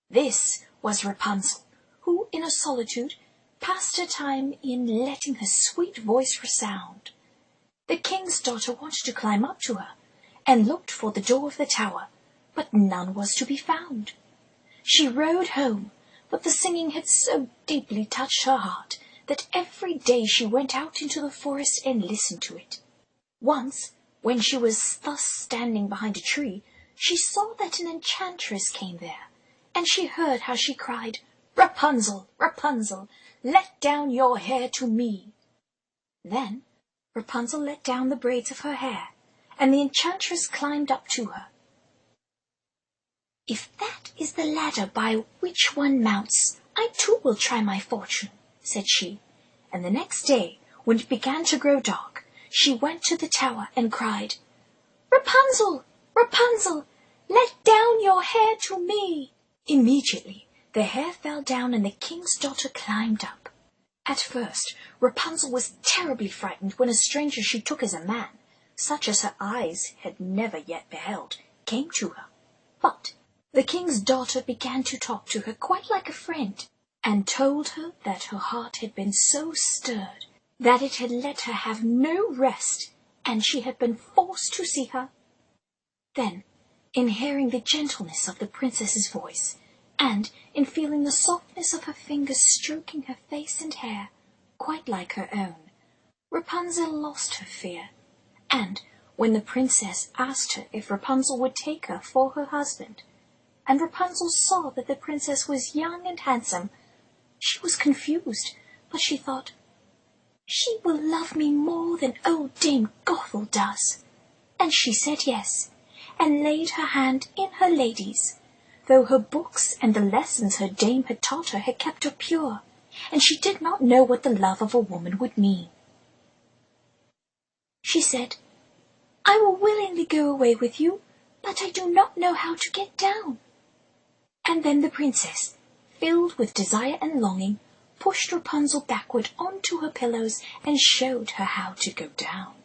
This was Rapunzel, who, in a solitude, passed her time in letting her sweet voice resound. The king's daughter wanted to climb up to her, and looked for the door of the tower, but none was to be found. She rode home, but the singing had so deeply touched her heart that every day she went out into the forest and listened to it. Once, when she was thus standing behind a tree, she saw that an enchantress came there, and she heard how she cried, "Rapunzel, Rapunzel, let down your hair to me." Then Rapunzel let down the braids of her hair, and the enchantress climbed up to her. "If that is the ladder by which one mounts, I too will try my fortune," said she, and the next day, when it began to grow dark, she went to the tower and cried, "Rapunzel, Rapunzel, let down your hair to me." Immediately the hair fell down and the king's daughter climbed up. At first Rapunzel was terribly frightened when a stranger she took as a man, such as her eyes had never yet beheld, came to her. But the king's daughter began to talk to her quite like a friend, and told her that her heart had been so stirred that it had let her have no rest, and she had been forced to see her. Then, in hearing the gentleness of the princess's voice, and in feeling the softness of her fingers stroking her face and hair, quite like her own, Rapunzel lost her fear, and when the princess asked her if Rapunzel would take her for her husband, and Rapunzel saw that the princess was young and handsome, she was confused, but she thought, "She will love me more than old Dame Gothel does." And she said yes, and laid her hand in her lady's, though her books and the lessons her dame had taught her had kept her pure, and she did not know what the love of a woman would mean. She said, "I will willingly go away with you, but I do not know how to get down." And then the princess, filled with desire and longing, pushed Rapunzel backward onto her pillows and showed her how to go down.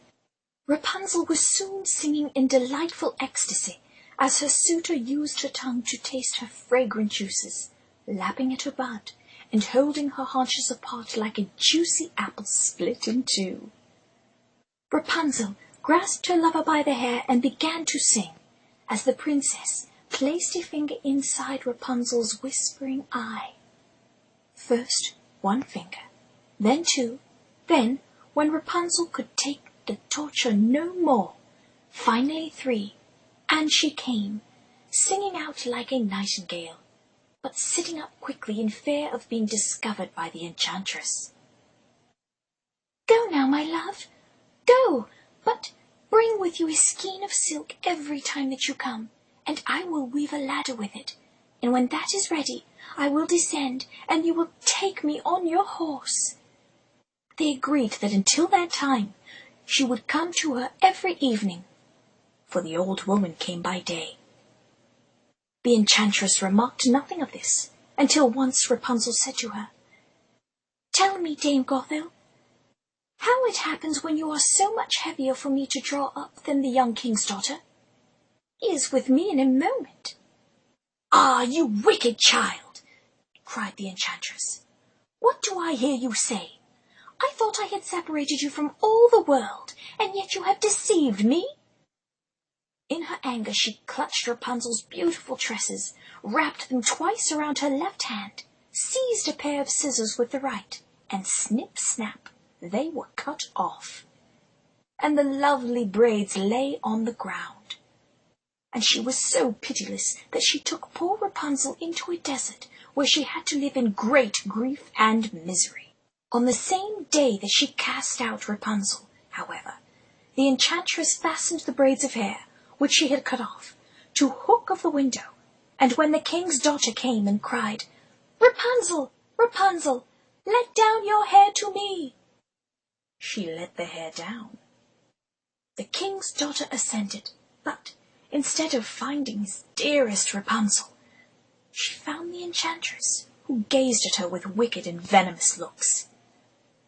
Rapunzel was soon singing in delightful ecstasy as her suitor used her tongue to taste her fragrant juices, lapping at her bud and holding her haunches apart like a juicy apple split in two. Rapunzel grasped her lover by the hair and began to sing, as the princess placed a finger inside Rapunzel's whispering eye. First one finger, then two, then, when Rapunzel could take the torture no more, finally three, and she came, singing out like a nightingale, but sitting up quickly in fear of being discovered by the enchantress. "Go now, my love, go, but bring with you a skein of silk every time that you come, and I will weave a ladder with it, and when that is ready, I will descend, and you will take me on your horse." They agreed that until that time she would come to her every evening, for the old woman came by day. The enchantress remarked nothing of this, until once Rapunzel said to her, "Tell me, Dame Gothel, how it happens when you are so much heavier for me to draw up than the young king's daughter? He is with me in a moment." "Ah, you wicked child!" cried the enchantress. "What do I hear you say? I thought I had separated you from all the world, and yet you have deceived me." In her anger she clutched Rapunzel's beautiful tresses, wrapped them twice around her left hand, seized a pair of scissors with the right, and snip, snap, they were cut off, and the lovely braids lay on the ground. And she was so pitiless that she took poor Rapunzel into a desert, where she had to live in great grief and misery. On the same day that she cast out Rapunzel, however, the enchantress fastened the braids of hair, which she had cut off, to hook of the window, and when the king's daughter came and cried, "Rapunzel, Rapunzel, let down your hair to me," she let the hair down. The king's daughter assented, but instead of finding his dearest Rapunzel, she found the enchantress, who gazed at her with wicked and venomous looks.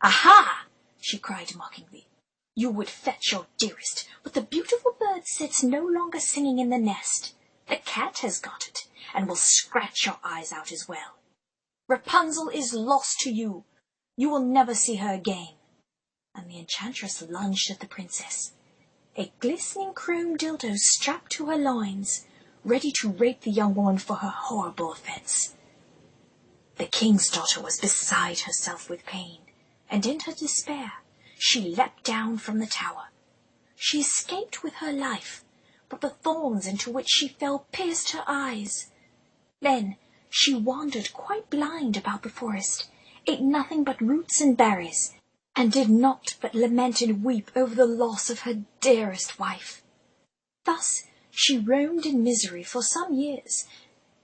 "Aha!" she cried mockingly. You would fetch your dearest, but the beautiful bird sits no longer singing in the nest. The cat has got it, and will scratch your eyes out as well. Rapunzel is lost to you. You will never see her again." And the enchantress lunged at the princess, a glistening chrome dildo strapped to her loins, ready to rape the young woman for her horrible offence. The king's daughter was beside herself with pain, and in her despair she leapt down from the tower. She escaped with her life, but the thorns into which she fell pierced her eyes. Then she wandered quite blind about the forest, ate nothing but roots and berries, and did not but lament and weep over the loss of her dearest wife. Thus she roamed in misery for some years,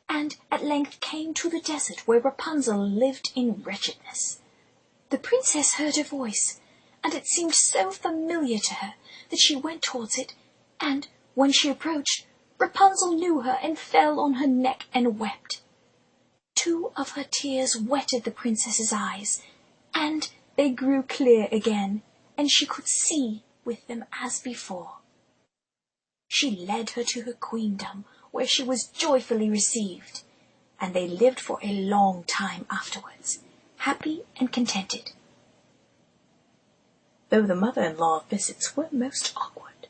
and at length came to the desert where Rapunzel lived in wretchedness. The princess heard her voice, and it seemed so familiar to her that she went towards it, and when she approached, Rapunzel knew her and fell on her neck and wept. 2 of her tears wetted the princess's eyes, and they grew clear again, and she could see with them as before. She led her to her queendom, where she was joyfully received, and they lived for a long time afterwards, happy and contented, though the mother-in-law visits were most awkward.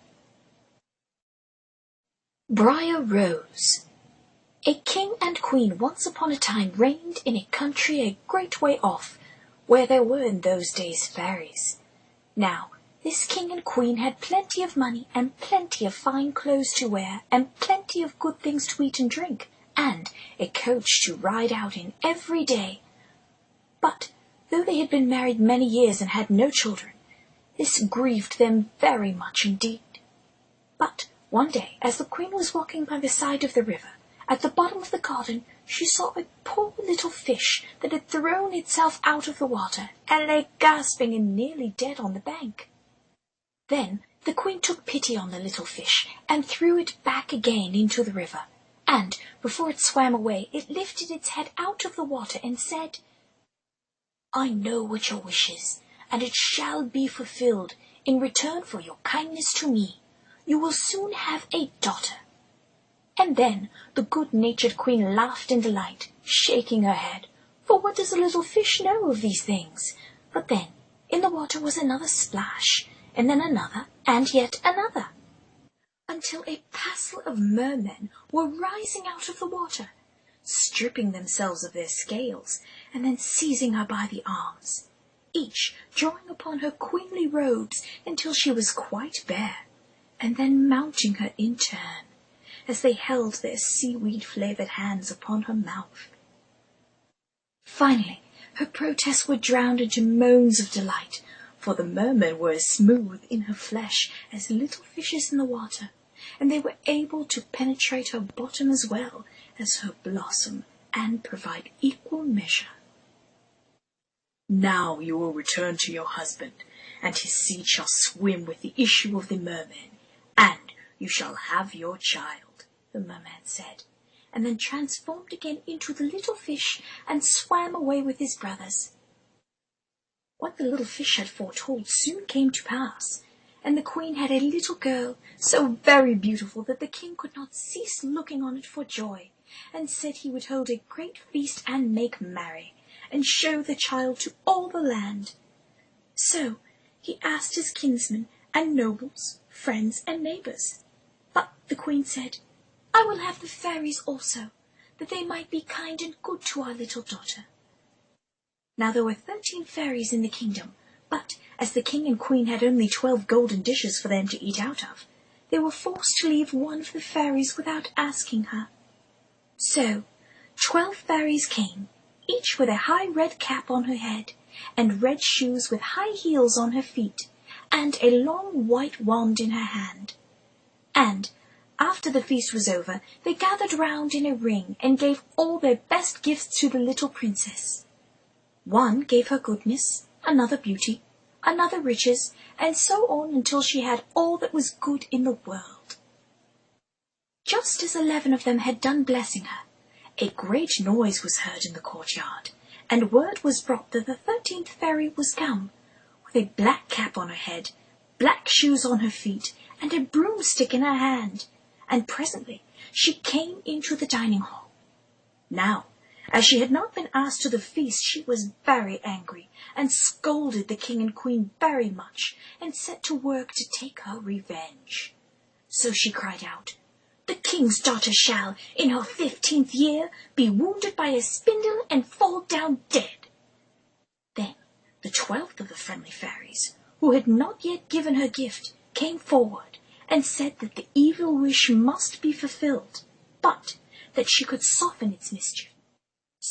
Briar Rose. A king and queen once upon a time reigned in a country a great way off, where there were in those days fairies. Now, this king and queen had plenty of money, and plenty of fine clothes to wear, and plenty of good things to eat and drink, and a coach to ride out in every day. But, though they had been married many years and had no children, this grieved them very much indeed. But one day, as the queen was walking by the side of the river, at the bottom of the garden she saw a poor little fish that had thrown itself out of the water, and lay gasping and nearly dead on the bank. Then the queen took pity on the little fish, and threw it back again into the river, and, before it swam away, it lifted its head out of the water and said, "I know what your wish is, and it shall be fulfilled in return for your kindness to me. You will soon have a daughter." And then the good-natured queen laughed in delight, shaking her head, for what does a little fish know of these things? But then in the water was another splash, and then another, and yet another, until a passel of mermen were rising out of the water, stripping themselves of their scales, and then seizing her by the arms, each drawing upon her queenly robes until she was quite bare, and then mounting her in turn, as they held their seaweed-flavoured hands upon her mouth. Finally her protests were drowned into moans of delight, for the mermen were as smooth in her flesh as little fishes in the water, and they were able to penetrate her bottom as well as her blossom, and provide equal measure. "Now you will return to your husband, and his seed shall swim with the issue of the merman, and you shall have your child," the merman said, and then transformed again into the little fish, and swam away with his brothers. What the little fish had foretold soon came to pass, and the queen had a little girl, so very beautiful that the king could not cease looking on it for joy, and said he would hold a great feast and make merry, and show the child to all the land. So he asked his kinsmen and nobles, friends and neighbours. But the queen said, "I will have the fairies also, that they might be kind and good to our little daughter." Now there were 13 fairies in the kingdom, but as the king and queen had only 12 golden dishes for them to eat out of, they were forced to leave one of the fairies without asking her. So 12 fairies came, each with a high red cap on her head, and red shoes with high heels on her feet, and a long white wand in her hand. And after the feast was over, they gathered round in a ring and gave all their best gifts to the little princess. One gave her goodness, another beauty, another riches, and so on until she had all that was good in the world. Just as 11 of them had done blessing her, a great noise was heard in the courtyard, and word was brought that the 13th fairy was come, with a black cap on her head, black shoes on her feet, and a broomstick in her hand, and presently she came into the dining hall. Now, as she had not been asked to the feast, she was very angry, and scolded the king and queen very much, and set to work to take her revenge. So she cried out, "The king's daughter shall, in her 15th year, be wounded by a spindle and fall down dead." Then the 12th of the friendly fairies, who had not yet given her gift, came forward and said that the evil wish must be fulfilled, but that she could soften its mischief.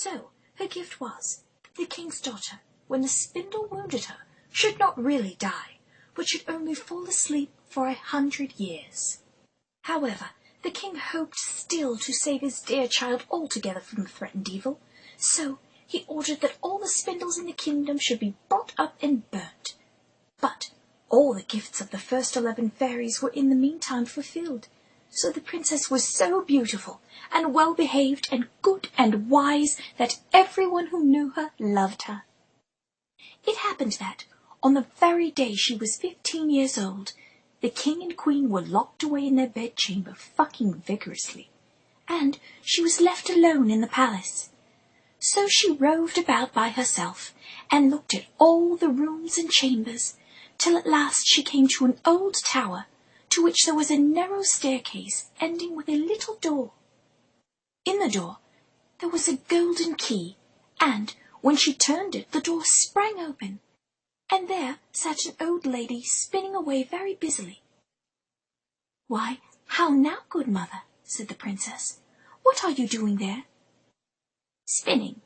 So her gift was that the king's daughter, when the spindle wounded her, should not really die, but should only fall asleep for 100 years. However, the king hoped still to save his dear child altogether from the threatened evil, so he ordered that all the spindles in the kingdom should be brought up and burnt. But all the gifts of the first 11 fairies were in the meantime fulfilled, so the princess was so beautiful and well-behaved and good and wise that everyone who knew her loved her. It happened that, on the very day she was 15 years old, the king and queen were locked away in their bedchamber fucking vigorously, and she was left alone in the palace. So she roved about by herself and looked at all the rooms and chambers, till at last she came to an old tower, to which there was a narrow staircase ending with a little door. In the door there was a golden key, and when she turned it, the door sprang open, and there sat an old lady spinning away very busily. "Why, how now, good mother?" said the princess. "What are you doing there?" "Spinning,"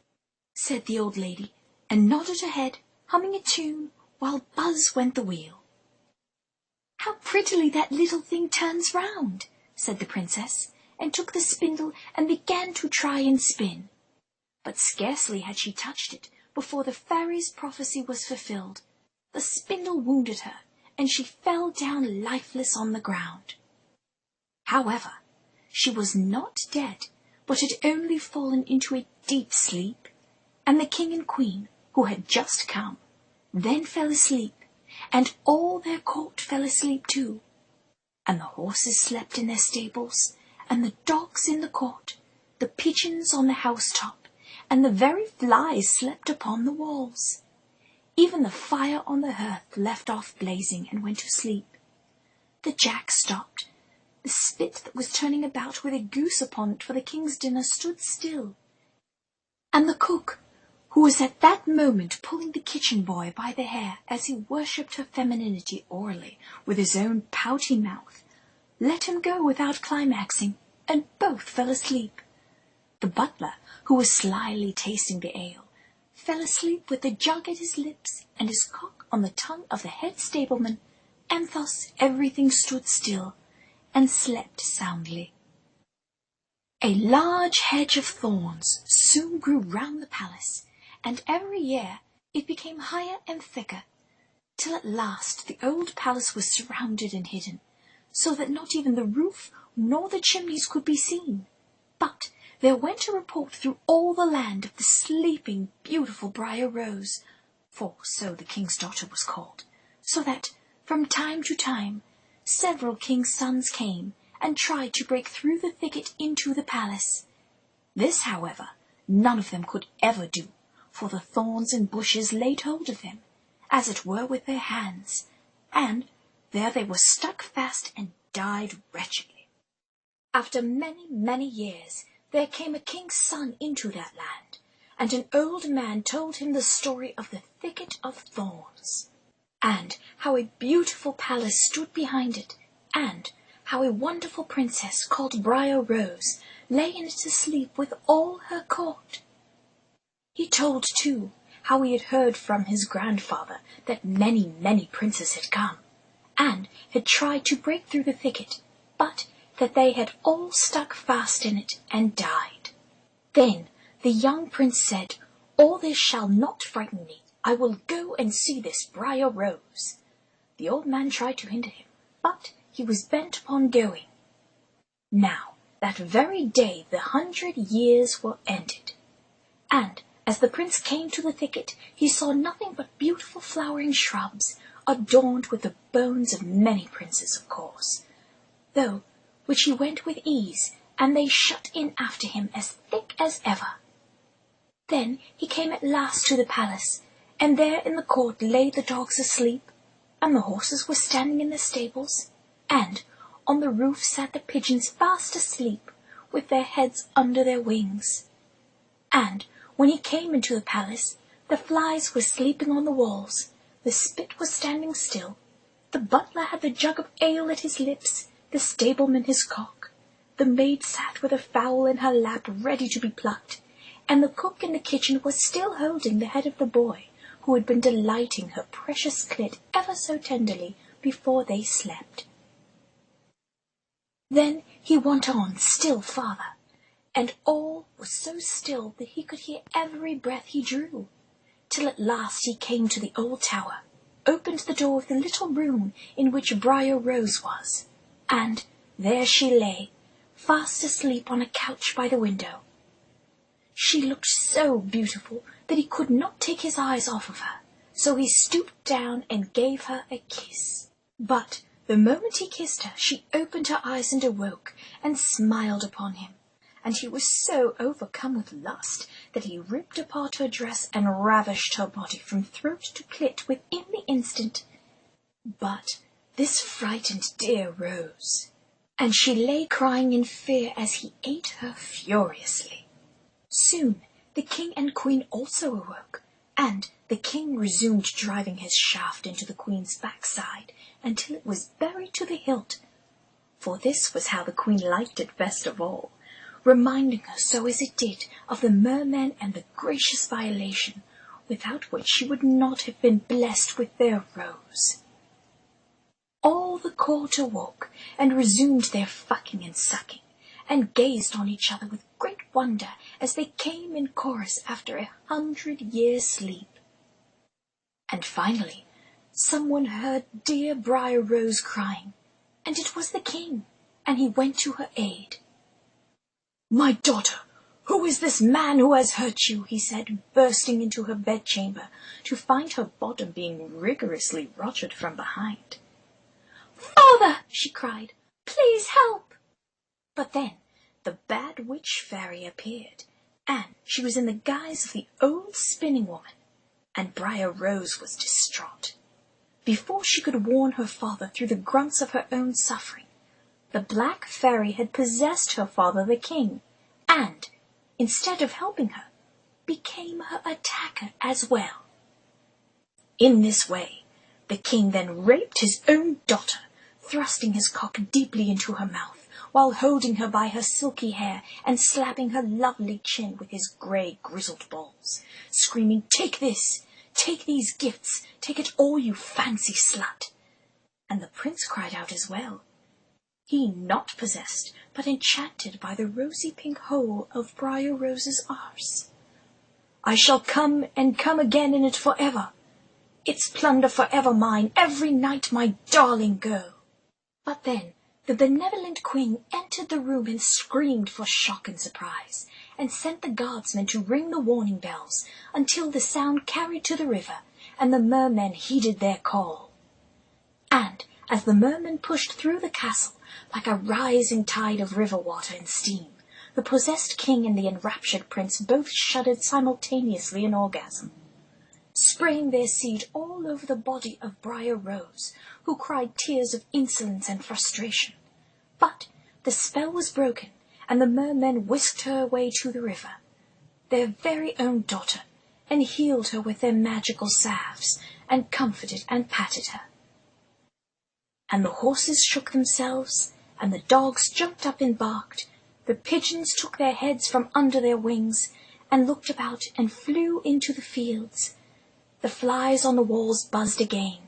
said the old lady, and nodded her head, humming a tune, while buzz went the wheel. "How prettily that little thing turns round," said the princess, and took the spindle and began to try and spin. But scarcely had she touched it before the fairy's prophecy was fulfilled. The spindle wounded her, and she fell down lifeless on the ground. However, she was not dead, but had only fallen into a deep sleep, and the king and queen, who had just come, then fell asleep, and all their court fell asleep too, and the horses slept in their stables, and the dogs in the court, the pigeons on the housetop, and the very flies slept upon the walls. Even the fire on the hearth left off blazing and went to sleep. The jack stopped. The spit that was turning about with a goose upon it for the king's dinner stood still, and the cook, who was at that moment pulling the kitchen boy by the hair as he worshipped her femininity orally with his own pouty mouth, let him go without climaxing, and both fell asleep. The butler, who was slyly tasting the ale, fell asleep with the jug at his lips and his cock on the tongue of the head stableman, and thus everything stood still and slept soundly. A large hedge of thorns soon grew round the palace, and every year it became higher and thicker, till at last the old palace was surrounded and hidden, so that not even the roof nor the chimneys could be seen. But there went a report through all the land of the sleeping, beautiful Briar Rose, for so the king's daughter was called, so that, from time to time, several king's sons came and tried to break through the thicket into the palace. This, however, none of them could ever do, for the thorns and bushes laid hold of them, as it were with their hands, and there they were stuck fast and died wretchedly. After many, many years, there came a king's son into that land, and an old man told him the story of the thicket of thorns, and how a beautiful palace stood behind it, and how a wonderful princess called Briar Rose lay in it asleep with all her court. He told, too, how he had heard from his grandfather that many, many princes had come, and had tried to break through the thicket, but that they had all stuck fast in it and died. Then the young prince said, "All this shall not frighten me. I will go and see this Briar Rose." The old man tried to hinder him, but he was bent upon going. Now, that very day 100 years were ended, and as the prince came to the thicket, he saw nothing but beautiful flowering shrubs, adorned with the bones of many princes, of course, though which he went with ease, and they shut in after him as thick as ever. Then he came at last to the palace, and there in the court lay the dogs asleep, and the horses were standing in the stables, and on the roof sat the pigeons fast asleep, with their heads under their wings. And when he came into the palace, the flies were sleeping on the walls, the spit was standing still, the butler had the jug of ale at his lips, the stableman his cock, the maid sat with a fowl in her lap ready to be plucked, and the cook in the kitchen was still holding the head of the boy, who had been delighting her precious clit ever so tenderly before they slept. Then he went on still farther, and all was so still that he could hear every breath he drew, till at last he came to the old tower, opened the door of the little room in which Briar Rose was, and there she lay, fast asleep on a couch by the window. She looked so beautiful that he could not take his eyes off of her, so he stooped down and gave her a kiss. But the moment he kissed her, she opened her eyes and awoke, and smiled upon him, and he was so overcome with lust that he ripped apart her dress and ravished her body from throat to clit within the instant. But this frightened dear Rose, and she lay crying in fear as he ate her furiously. Soon the king and queen also awoke, and the king resumed driving his shaft into the queen's backside until it was buried to the hilt, for this was how the queen liked it best of all, reminding her so as it did of the merman and the gracious violation, without which she would not have been blessed with their Rose. All the court awoke and resumed their fucking and sucking, and gazed on each other with great wonder as they came in chorus after 100 years' sleep. And finally someone heard dear Briar Rose crying, and it was the king, and he went to her aid. "My daughter, who is this man who has hurt you?" he said, bursting into her bedchamber to find her bottom being rigorously rotted from behind. "Father!" she cried, "please help!" But then the bad witch fairy appeared, and she was in the guise of the old spinning woman, and Briar Rose was distraught. Before she could warn her father through the grunts of her own suffering, the black fairy had possessed her father the king, and, instead of helping her, became her attacker as well. In this way the king then raped his own daughter, thrusting his cock deeply into her mouth, while holding her by her silky hair and slapping her lovely chin with his grey grizzled balls, screaming, "Take this! Take these gifts! Take it all, you fancy slut!" And the prince cried out as well, he not possessed, but enchanted by the rosy pink hole of Briar Rose's arse. "I shall come and come again in it forever. Its plunder forever mine, every night, my darling girl." But then the benevolent queen entered the room and screamed for shock and surprise, and sent the guardsmen to ring the warning bells until the sound carried to the river, and the mermen heeded their call. And as the mermen pushed through the castle like a rising tide of river water and steam, the possessed king and the enraptured prince both shuddered simultaneously in orgasm, spraying their seed all over the body of Briar Rose, who cried tears of insolence and frustration. But the spell was broken, and the mermen whisked her away to the river, their very own daughter, and healed her with their magical salves, and comforted and patted her. And the horses shook themselves, and the dogs jumped up and barked, the pigeons took their heads from under their wings, and looked about and flew into the fields. The flies on the walls buzzed again,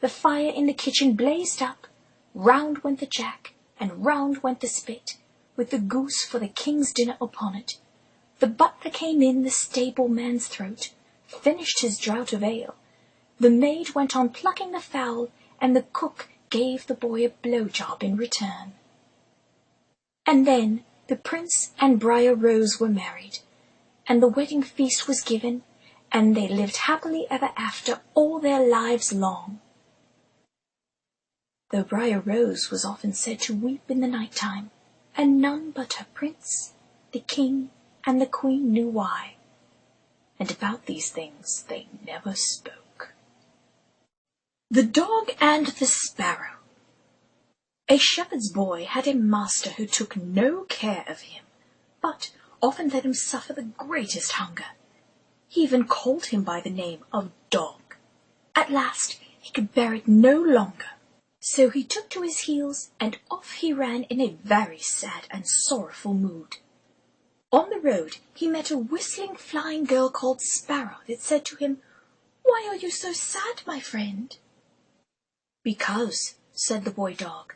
the fire in the kitchen blazed up, round went the jack, and round went the spit, with the goose for the king's dinner upon it. The butler came in the stableman's throat, finished his draught of ale. The maid went on plucking the fowl, and the cook gave the boy a blow-job in return. And then the prince and Briar Rose were married, and the wedding feast was given, and they lived happily ever after all their lives long. though Briar Rose was often said to weep in the night time, and none but her prince, the king, and the queen knew why. And about these things they never spoke. The Dog and the Sparrow. A shepherd's boy had a master who took no care of him, but often let him suffer the greatest hunger. He even called him by the name of Dog. At last he could bear it no longer, so he took to his heels, and off he ran in a very sad and sorrowful mood. On the road he met a whistling, flying girl called Sparrow that said to him, "Why are you so sad, my friend?" "Because," said the boy Dog,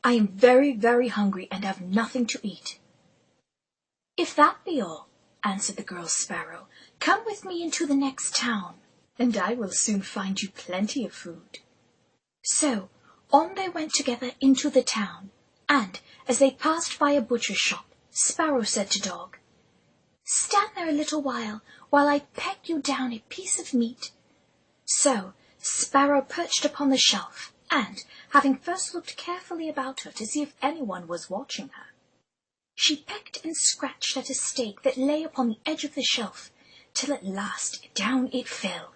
"I am very, very hungry and have nothing to eat." "If that be all," answered the girl Sparrow, "come with me into the next town, and I will soon find you plenty of food." So on they went together into the town, and as they passed by a butcher's shop, Sparrow said to Dog, "Stand there a little while I peck you down a piece of meat." So Sparrow perched upon the shelf, and, having first looked carefully about her to see if anyone was watching her, she pecked and scratched at a steak that lay upon the edge of the shelf, till at last down it fell.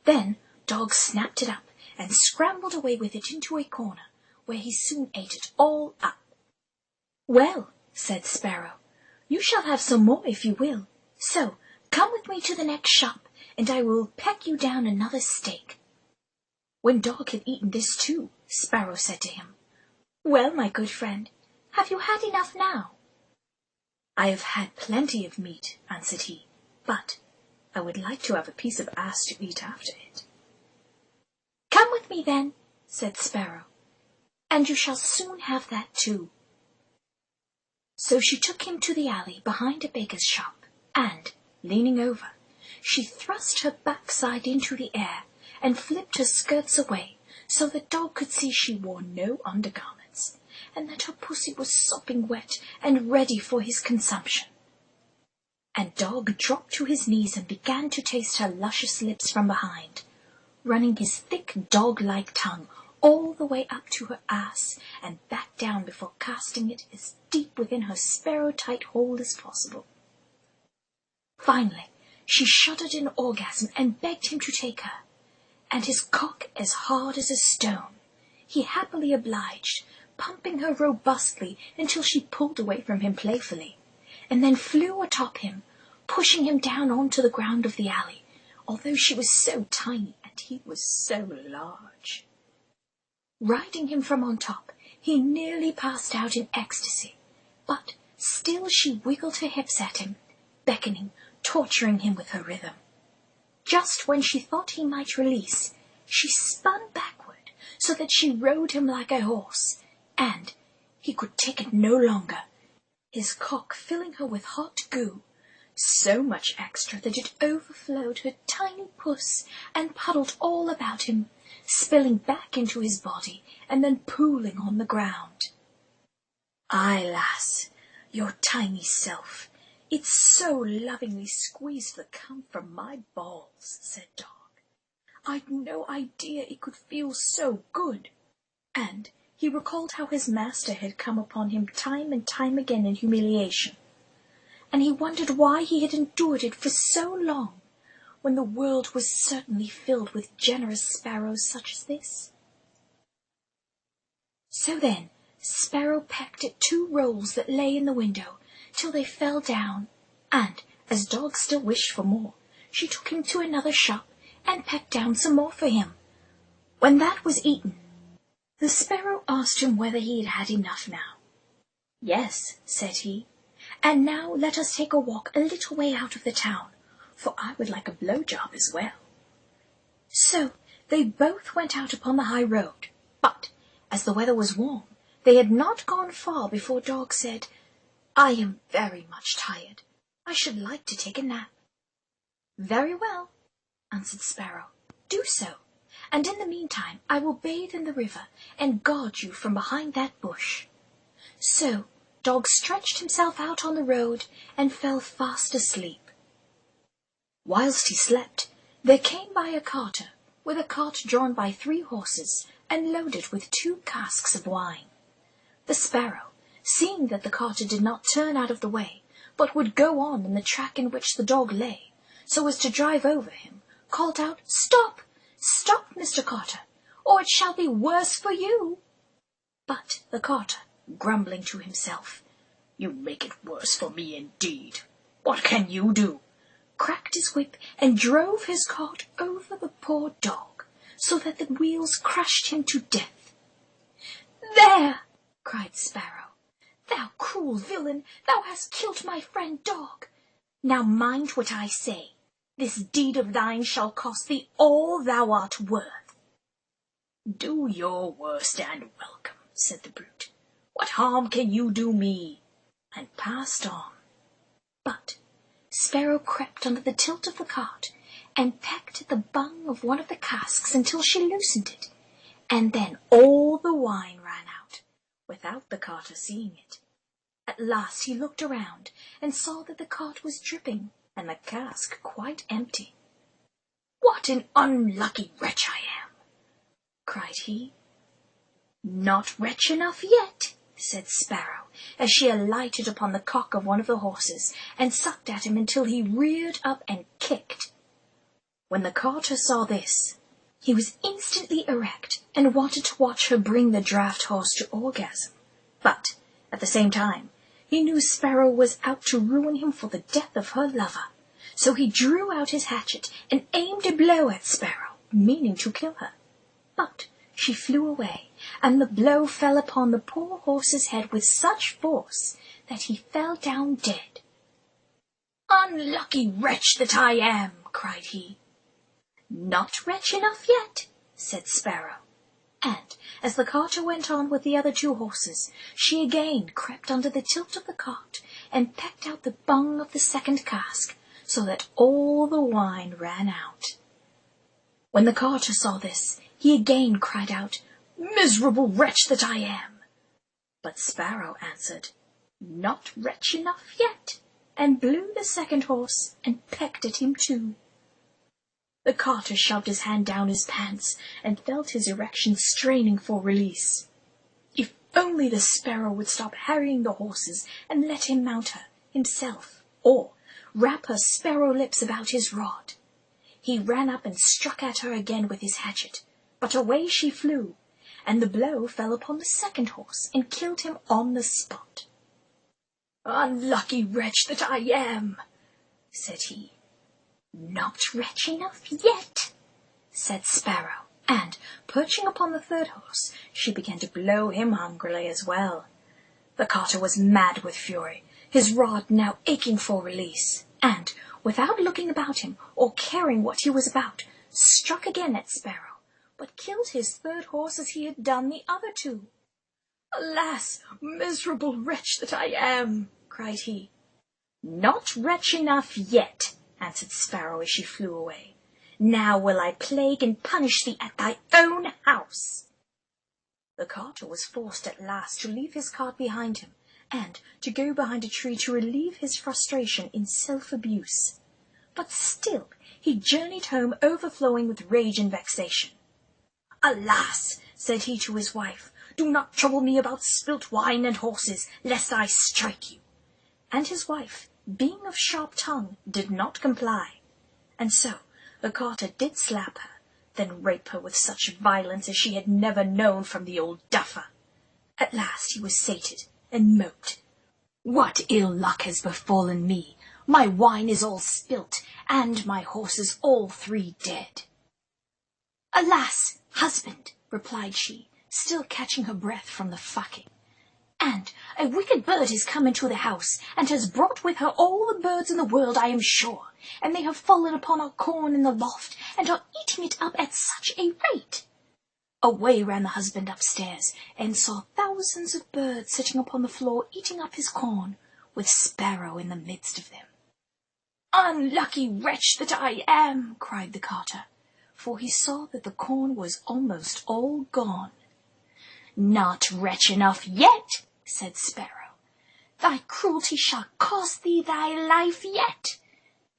Then Dog snapped it up and scrambled away with it into a corner, where he soon ate it all up. "Well," said Sparrow, "you shall have some more if you will, so come with me to the next shop, and I will peck you down another steak." When Dog had eaten this too, Sparrow said to him, "Well, my good friend, have you had enough now?" "I have had plenty of meat," answered he, "but I would like to have a piece of ass to eat after it." "Come with me then," said Sparrow, "and you shall soon have that too." So she took him to the alley behind a baker's shop, and, leaning over, she thrust her backside into the air and flipped her skirts away, so that Dog could see she wore no undergarments, and that her pussy was sopping wet and ready for his consumption. And Dog dropped to his knees and began to taste her luscious lips from behind, running his thick dog-like tongue all the way up to her ass and back down before casting it as deep within her sparrow-tight hole as possible. Finally she shuddered in orgasm and begged him to take her, and his cock as hard as a stone, he happily obliged, pumping her robustly until she pulled away from him playfully, and then flew atop him, pushing him down onto the ground of the alley, although she was so tiny and he was so large. Riding him from on top, he nearly passed out in ecstasy, but still she wiggled her hips at him, beckoning, torturing him with her rhythm. Just when she thought he might release, she spun backward, so that she rode him like a horse, and he could take it no longer, his cock filling her with hot goo, so much extra that it overflowed her tiny puss and puddled all about him, spilling back into his body and then pooling on the ground. "Ay, lass, your tiny self, it's so lovingly squeezed the cum from my balls," said Dog. "I'd no idea it could feel so good." And he recalled how his master had come upon him time and time again in humiliation, and he wondered why he had endured it for so long, when the world was certainly filled with generous sparrows such as this. So then Sparrow pecked at 2 rolls that lay in the window, till they fell down, and, as Dog still wished for more, she took him to another shop and pecked down some more for him. When that was eaten, the Sparrow asked him whether he had had enough now. "Yes," said he, "and now let us take a walk a little way out of the town, for I would like a blow-job as well." So they both went out upon the high road, but as the weather was warm, they had not gone far before Dog said, "I am very much tired. I should like to take a nap." "Very well," answered Sparrow, "do so, and in the meantime I will bathe in the river and guard you from behind that bush." So Dog stretched himself out on the road and fell fast asleep. Whilst he slept, there came by a carter, with a cart drawn by 3 horses, and loaded with 2 casks of wine. The sparrow, seeing that the carter did not turn out of the way, but would go on in the track in which the dog lay, so as to drive over him, called out, "Stop! Stop, Mr. Carter, or it shall be worse for you." But the carter, grumbling to himself, "You make it worse for me indeed. What can you do?" cracked his whip and drove his cart over the poor dog, so that the wheels crushed him to death. "There!" cried Sparrow. "Thou cruel villain, thou hast killed my friend dog. Now mind what I say. This deed of thine shall cost thee all thou art worth." "Do your worst and welcome," said the brute. "What harm can you do me?" and passed on. But Sparrow crept under the tilt of the cart and pecked at the bung of one of the casks until she loosened it, and then all the wine ran out, without the carter seeing it. At last he looked around and saw that the cart was dripping and the cask quite empty. "What an unlucky wretch I am!" cried he. "Not wretch enough yet," said Sparrow, as she alighted upon the cock of one of the horses and sucked at him until he reared up and kicked. When the carter saw this, he was instantly erect and wanted to watch her bring the draught horse to orgasm. But, at the same time, he knew Sparrow was out to ruin him for the death of her lover, so he drew out his hatchet and aimed a blow at Sparrow, meaning to kill her. But she flew away, and the blow fell upon the poor horse's head with such force that he fell down dead. "Unlucky wretch that I am!" cried he. "Not wretch enough yet," said Sparrow. And, as the carter went on with the other 2 horses, she again crept under the tilt of the cart and pecked out the bung of the second cask, so that all the wine ran out. When the carter saw this, he again cried out, "Miserable wretch that I am!" But Sparrow answered, "Not wretch enough yet," and blew the second horse and pecked at him too. The carter shoved his hand down his pants and felt his erection straining for release. If only the sparrow would stop harrying the horses and let him mount her himself, or wrap her sparrow lips about his rod. He ran up and struck at her again with his hatchet, but away she flew, and the blow fell upon the second horse and killed him on the spot. "Unlucky wretch that I am!" said he. "Not wretch enough yet," said Sparrow, and, perching upon the third horse, she began to blow him hungrily as well. The carter was mad with fury, his rod now aching for release, and, without looking about him or caring what he was about, struck again at Sparrow, but killed his third horse as he had done the other 2. "Alas, miserable wretch that I am!" cried he. "Not wretch enough yet," answered Sparrow as she flew away. "Now will I plague and punish thee at thy own house." The carter was forced at last to leave his cart behind him, and to go behind a tree to relieve his frustration in self-abuse. But still he journeyed home overflowing with rage and vexation. "Alas," said he to his wife, "do not trouble me about spilt wine and horses, lest I strike you." And his wife, being of sharp tongue, did not comply, and so the carter did slap her, then rape her with such violence as she had never known from the old duffer. At last he was sated, and moped. "What ill luck has befallen me? My wine is all spilt, and my horses all 3 dead." "Alas, husband," replied she, still catching her breath from the fucking, "and a wicked bird has come into the house, and has brought with her all the birds in the world, I am sure, and they have fallen upon our corn in the loft, and are eating it up at such a rate." Away ran the husband upstairs, and saw thousands of birds sitting upon the floor eating up his corn, with Sparrow in the midst of them. "Unlucky wretch that I am!" cried the carter, for he saw that the corn was almost all gone. "Not wretch enough yet," said Sparrow. "Thy cruelty shall cost thee thy life yet."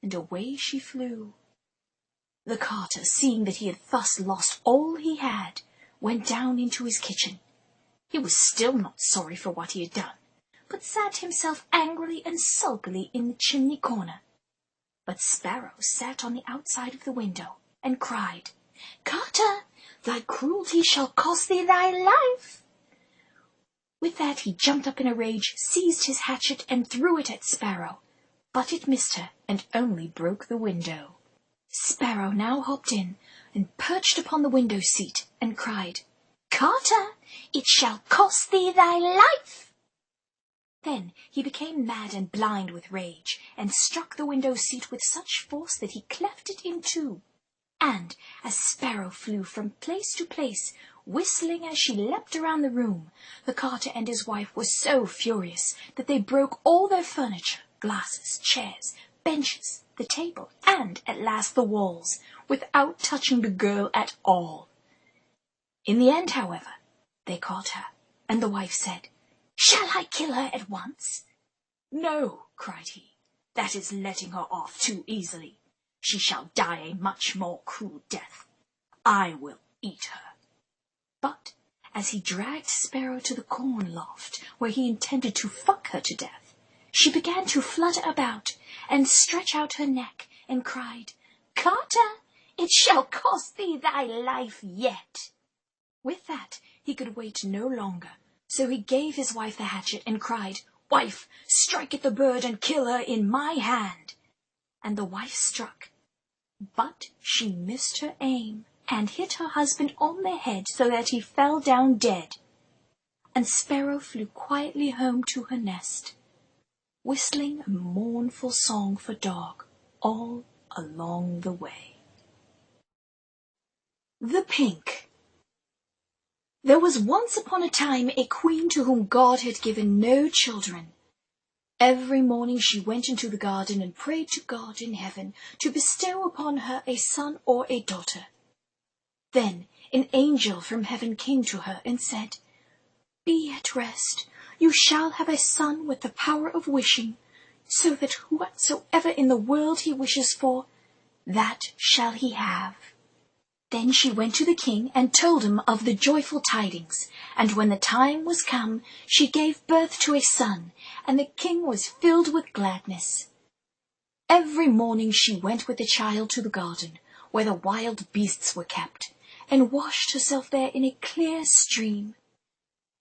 And away she flew. The carter, seeing that he had thus lost all he had, went down into his kitchen. He was still not sorry for what he had done, but sat himself angrily and sulkily in the chimney corner. But Sparrow sat on the outside of the window and cried, "Carter, thy cruelty shall cost thee thy life." With that he jumped up in a rage, seized his hatchet, and threw it at Sparrow, but it missed her and only broke the window. Sparrow now hopped in and perched upon the window seat and cried, "Carter, it shall cost thee thy life." Then he became mad and blind with rage, and struck the window seat with such force that he cleft it in two. And as Sparrow flew from place to place, whistling as she leapt around the room, the carter and his wife were so furious that they broke all their furniture, glasses, chairs, benches, the table, and at last the walls, without touching the girl at all. In the end, however, they caught her, and the wife said, "Shall I kill her at once?" "No," cried he, "that is letting her off too easily. She shall die a much more cruel death. I will eat her." But as he dragged Sparrow to the corn loft, where he intended to fuck her to death, she began to flutter about and stretch out her neck and cried, "Carter, it shall cost thee thy life yet." With that he could wait no longer, so he gave his wife the hatchet and cried, "Wife, strike at the bird and kill her in my hand." And the wife struck, but she missed her aim and hit her husband on the head so that he fell down dead. And Sparrow flew quietly home to her nest, whistling a mournful song for dog all along the way. The Pink. There was once upon a time a queen to whom God had given no children. Every morning she went into the garden and prayed to God in heaven to bestow upon her a son or a daughter. Then an angel from heaven came to her and said, "Be at rest. You shall have a son with the power of wishing, so that whatsoever in the world he wishes for, that shall he have." Then she went to the king and told him of the joyful tidings, and when the time was come, she gave birth to a son, and the king was filled with gladness. Every morning she went with the child to the garden, where the wild beasts were kept, and washed herself there in a clear stream.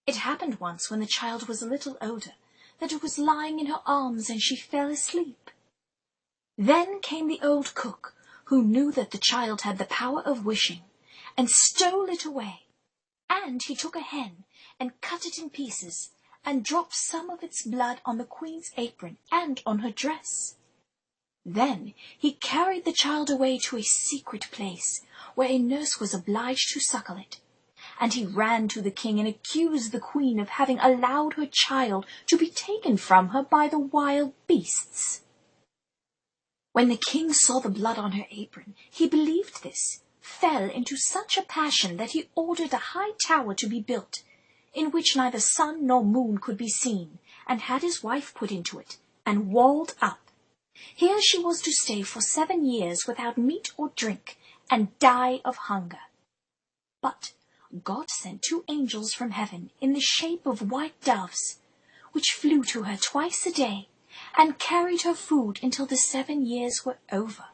It happened once, when the child was a little older, that it was lying in her arms, and she fell asleep. Then came the old cook, who knew that the child had the power of wishing, and stole it away. And he took a hen, and cut it in pieces, and dropped some of its blood on the queen's apron and on her dress. Then he carried the child away to a secret place, where a nurse was obliged to suckle it. And he ran to the king and accused the queen of having allowed her child to be taken from her by the wild beasts. When the king saw the blood on her apron, he believed this, fell into such a passion that he ordered a high tower to be built, in which neither sun nor moon could be seen, and had his wife put into it, and walled up. Here she was to stay for 7 years without meat or drink, and die of hunger. But God sent 2 angels from heaven in the shape of white doves, which flew to her twice a day, and carried her food until the 7 years were over.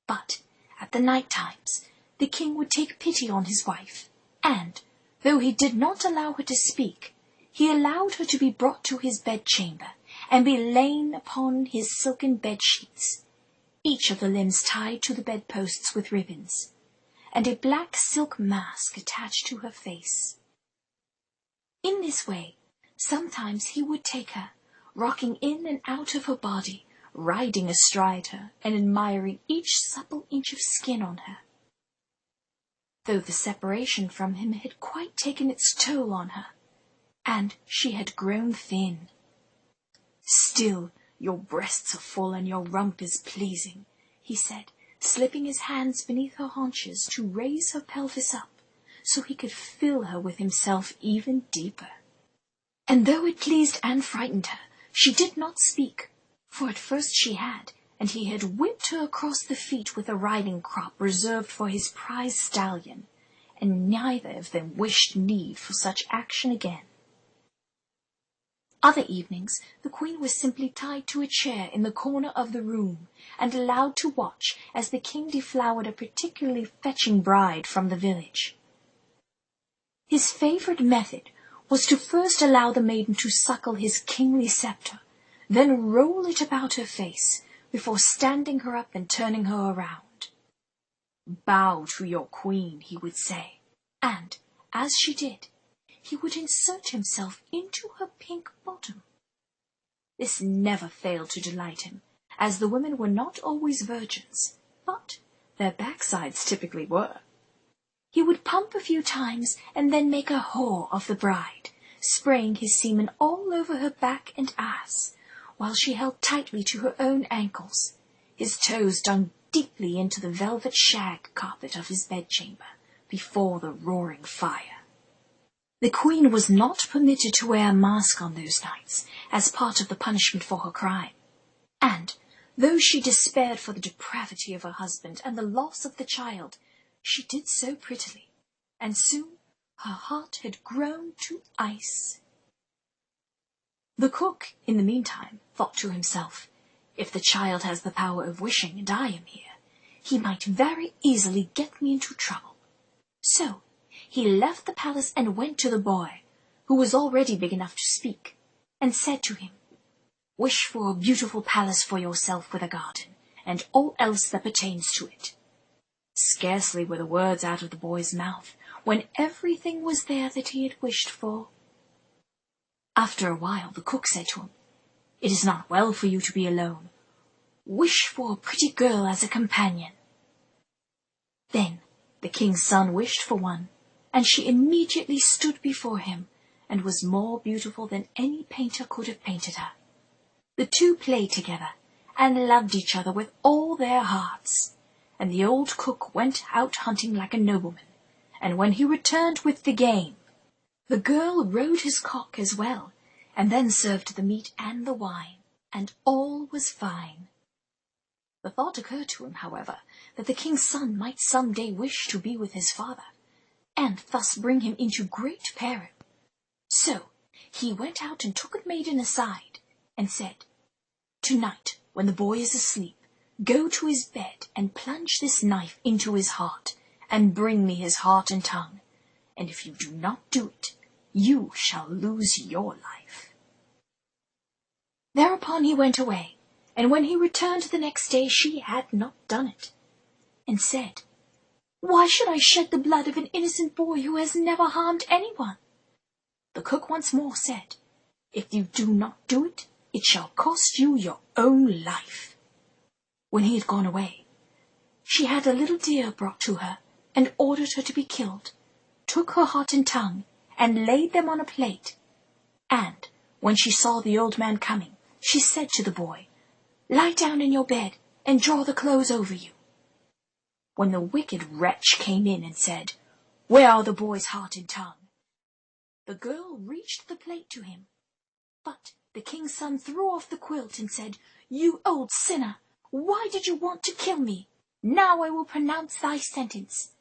But at the night times the king would take pity on his wife, and, though he did not allow her to speak, he allowed her to be brought to his bedchamber, and be lain upon his silken bed-sheets, each of the limbs tied to the bedposts with ribbons, and a black silk mask attached to her face. In this way, sometimes he would take her, rocking in and out of her body, riding astride her, and admiring each supple inch of skin on her. Though the separation from him had quite taken its toll on her, and she had grown thin. "Still, your breasts are full and your rump is pleasing," he said, slipping his hands beneath her haunches to raise her pelvis up, so he could fill her with himself even deeper. And though it pleased and frightened her, she did not speak, for at first she had, and he had whipped her across the feet with a riding crop reserved for his prize stallion, and neither of them wished need for such action again. Other evenings the queen was simply tied to a chair in the corner of the room and allowed to watch as the king deflowered a particularly fetching bride from the village. His favourite method was to first allow the maiden to suckle his kingly sceptre, then roll it about her face, before standing her up and turning her around. "Bow to your queen," he would say, and, as she did, he would insert himself into her pink bottom. This never failed to delight him, as the women were not always virgins, but their backsides typically were. He would pump a few times and then make a whore of the bride, spraying his semen all over her back and ass, while she held tightly to her own ankles, his toes dug deeply into the velvet shag carpet of his bedchamber, before the roaring fire. The queen was not permitted to wear a mask on those nights, as part of the punishment for her crime, and, though she despaired for the depravity of her husband and the loss of the child, she did so prettily, and soon her heart had grown to ice. The cook, in the meantime, thought to himself, "If the child has the power of wishing, and I am here, he might very easily get me into trouble." So he left the palace and went to the boy, who was already big enough to speak, and said to him, "Wish for a beautiful palace for yourself with a garden, and all else that pertains to it." Scarcely were the words out of the boy's mouth, when everything was there that he had wished for. After a while the cook said to him, "It is not well for you to be alone. Wish for a pretty girl as a companion." Then the king's son wished for one, and she immediately stood before him, and was more beautiful than any painter could have painted her. The two played together, and loved each other with all their hearts, and the old cook went out hunting like a nobleman, and when he returned with the game, the girl rode his cock as well, and then served the meat and the wine, and all was fine. The thought occurred to him, however, that the king's son might some day wish to be with his father, and thus bring him into great peril. So he went out and took the maiden aside, and said, "Tonight, when the boy is asleep, go to his bed and plunge this knife into his heart, and bring me his heart and tongue, and if you do not do it, you shall lose your life." Thereupon he went away, and when he returned the next day she had not done it, and said, "Why should I shed the blood of an innocent boy who has never harmed anyone?" The cook once more said, "If you do not do it, it shall cost you your own life." When he had gone away, she had a little deer brought to her, and ordered her to be killed, took her heart and tongue, and laid them on a plate, and, when she saw the old man coming, she said to the boy, "Lie down in your bed, and draw the clothes over you." When the wicked wretch came in and said, "Where are the boy's heart and tongue?" the girl reached the plate to him, but the king's son threw off the quilt and said, "You old sinner, why did you want to kill me? Now I will pronounce thy sentence.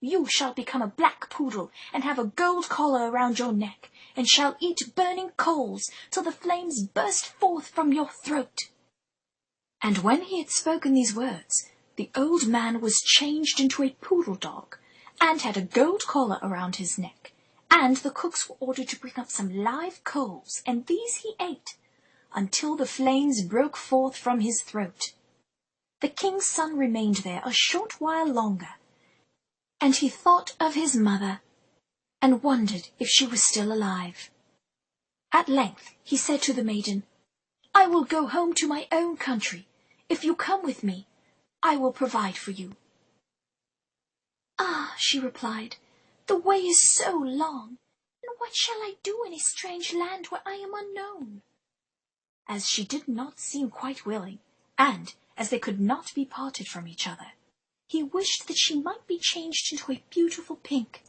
You shall become a black poodle, and have a gold collar around your neck, and shall eat burning coals till the flames burst forth from your throat." And when he had spoken these words, the old man was changed into a poodle dog, and had a gold collar around his neck, and the cooks were ordered to bring up some live coals, and these he ate, until the flames broke forth from his throat. The king's son remained there a short while longer, and he thought of his mother, and wondered if she was still alive. At length he said to the maiden, "I will go home to my own country. If you come with me, I will provide for you." "Ah," she replied, "the way is so long, and what shall I do in a strange land where I am unknown?" As she did not seem quite willing, and as they could not be parted from each other, he wished that she might be changed into a beautiful pink,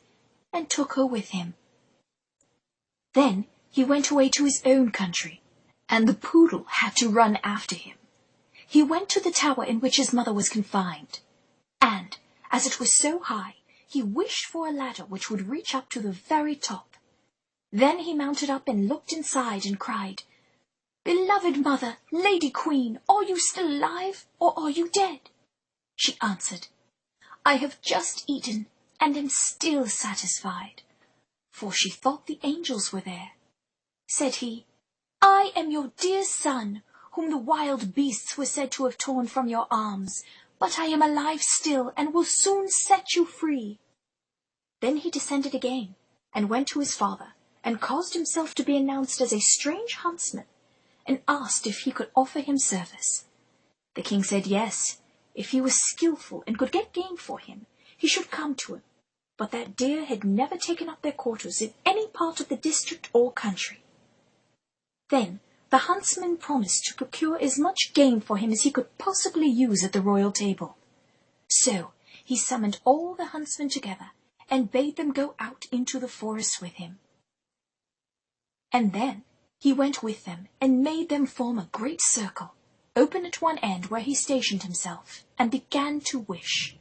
and took her with him. Then he went away to his own country, and the poodle had to run after him. He went to the tower in which his mother was confined, and, as it was so high, he wished for a ladder which would reach up to the very top. Then he mounted up and looked inside and cried, "Beloved mother, Lady Queen, are you still alive, or are you dead?" She answered, "I have just eaten, and am still satisfied," for she thought the angels were there. Said he, "I am your dear son, whom the wild beasts were said to have torn from your arms, but I am alive still, and will soon set you free." Then he descended again, and went to his father, and caused himself to be announced as a strange huntsman, and asked if he could offer him service. The king said yes, if he was skilful and could get game for him, he should come to him, but that deer had never taken up their quarters in any part of the district or country. Then the huntsman promised to procure as much game for him as he could possibly use at the royal table. So he summoned all the huntsmen together, and bade them go out into the forest with him. And then he went with them, and made them form a great circle, open at one end where he stationed himself, and began to wish.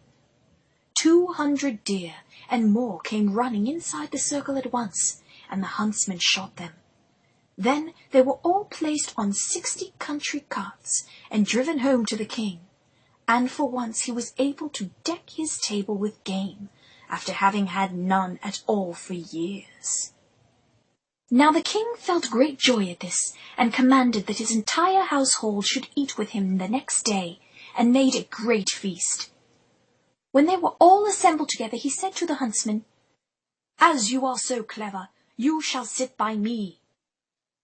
200 deer and more came running inside the circle at once, and the huntsman shot them. Then they were all placed on 60 country carts, and driven home to the king, and for once he was able to deck his table with game, after having had none at all for years. Now the king felt great joy at this, and commanded that his entire household should eat with him the next day, and made a great feast. When they were all assembled together, he said to the huntsman, "As you are so clever, you shall sit by me."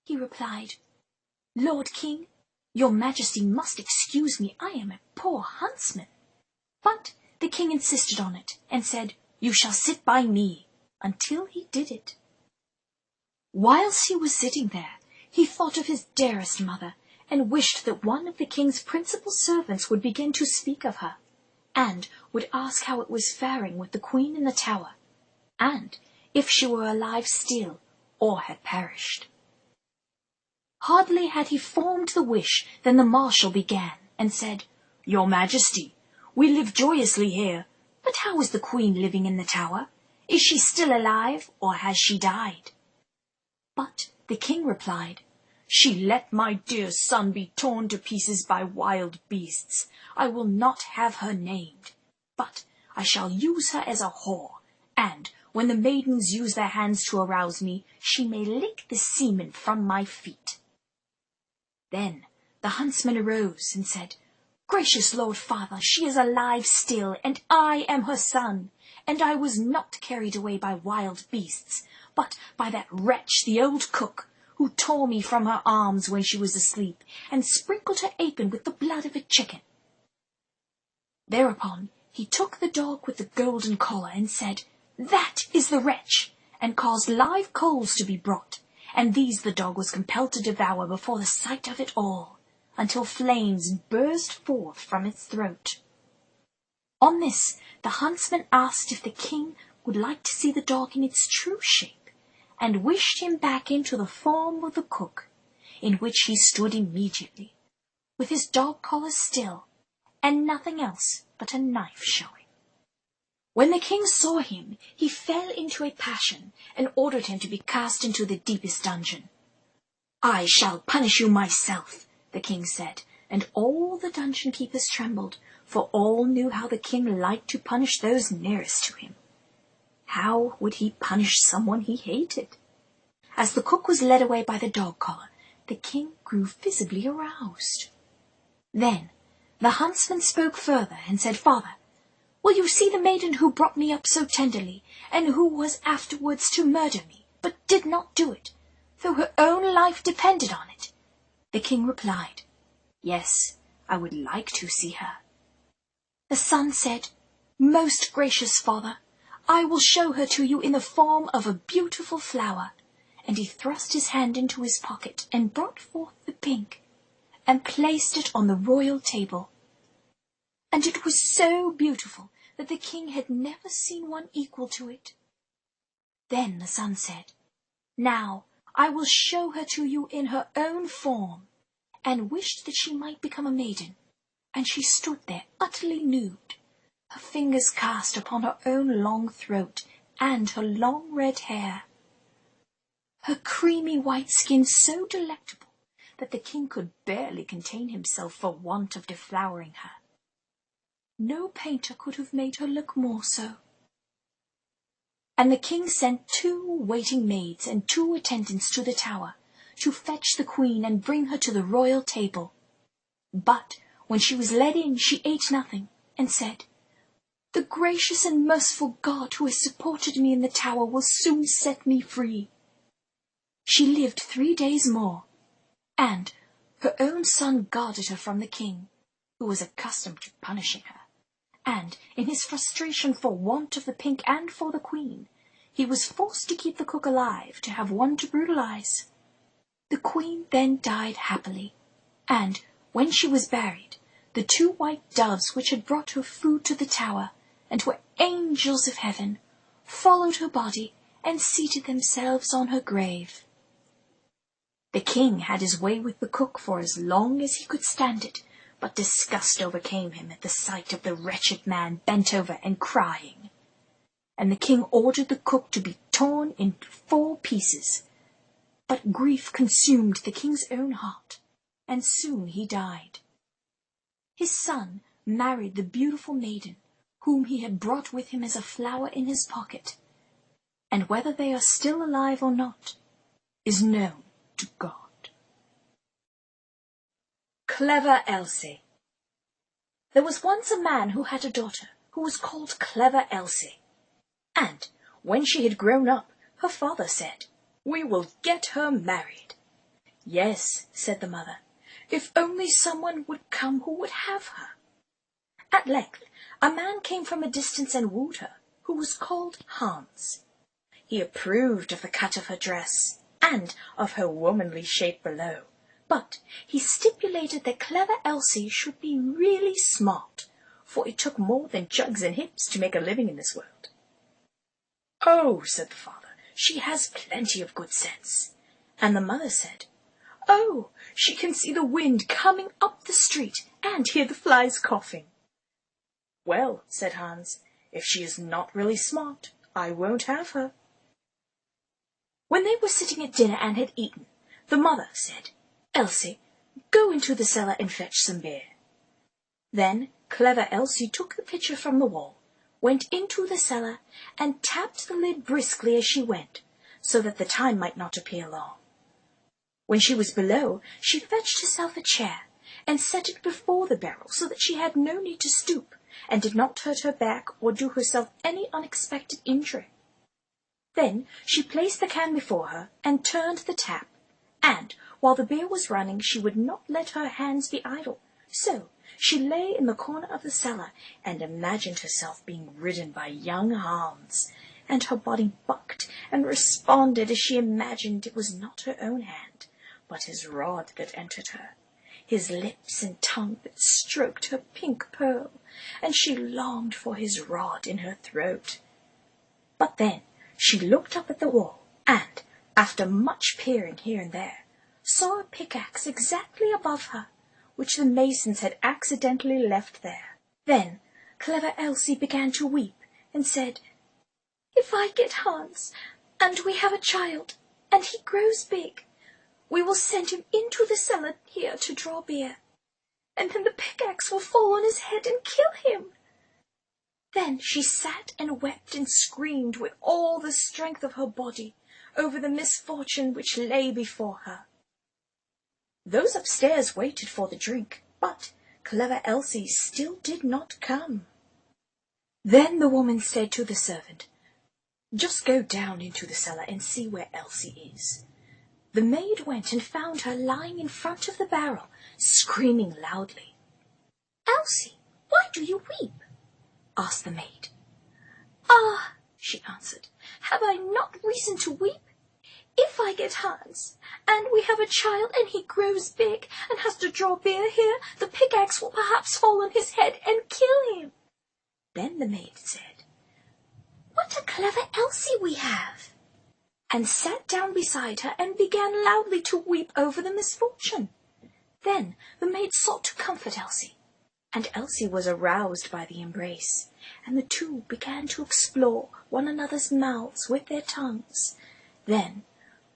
He replied, "Lord King, your Majesty must excuse me, I am a poor huntsman." But the king insisted on it, and said, "You shall sit by me," until he did it. Whilst he was sitting there, he thought of his dearest mother, and wished that one of the king's principal servants would begin to speak of her, and would ask how it was faring with the queen in the tower, and if she were alive still, or had perished. Hardly had he formed the wish than the marshal began, and said, "Your Majesty, we live joyously here, but how is the queen living in the tower? Is she still alive, or has she died?" But the king replied, "She let my dear son be torn to pieces by wild beasts. I will not have her named, but I shall use her as a whore, and when the maidens use their hands to arouse me, she may lick the semen from my feet." Then the huntsman arose and said, "Gracious Lord Father, she is alive still, and I am her son, and I was not carried away by wild beasts, but by that wretch, the old cook, who tore me from her arms when she was asleep, and sprinkled her apron with the blood of a chicken." Thereupon he took the dog with the golden collar, and said, "That is the wretch," and caused live coals to be brought, and these the dog was compelled to devour before the sight of it all, until flames burst forth from its throat. On this the huntsman asked if the king would like to see the dog in its true shape, and wished him back into the form of the cook, in which he stood immediately, with his dog collar still, and nothing else but a knife showing. When the king saw him, he fell into a passion, and ordered him to be cast into the deepest dungeon. "I shall punish you myself," the king said, and all the dungeon keepers trembled, for all knew how the king liked to punish those nearest to him. How would he punish someone he hated? As the cook was led away by the dog collar, the king grew visibly aroused. Then the huntsman spoke further, and said, "Father, will you see the maiden who brought me up so tenderly, and who was afterwards to murder me, but did not do it, though her own life depended on it?" The king replied, "Yes, I would like to see her." The son said, "Most gracious father, I will show her to you in the form of a beautiful flower," and he thrust his hand into his pocket, and brought forth the pink, and placed it on the royal table. And it was so beautiful that the king had never seen one equal to it. Then the son said, "Now I will show her to you in her own form," and wished that she might become a maiden, and she stood there utterly nude, her fingers cast upon her own long throat and her long red hair. Her creamy white skin so delectable that the king could barely contain himself for want of deflowering her. No painter could have made her look more so. And the king sent 2 waiting maids and 2 attendants to the tower to fetch the queen and bring her to the royal table. But when she was led in, she ate nothing, and said, "The gracious and merciful God who has supported me in the tower will soon set me free." She lived 3 days more, and her own son guarded her from the king, who was accustomed to punishing her, and in his frustration for want of the pink and for the queen, he was forced to keep the cook alive to have one to brutalize. The queen then died happily, and when she was buried, the 2 white doves which had brought her food to the tower, and were angels of heaven, followed her body and seated themselves on her grave. The king had his way with the cook for as long as he could stand it, but disgust overcame him at the sight of the wretched man bent over and crying. And the king ordered the cook to be torn into 4 pieces. But grief consumed the king's own heart, and soon he died. His son married the beautiful maiden, whom he had brought with him as a flower in his pocket, and whether they are still alive or not is known to God. Clever Elsie. There was once a man who had a daughter who was called Clever Elsie, and when she had grown up, her father said, "We will get her married." "Yes," said the mother, "if only someone would come who would have her." At length a man came from a distance and wooed her, who was called Hans. He approved of the cut of her dress, and of her womanly shape below, but he stipulated that Clever Elsie should be really smart, for it took more than jugs and hips to make a living in this world. "Oh," said the father, "she has plenty of good sense." And the mother said, "Oh, she can see the wind coming up the street and hear the flies coughing." "Well," said Hans, "if she is not really smart, I won't have her." When they were sitting at dinner and had eaten, the mother said, "Elsie, go into the cellar and fetch some beer." Then Clever Elsie took the pitcher from the wall, went into the cellar, and tapped the lid briskly as she went, so that the time might not appear long. When she was below, she fetched herself a chair, and set it before the barrel, so that she had no need to stoop, and did not hurt her back or do herself any unexpected injury. Then she placed the can before her, and turned the tap, and while the beer was running she would not let her hands be idle, so she lay in the corner of the cellar, and imagined herself being ridden by young Hans, and her body bucked and responded as she imagined it was not her own hand, but his rod that entered her, his lips and tongue that stroked her pink pearl, and she longed for his rod in her throat. But then she looked up at the wall, and, after much peering here and there, saw a pickaxe exactly above her, which the masons had accidentally left there. Then Clever Elsie began to weep, and said, "If I get Hans, and we have a child, and he grows big, we will send him into the cellar here to draw beer, and then the pickaxe will fall on his head and kill him." Then she sat and wept and screamed with all the strength of her body over the misfortune which lay before her. Those upstairs waited for the drink, but Clever Elsie still did not come. Then the woman said to the servant, "Just go down into the cellar and see where Elsie is." The maid went and found her lying in front of the barrel, screaming loudly. "Elsie, why do you weep?" asked the maid. "Ah," she answered, "have I not reason to weep? If I get Hans, and we have a child, and he grows big, and has to draw beer here, the pickaxe will perhaps fall on his head and kill him." Then the maid said, "What a clever Elsie we have!" and sat down beside her and began loudly to weep over the misfortune. Then the maid sought to comfort Elsie, and Elsie was aroused by the embrace, and the two began to explore one another's mouths with their tongues, then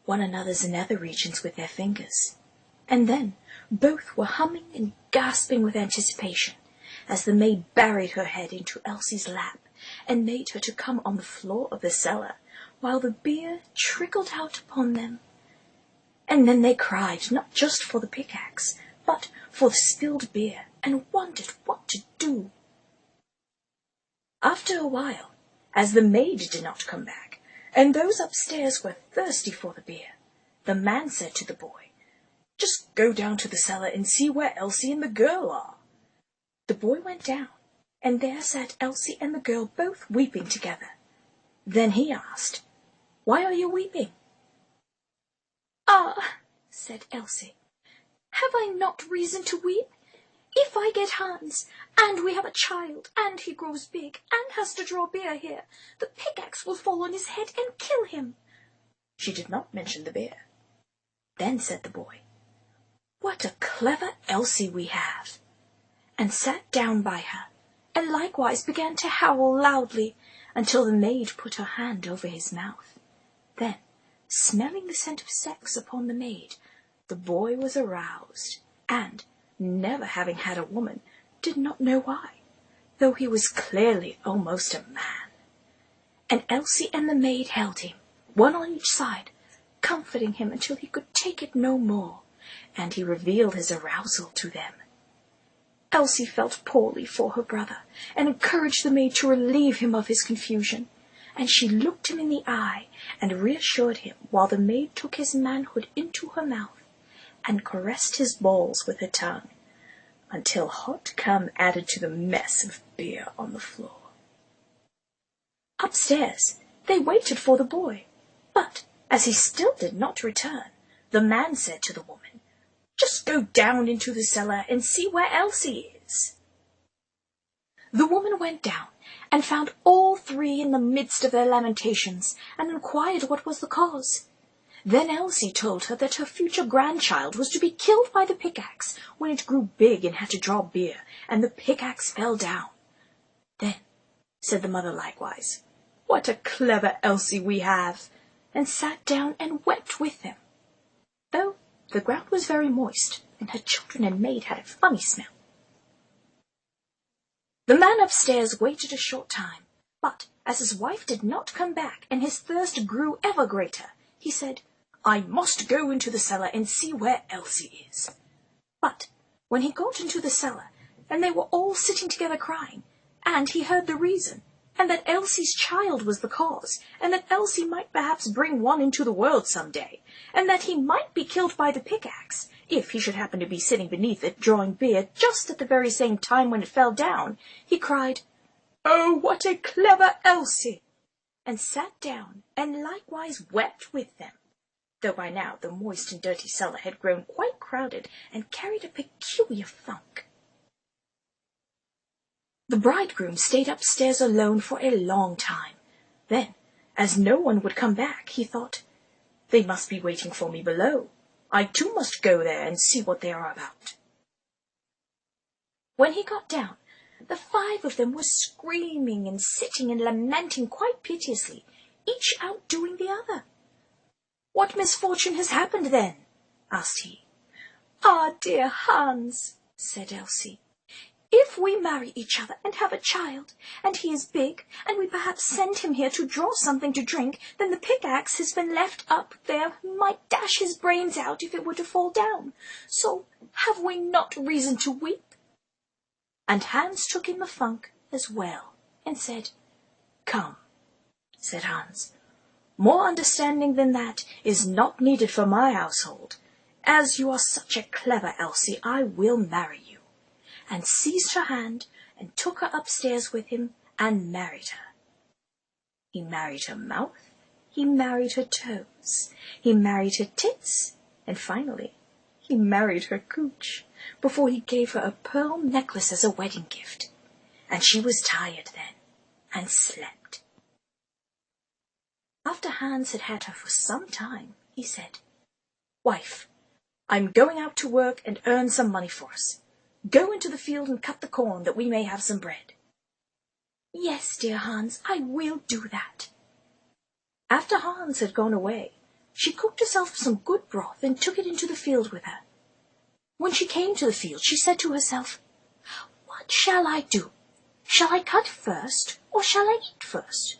one another's nether regions with their fingers, and then both were humming and gasping with anticipation as the maid buried her head into Elsie's lap and made her to come on the floor of the cellar while the beer trickled out upon them. And then they cried, not just for the pickaxe, but for the spilled beer, and wondered what to do. After a while, as the maid did not come back, and those upstairs were thirsty for the beer, the man said to the boy, "Just go down to the cellar and see where Elsie and the girl are." The boy went down, and there sat Elsie and the girl both weeping together. Then he asked, "Why are you weeping?" "Ah," said Elsie, "have I not reason to weep? If I get Hans, and we have a child, and he grows big, and has to draw beer here, the pickaxe will fall on his head and kill him." She did not mention the beer. Then said the boy, "What a clever Elsie we have," and sat down by her, and likewise began to howl loudly until the maid put her hand over his mouth. Then, smelling the scent of sex upon the maid, the boy was aroused, and, never having had a woman, did not know why, though he was clearly almost a man. And Elsie and the maid held him, one on each side, comforting him until he could take it no more, and he revealed his arousal to them. Elsie felt poorly for her brother, and encouraged the maid to relieve him of his confusion, and she looked him in the eye and reassured him while the maid took his manhood into her mouth and caressed his balls with her tongue, until hot cum added to the mess of beer on the floor. Upstairs they waited for the boy, but as he still did not return, the man said to the woman, "Just go down into the cellar and see where Elsie is." The woman went down and found all three in the midst of their lamentations, and inquired what was the cause. Then Elsie told her that her future grandchild was to be killed by the pickaxe when it grew big and had to draw beer, and the pickaxe fell down. Then said the mother likewise, "What a clever Elsie we have," and sat down and wept with them, though the ground was very moist, and her children and maid had a funny smell. The man upstairs waited a short time, but as his wife did not come back, and his thirst grew ever greater, he said, "I must go into the cellar and see where Elsie is." But when he got into the cellar, and they were all sitting together crying, and he heard the reason, and that Elsie's child was the cause, and that Elsie might perhaps bring one into the world some day, and that he might be killed by the pickaxe, if he should happen to be sitting beneath it drawing beer just at the very same time when it fell down, he cried, "Oh, what a clever Elsie!" and sat down and likewise wept with them, though by now the moist and dirty cellar had grown quite crowded and carried a peculiar funk. The bridegroom stayed upstairs alone for a long time. Then, as no one would come back, he thought, "They must be waiting for me below. I too must go there and see what they are about." When he got down, the 5 of them were screaming and sitting and lamenting quite piteously, each outdoing the other. "What misfortune has happened then?" asked he. "Ah, dear Hans," said Elsie, "if we marry each other and have a child, and he is big, and we perhaps send him here to draw something to drink, then the pickaxe has been left up there might dash his brains out if it were to fall down. So have we not reason to weep?" And Hans took in the funk as well, and said, "Come," said Hans, "more understanding than that is not needed for my household. As you are such a clever Elsie, I will marry you," and seized her hand and took her upstairs with him and married her. He married her mouth, he married her toes, he married her tits, and finally he married her cooch, before he gave her a pearl necklace as a wedding gift, and she was tired then, and slept. After Hans had had her for some time, he said, "Wife, I'm going out to work and earn some money for us. Go into the field and cut the corn, that we may have some bread." "Yes, dear Hans, I will do that." After Hans had gone away, she cooked herself some good broth and took it into the field with her. When she came to the field, she said to herself, "What shall I do? Shall I cut first, or shall I eat first?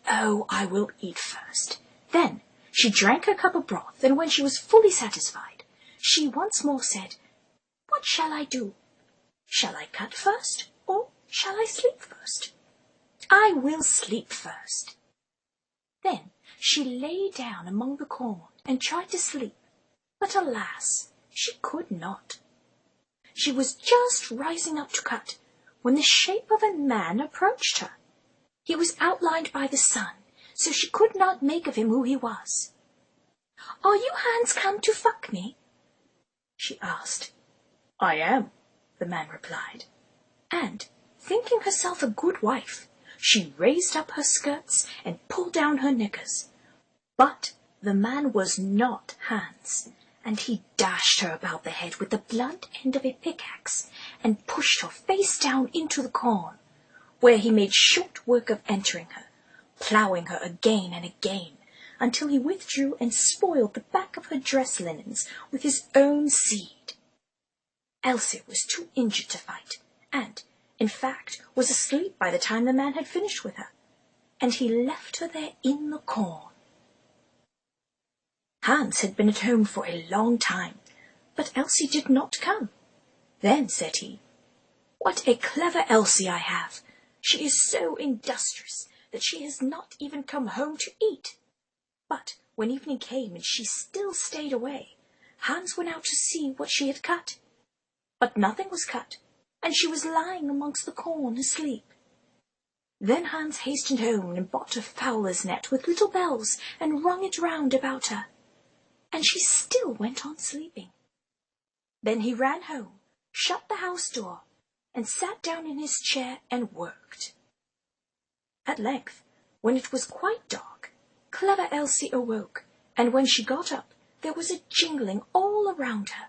Oh, I will eat first." Then she drank her cup of broth, and when she was fully satisfied, she once more said, "What shall I do? Shall I cut first, or shall I sleep first? I will sleep first." Then she lay down among the corn and tried to sleep, but alas, she could not. She was just rising up to cut when the shape of a man approached her. He was outlined by the sun, so she could not make of him who he was. "Are you Hans come to fuck me?" she asked. "I am," the man replied, and, thinking herself a good wife, she raised up her skirts and pulled down her knickers. But the man was not Hans, and he dashed her about the head with the blunt end of a pickaxe and pushed her face down into the corn, where he made short work of entering her, ploughing her again and again, until he withdrew and spoiled the back of her dress linens with his own seed. Elsie was too injured to fight, and, in fact, was asleep by the time the man had finished with her, and he left her there in the corn. Hans had been at home for a long time, but Elsie did not come. Then said he, "What a clever Elsie I have! She is so industrious that she has not even come home to eat." But when evening came and she still stayed away, Hans went out to see what she had cut. But nothing was cut, and she was lying amongst the corn asleep. Then Hans hastened home and bought a fowler's net with little bells and rung it round about her, and she still went on sleeping. Then he ran home, shut the house door, and sat down in his chair and worked. At length, when it was quite dark, clever Elsie awoke, and when she got up, there was a jingling all around her,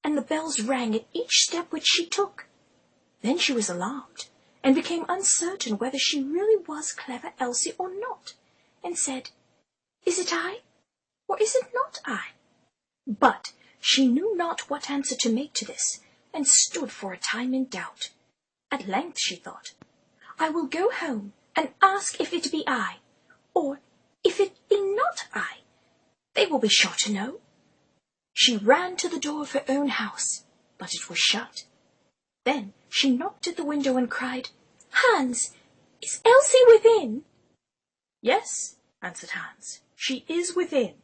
and the bells rang at each step which she took. Then she was alarmed, and became uncertain whether she really was clever Elsie or not, and said, "Is it I, or is it not I?" But she knew not what answer to make to this, and stood for a time in doubt. At length she thought, "I will go home and ask if it be I, or if it be not I. They will be sure to know." She ran to the door of her own house, but it was shut. Then she knocked at the window and cried, "Hans, is Elsie within?" "Yes," answered Hans, "she is within."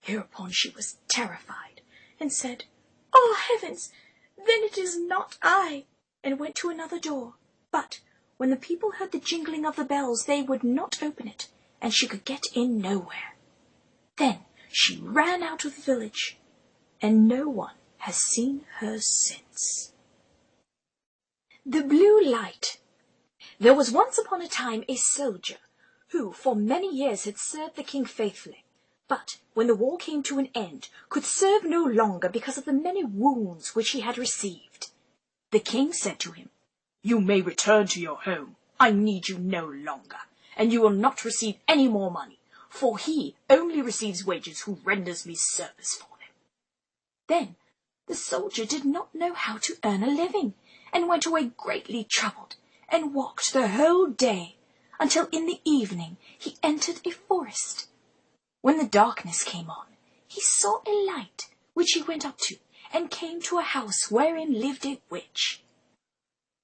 Hereupon she was terrified, and said, "Oh, heavens, then it is not I," and went to another door. But when the people heard the jingling of the bells, they would not open it, and she could get in nowhere. Then she ran out of the village, and no one has seen her since. The Blue Light. There was once upon a time a soldier who for many years had served the king faithfully, but when the war came to an end, could serve no longer because of the many wounds which he had received. The king said to him, "You may return to your home. I need you no longer, and you will not receive any more money, for he only receives wages who renders me service for them." Then the soldier did not know how to earn a living, and went away greatly troubled, and walked the whole day, until in the evening he entered a forest. When the darkness came on, he saw a light, which he went up to, and came to a house wherein lived a witch.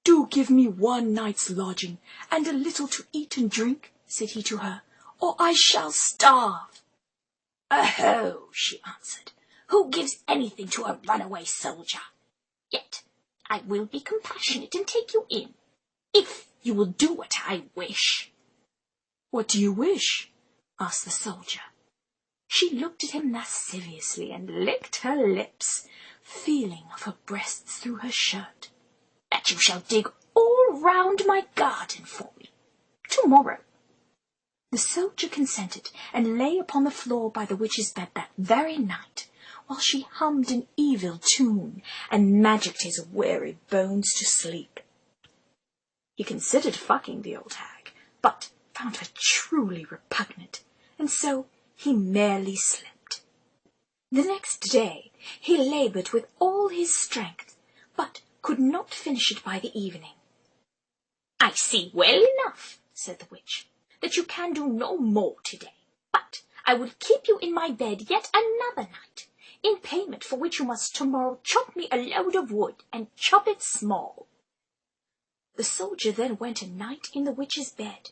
"Do give me one night's lodging, and a little to eat and drink," said he to her, "or I shall starve." "Oh," she answered, "who gives anything to a runaway soldier? Yet I will be compassionate and take you in, if you will do what I wish." "What do you wish?" asked the soldier. She looked at him lasciviously and licked her lips, feeling of her breasts through her shirt. "That you shall dig all round my garden for me tomorrow." The soldier consented, and lay upon the floor by the witch's bed that very night, while she hummed an evil tune and magicked his weary bones to sleep. He considered fucking the old hag, but found her truly repugnant, and so he merely slept. The next day he laboured with all his strength, but could not finish it by the evening. "I see well enough," said the witch, "that you can do no more today, but I will keep you in my bed yet another night, in payment for which you must tomorrow chop me a load of wood, and chop it small." The soldier then went a night in the witch's bed,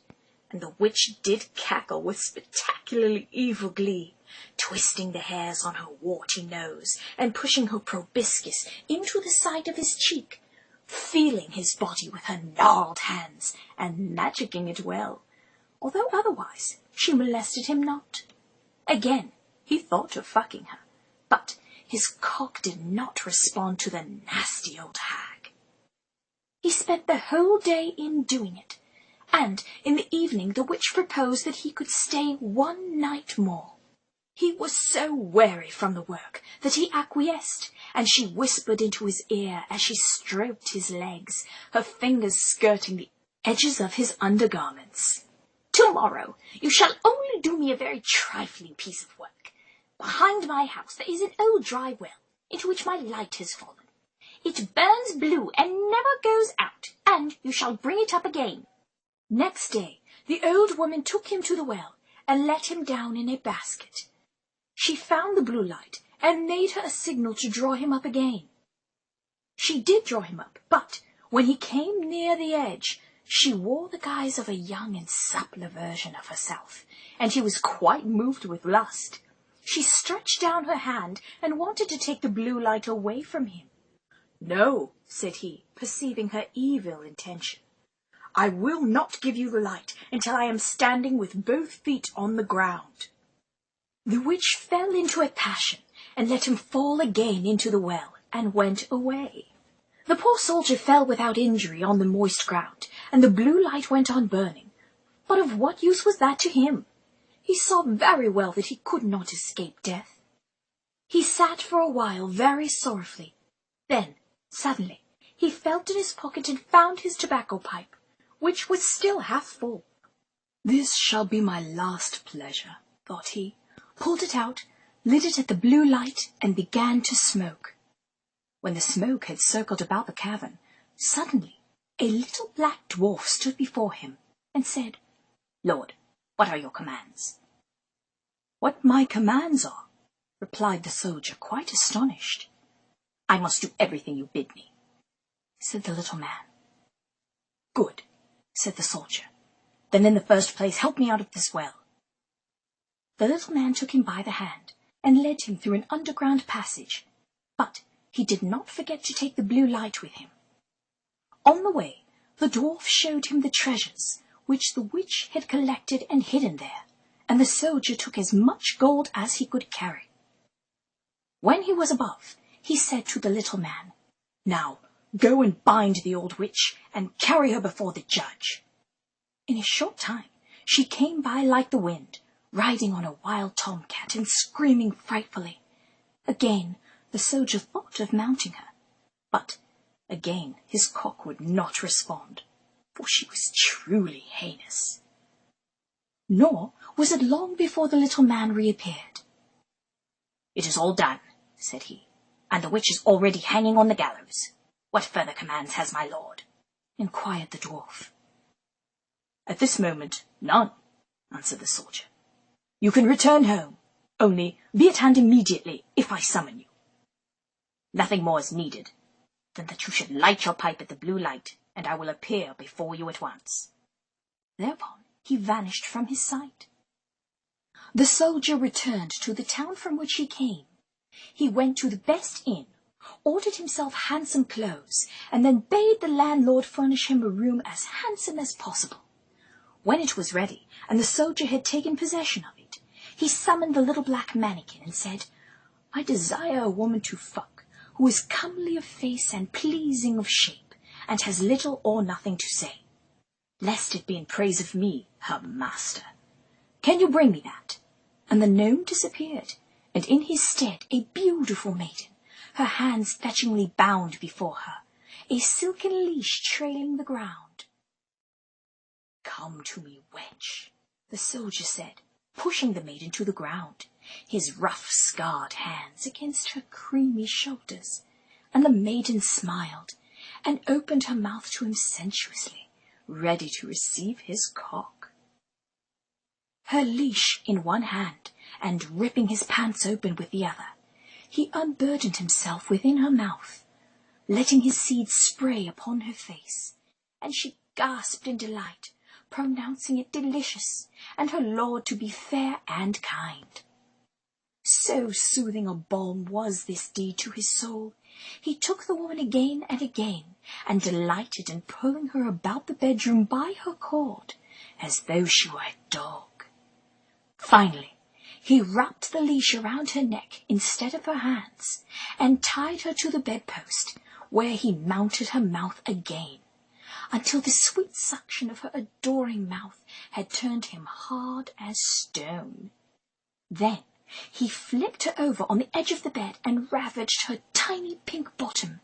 and the witch did cackle with spectacularly evil glee, twisting the hairs on her warty nose, and pushing her proboscis into the side of his cheek, feeling his body with her gnarled hands, and magicking it well, although otherwise she molested him not. Again he thought of fucking her, but his cock did not respond to the nasty old hag. He spent the whole day in doing it, and in the evening the witch proposed that he could stay one night more. He was so weary from the work that he acquiesced, and she whispered into his ear as she stroked his legs, her fingers skirting the edges of his undergarments. "Tomorrow you shall only do me a very trifling piece of work. Behind my house there is an old dry well, into which my light has fallen. It burns blue and never goes out, and you shall bring it up again." Next day the old woman took him to the well, and let him down in a basket. She found the blue light, and made her a signal to draw him up again. She did draw him up, but when he came near the edge, she wore the guise of a young and suppler version of herself, and he was quite moved with lust. She stretched down her hand, and wanted to take the blue light away from him. "No," said he, perceiving her evil intention. "I will not give you the light until I am standing with both feet on the ground." The witch fell into a passion, and let him fall again into the well, and went away. The poor soldier fell without injury on the moist ground, and the blue light went on burning. But of what use was that to him? He saw very well that he could not escape death. He sat for a while very sorrowfully. Then, suddenly, he felt in his pocket and found his tobacco pipe, which was still half full. "This shall be my last pleasure," thought he, pulled it out, lit it at the blue light, and began to smoke. When the smoke had circled about the cavern, suddenly a little black dwarf stood before him, and said, "Lord, what are your commands?" "What my commands are?" replied the soldier, quite astonished. "I must do everything you bid me," said the little man. "Good," said the soldier. "Then in the first place help me out of this well." The little man took him by the hand, and led him through an underground passage, but he did not forget to take the blue light with him. On the way, the dwarf showed him the treasures, which the witch had collected and hidden there, and the soldier took as much gold as he could carry. When he was above, he said to the little man, "Now go and bind the old witch, and carry her before the judge." In a short time she came by like the wind, riding on a wild tomcat and screaming frightfully. Again the soldier thought of mounting her, but again his cock would not respond, for she was truly heinous. Nor was it long before the little man reappeared. "It is all done," said he, "and the witch is already hanging on the gallows. What further commands has my lord?" inquired the dwarf. "At this moment, none," answered the soldier. "You can return home, only be at hand immediately if I summon you. Nothing more is needed than that you should light your pipe at the blue light, and I will appear before you at once." Thereupon he vanished from his sight. The soldier returned to the town from which he came. He went to the best inn, ordered himself handsome clothes, and then bade the landlord furnish him a room as handsome as possible. When it was ready, and the soldier had taken possession of it, he summoned the little black mannikin and said, "I desire a woman to fuck, who is comely of face and pleasing of shape, and has little or nothing to say, lest it be in praise of me, her master. Can you bring me that?" And the gnome disappeared, and in his stead a beautiful maiden, her hands fetchingly bound before her, a silken leash trailing the ground. "Come to me, wench," the soldier said, pushing the maiden to the ground, his rough, scarred hands against her creamy shoulders, and the maiden smiled and opened her mouth to him sensuously, ready to receive his cock. Her leash in one hand, and ripping his pants open with the other, he unburdened himself within her mouth, letting his seed spray upon her face, and she gasped in delight, pronouncing it delicious, and her lord to be fair and kind. So soothing a balm was this deed to his soul, he took the woman again and again, and delighted in pulling her about the bedroom by her cord, as though she were a dog. Finally, he wrapped the leash around her neck instead of her hands, and tied her to the bedpost, where he mounted her mouth again, until the sweet suction of her adoring mouth had turned him hard as stone. Then he flipped her over on the edge of the bed and ravaged her tiny pink bottom,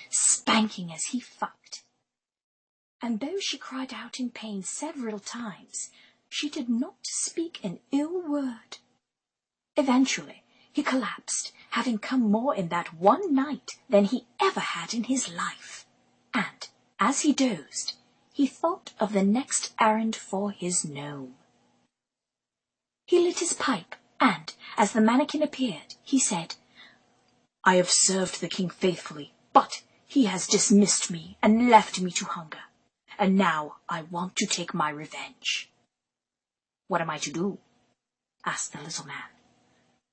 spanking as he fucked. And though she cried out in pain several times, she did not speak an ill word. Eventually he collapsed, having come more in that one night than he ever had in his life, and as he dozed, he thought of the next errand for his gnome. He lit his pipe, and, as the mannikin appeared, he said, "I have served the king faithfully, but he has dismissed me and left me to hunger, and now I want to take my revenge." "What am I to do?" asked the little man.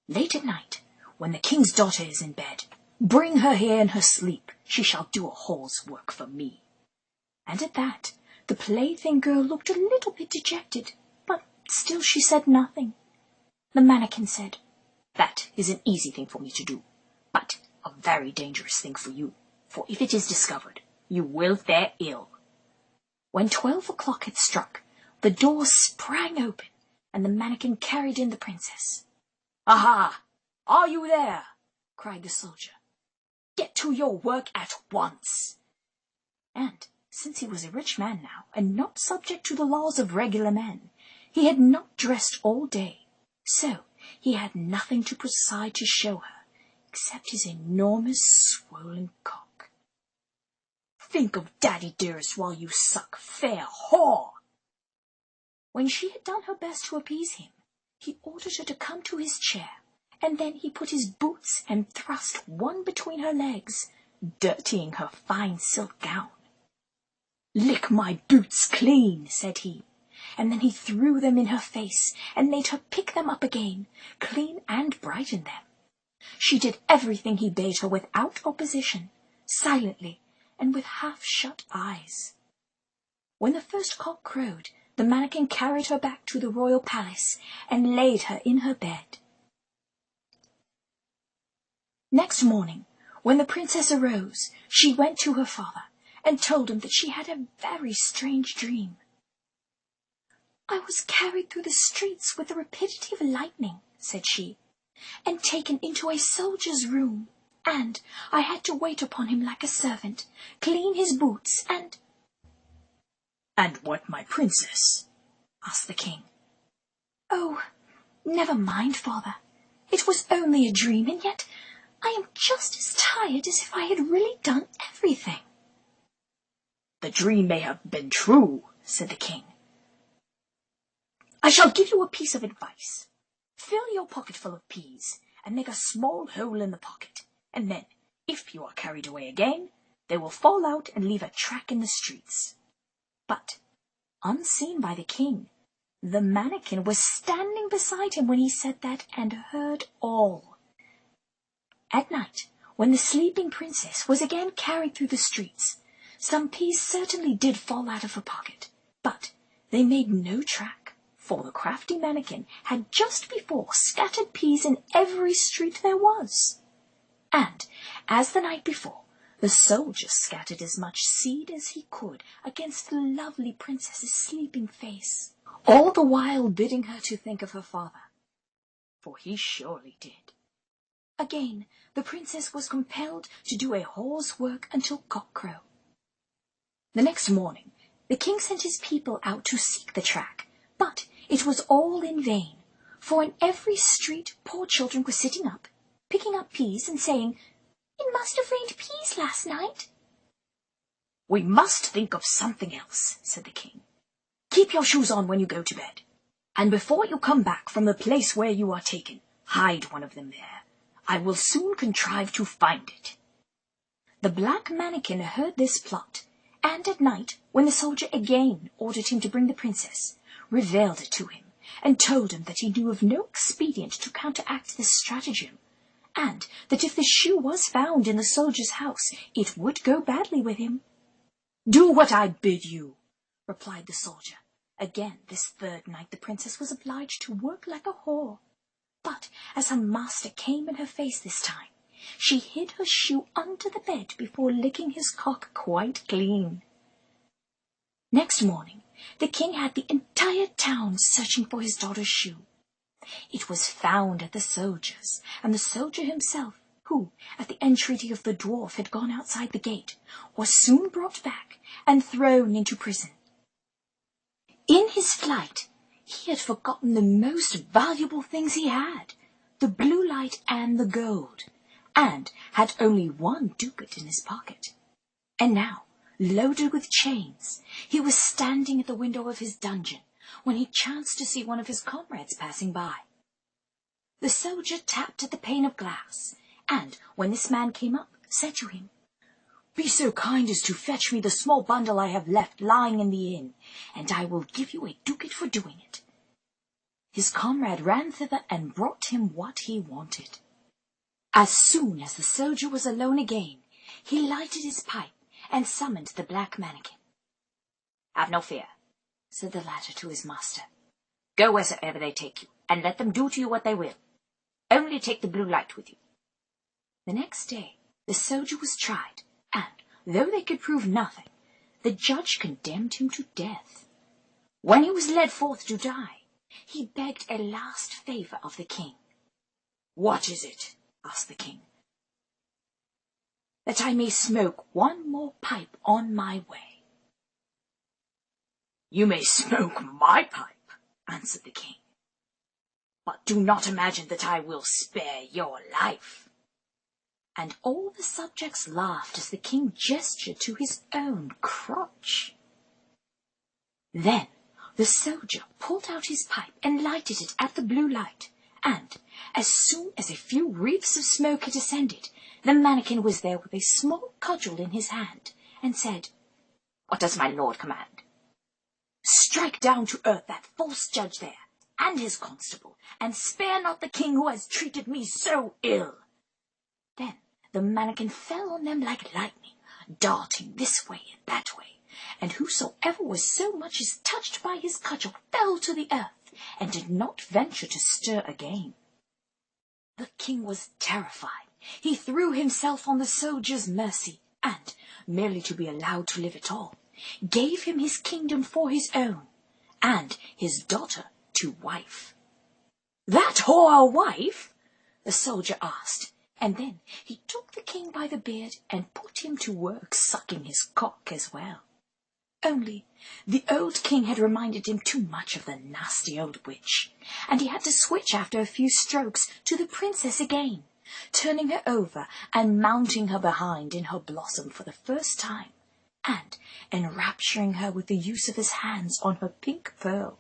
"Late at night, when the king's daughter is in bed, bring her here in her sleep. She shall do a whore's work for me." And at that, the plaything girl looked a little bit dejected, but still she said nothing. The mannikin said, "That is an easy thing for me to do, but a very dangerous thing for you, for if it is discovered, you will fare ill." When 12 o'clock had struck, the door sprang open, and the mannikin carried in the princess. "Aha! Are you there?" cried the soldier. "Get to your work at once." And since he was a rich man now, and not subject to the laws of regular men, he had not dressed all day, so he had nothing to preside to show her, except his enormous swollen cock. "Think of daddy dearest while you suck, fair whore!" When she had done her best to appease him, he ordered her to come to his chair, and then he put his boots and thrust one between her legs, dirtying her fine silk gown. "Lick my boots clean," said he, and then he threw them in her face and made her pick them up again, clean and bright in them. She did everything he bade her without opposition, silently and with half-shut eyes. When the first cock crowed, the mannikin carried her back to the royal palace and laid her in her bed. Next morning, when the princess arose, she went to her father and told him that she had a very strange dream. "I was carried through the streets with the rapidity of lightning," said she, "and taken into a soldier's room, and I had to wait upon him like a servant, clean his boots, and—" "And what, my princess?" asked the king. "Oh, never mind, father. It was only a dream, and yet I am just as tired as if I had really done everything." "The dream may have been true," said the king. "I shall give you a piece of advice. Fill your pocket full of peas, and make a small hole in the pocket, and then, if you are carried away again, they will fall out and leave a track in the streets." But, unseen by the king, the mannikin was standing beside him when he said that, and heard all. At night, when the sleeping princess was again carried through the streets, some peas certainly did fall out of her pocket, but they made no track, for the crafty mannikin had just before scattered peas in every street there was. And, as the night before, the soldier scattered as much seed as he could against the lovely princess's sleeping face, all the while bidding her to think of her father, for he surely did. Again, the princess was compelled to do a whore's work until cockcrow. The next morning, the king sent his people out to seek the track, but it was all in vain, for in every street poor children were sitting up, picking up peas and saying, "It must have rained peas last night." "We must think of something else," said the king. "Keep your shoes on when you go to bed, and before you come back from the place where you are taken, hide one of them there. I will soon contrive to find it." The black mannikin heard this plot, and at night, when the soldier again ordered him to bring the princess, revealed it to him, and told him that he knew of no expedient to counteract this stratagem, and that if the shoe was found in the soldier's house, it would go badly with him. "Do what I bid you," replied the soldier. Again, this third night, the princess was obliged to work like a whore. But as her master came in her face this time, she hid her shoe under the bed before licking his cock quite clean. Next morning, the king had the entire town searching for his daughter's shoe. It was found at the soldier's, and the soldier himself, who, at the entreaty of the dwarf, had gone outside the gate, was soon brought back and thrown into prison. In his flight, he had forgotten the most valuable things he had, the blue light and the gold, and had only 1 ducat in his pocket. And now, loaded with chains, he was standing at the window of his dungeon, when he chanced to see one of his comrades passing by. The soldier tapped at the pane of glass, and, when this man came up, said to him, "Be so kind as to fetch me the small bundle I have left lying in the inn, and I will give you a ducat for doing it." His comrade ran thither and brought him what he wanted. As soon as the soldier was alone again, he lighted his pipe and summoned the black mannikin. "Have no fear," said the latter to his master. "Go wheresoever they take you, and let them do to you what they will. Only take the blue light with you." The next day the soldier was tried, and, though they could prove nothing, the judge condemned him to death. When he was led forth to die, he begged a last favour of the king. "What is it?" asked the king. "That I may smoke 1 more pipe on my way." "You may smoke my pipe," answered the king, "but do not imagine that I will spare your life." And all the subjects laughed as the king gestured to his own crotch. Then the soldier pulled out his pipe and lighted it at the blue light, and, as soon as a few wreaths of smoke had ascended, the mannikin was there with a small cudgel in his hand, and said, "What does my lord command?" "Strike down to earth that false judge there, and his constable, and spare not the king who has treated me so ill." Then the mannikin fell on them like lightning, darting this way and that way, and whosoever was so much as touched by his cudgel fell to the earth, and did not venture to stir again. The king was terrified. He threw himself on the soldier's mercy, and, merely to be allowed to live at all, gave him his kingdom for his own, and his daughter to wife. "That whore a wife?" the soldier asked, and then he took the king by the beard and put him to work sucking his cock as well. Only the old king had reminded him too much of the nasty old witch, and he had to switch after a few strokes to the princess again, turning her over and mounting her behind in her blossom for the first time, and enrapturing her with the use of his hands on her pink pearl.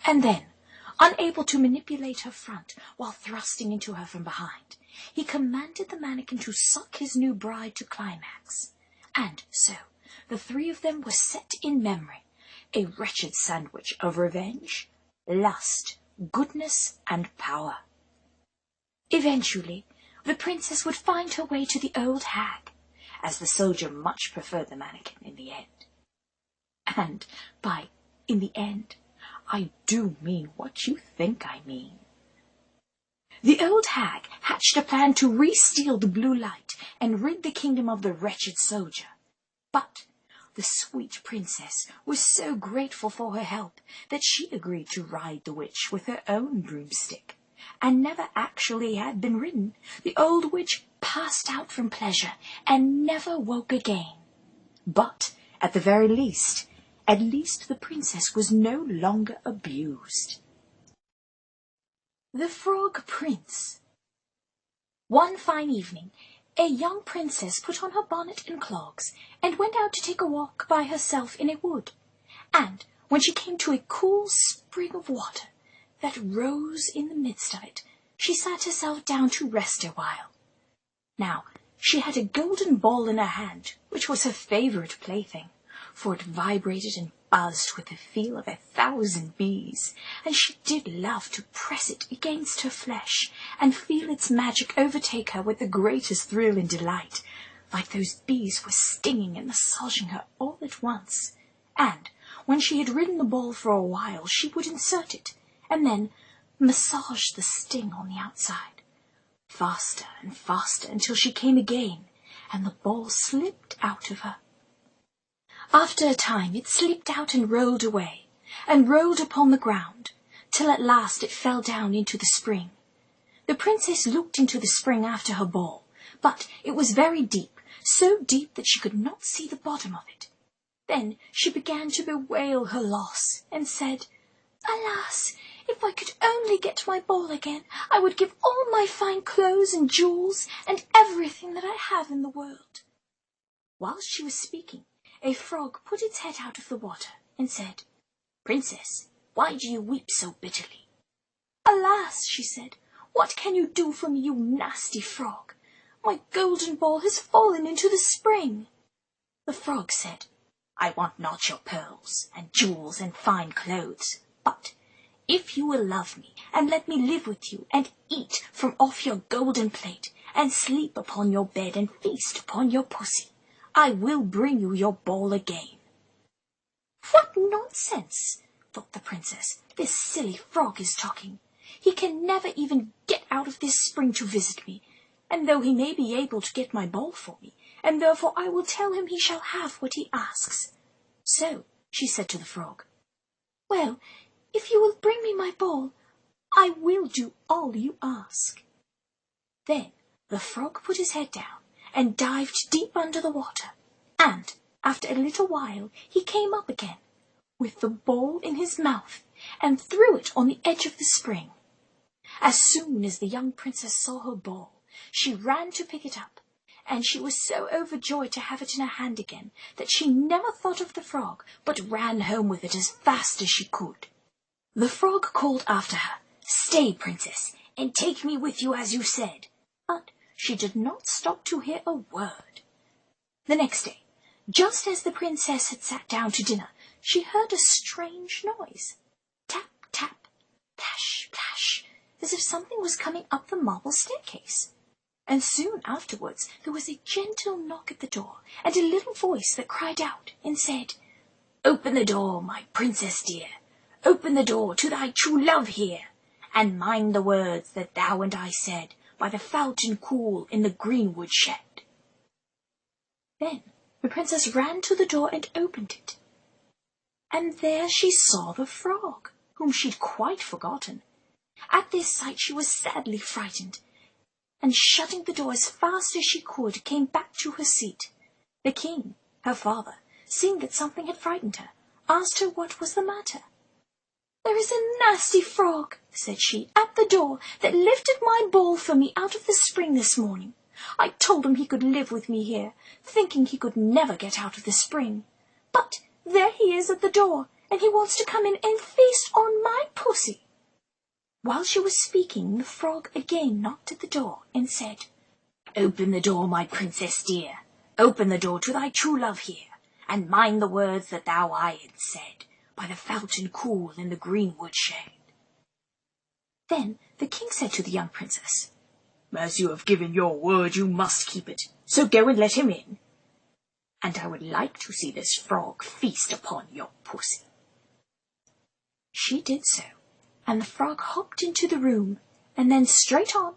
And then, unable to manipulate her front while thrusting into her from behind, he commanded the mannikin to suck his new bride to climax, and so the 3 of them were set in memory, a wretched sandwich of revenge, lust, goodness, and power. Eventually, the princess would find her way to the old hag, as the soldier much preferred the mannikin in the end. And by "in the end," I do mean what you think I mean. The old hag hatched a plan to re-steal the blue light and rid the kingdom of the wretched soldier. But the sweet princess was so grateful for her help that she agreed to ride the witch with her own broomstick, and never actually had been ridden, the old witch passed out from pleasure and never woke again. But, at least the princess was no longer abused. The Frog Prince. One fine evening, a young princess put on her bonnet and clogs and went out to take a walk by herself in a wood. And when she came to a cool spring of water that rose in the midst of it, she sat herself down to rest a while. Now, she had a golden ball in her hand, which was her favourite plaything, for it vibrated and buzzed with the feel of 1,000 bees, and she did love to press it against her flesh and feel its magic overtake her with the greatest thrill and delight, like those bees were stinging and massaging her all at once. And when she had ridden the ball for a while, she would insert it, and then massage the sting on the outside, faster and faster until she came again, and the ball slipped out of her. After a time it slipped out and rolled away, and rolled upon the ground, till at last it fell down into the spring. The princess looked into the spring after her ball, but it was very deep, so deep that she could not see the bottom of it. Then she began to bewail her loss, and said, "Alas, if I could only get my ball again, I would give all my fine clothes and jewels and everything that I have in the world." Whilst she was speaking, a frog put its head out of the water and said, "Princess, why do you weep so bitterly?" "Alas," she said, "what can you do for me, you nasty frog? My golden ball has fallen into the spring." The frog said, "I want not your pearls and jewels and fine clothes, but if you will love me and let me live with you and eat from off your golden plate and sleep upon your bed and feast upon your pussy, I will bring you your ball again." "What nonsense!" thought the princess. "This silly frog is talking. He can never even get out of this spring to visit me, and though he may be able to get my ball for me, and therefore I will tell him he shall have what he asks." So she said to the frog, "Well, if you will bring me my ball, I will do all you ask." Then the frog put his head down and dived deep under the water, and after a little while he came up again, with the ball in his mouth, and threw it on the edge of the spring. As soon as the young princess saw her ball, she ran to pick it up, and she was so overjoyed to have it in her hand again that she never thought of the frog, but ran home with it as fast as she could. The frog called after her, "Stay, princess, and take me with you as you said," but she did not stop to hear a word. The next day, just as the princess had sat down to dinner, she heard a strange noise. Tap, tap, plash, plash, as if something was coming up the marble staircase. And soon afterwards there was a gentle knock at the door, and a little voice that cried out and said, "Open the door, my princess dear. Open the door to thy true love here, and mind the words that thou and I said by the fountain cool in the greenwood shed." Then the princess ran to the door and opened it, and there she saw the frog, whom she'd quite forgotten. At this sight she was sadly frightened, and shutting the door as fast as she could, came back to her seat. The king, her father, seeing that something had frightened her, asked her what was the matter. "There is a nasty frog," said she, "at the door, that lifted my ball for me out of the spring this morning. I told him he could live with me here, thinking he could never get out of the spring. But there he is at the door, and he wants to come in and feast on my pussy." While she was speaking, the frog again knocked at the door and said, "Open the door, my princess dear. Open the door to thy true love here, and mind the words that thou I had said, by the fountain cool in the greenwood shade." Then the king said to the young princess, "As you have given your word, you must keep it, so go and let him in. And I would like to see this frog feast upon your pussy." She did so, and the frog hopped into the room, and then straight on,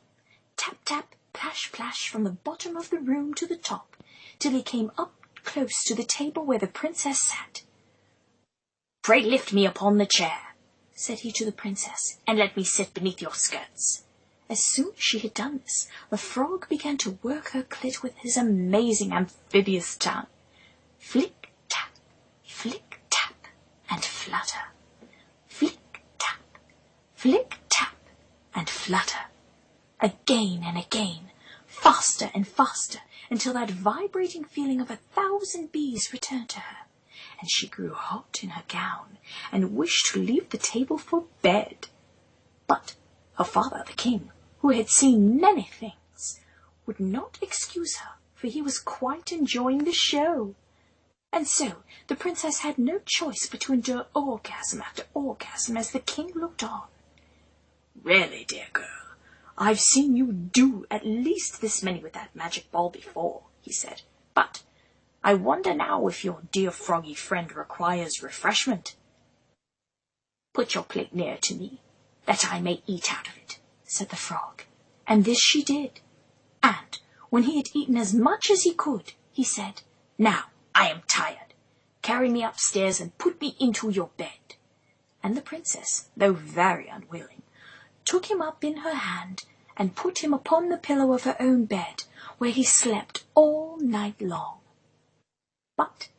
tap, tap, plash, plash, from the bottom of the room to the top, till he came up close to the table where the princess sat. "Pray lift me upon the chair," said he to the princess, and let me sit beneath your skirts." As soon as she had done this, the frog began to work her clit with his amazing amphibious tongue. Flick-tap, flick-tap, and flutter. Flick-tap, flick-tap, and flutter. Again and again, faster and faster, until that vibrating feeling of 1,000 bees returned to her, and she grew hot in her gown, and wished to leave the table for bed. But her father, the king, who had seen many things, would not excuse her, for he was quite enjoying the show. And so the princess had no choice but to endure orgasm after orgasm as the king looked on. "Really, dear girl, I've seen you do at least this many with that magic ball before," he said. "But I wonder now if your dear froggy friend requires refreshment." "Put your plate near to me, that I may eat out of it," said the frog. And this she did. And when he had eaten as much as he could, he said, "Now I am tired. Carry me upstairs and put me into your bed." And the princess, though very unwilling, took him up in her hand and put him upon the pillow of her own bed, where he slept all night long. But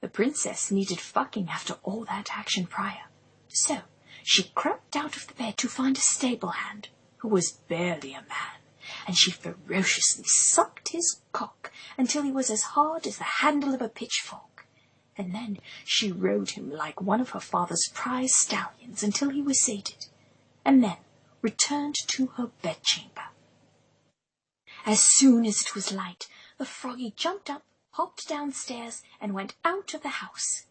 the princess needed fucking after all that action prior, so she crept out of the bed to find a stable hand, who was barely a man, and she ferociously sucked his cock until he was as hard as the handle of a pitchfork, and then she rode him like one of her father's prize stallions until he was sated, and then returned to her bedchamber. As soon as it was light, the froggy jumped up, hopped downstairs, and went out of the house.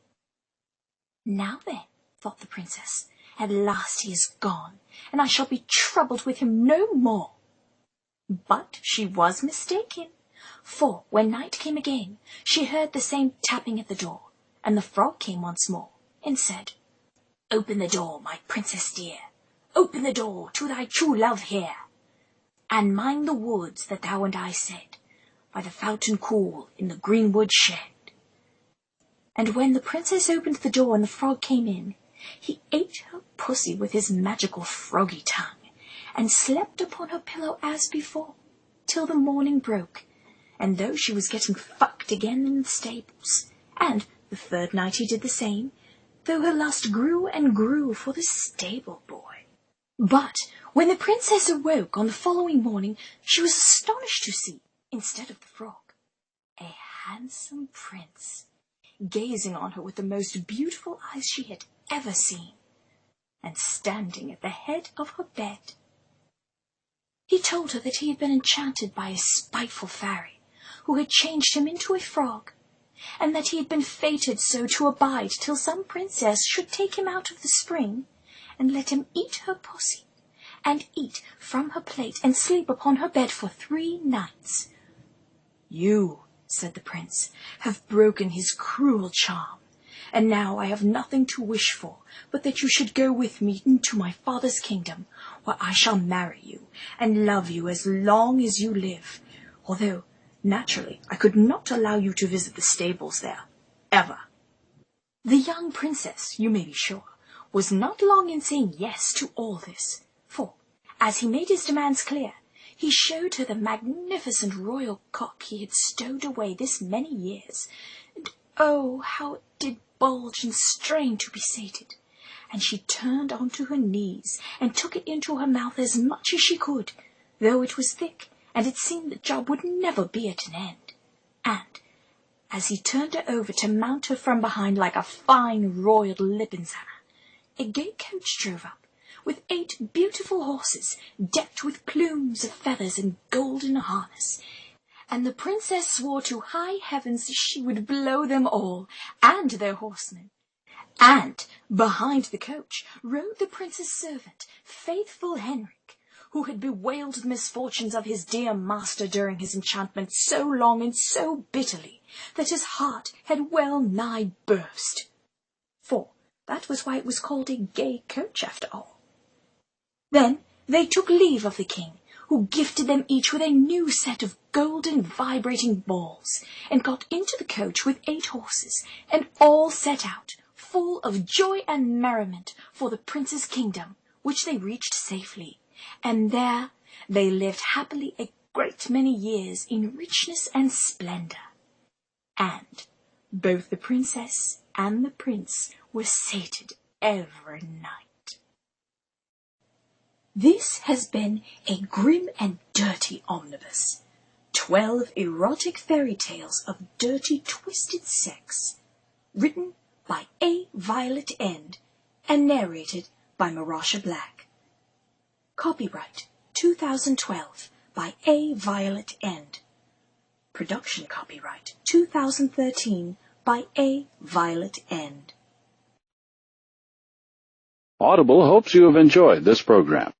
"Now then," thought the princess, "at last he is gone, and I shall be troubled with him no more." But she was mistaken, for when night came again, she heard the same tapping at the door, and the frog came once more, and said, "Open the door, my princess dear, open the door to thy true love here, and mind the woods that thou and I said, by the fountain cool in the greenwood shed." And when the princess opened the door and the frog came in, he ate her pussy with his magical froggy tongue, and slept upon her pillow as before, till the morning broke, and though she was getting fucked again in the stables, and the third night he did the same, though her lust grew and grew for the stable boy. But when the princess awoke on the following morning, she was astonished to see, instead of the frog, a handsome prince, gazing on her with the most beautiful eyes she had ever seen, and standing at the head of her bed. He told her that he had been enchanted by a spiteful fairy, who had changed him into a frog, and that he had been fated so to abide till some princess should take him out of the spring, and let him eat her pussy, and eat from her plate, and sleep upon her bed for 3 nights. "You," said the prince, "have broken his cruel charm, and now I have nothing to wish for but that you should go with me into my father's kingdom, where I shall marry you, and love you as long as you live, although, naturally, I could not allow you to visit the stables there, ever." The young princess, you may be sure, was not long in saying yes to all this, for, as he made his demands clear, he showed her the magnificent royal cock he had stowed away this many years, and oh, how it did bulge and strain to be sated, and she turned onto her knees and took it into her mouth as much as she could, though it was thick, and it seemed the job would never be at an end. And as he turned her over to mount her from behind like a fine royal Lippenshammer, a gay coach drove up, with 8 beautiful horses, decked with plumes of feathers and golden harness, and the princess swore to high heavens she would blow them all, and their horsemen. And behind the coach rode the prince's servant, faithful Henrik, who had bewailed the misfortunes of his dear master during his enchantment so long and so bitterly that his heart had well nigh burst. For that was why it was called a gay coach after all. Then they took leave of the king, who gifted them each with a new set of golden vibrating balls, and got into the coach with 8 horses, and all set out, full of joy and merriment for the prince's kingdom, which they reached safely, and there they lived happily a great many years in richness and splendor. And both the princess and the prince were sated every night. This has been a grim and dirty omnibus. 12 erotic fairy tales of dirty, twisted sex. Written by A. Violet End and narrated by Marasha Black. Copyright 2012 by A. Violet End. Production copyright 2013 by A. Violet End. Audible hopes you have enjoyed this program.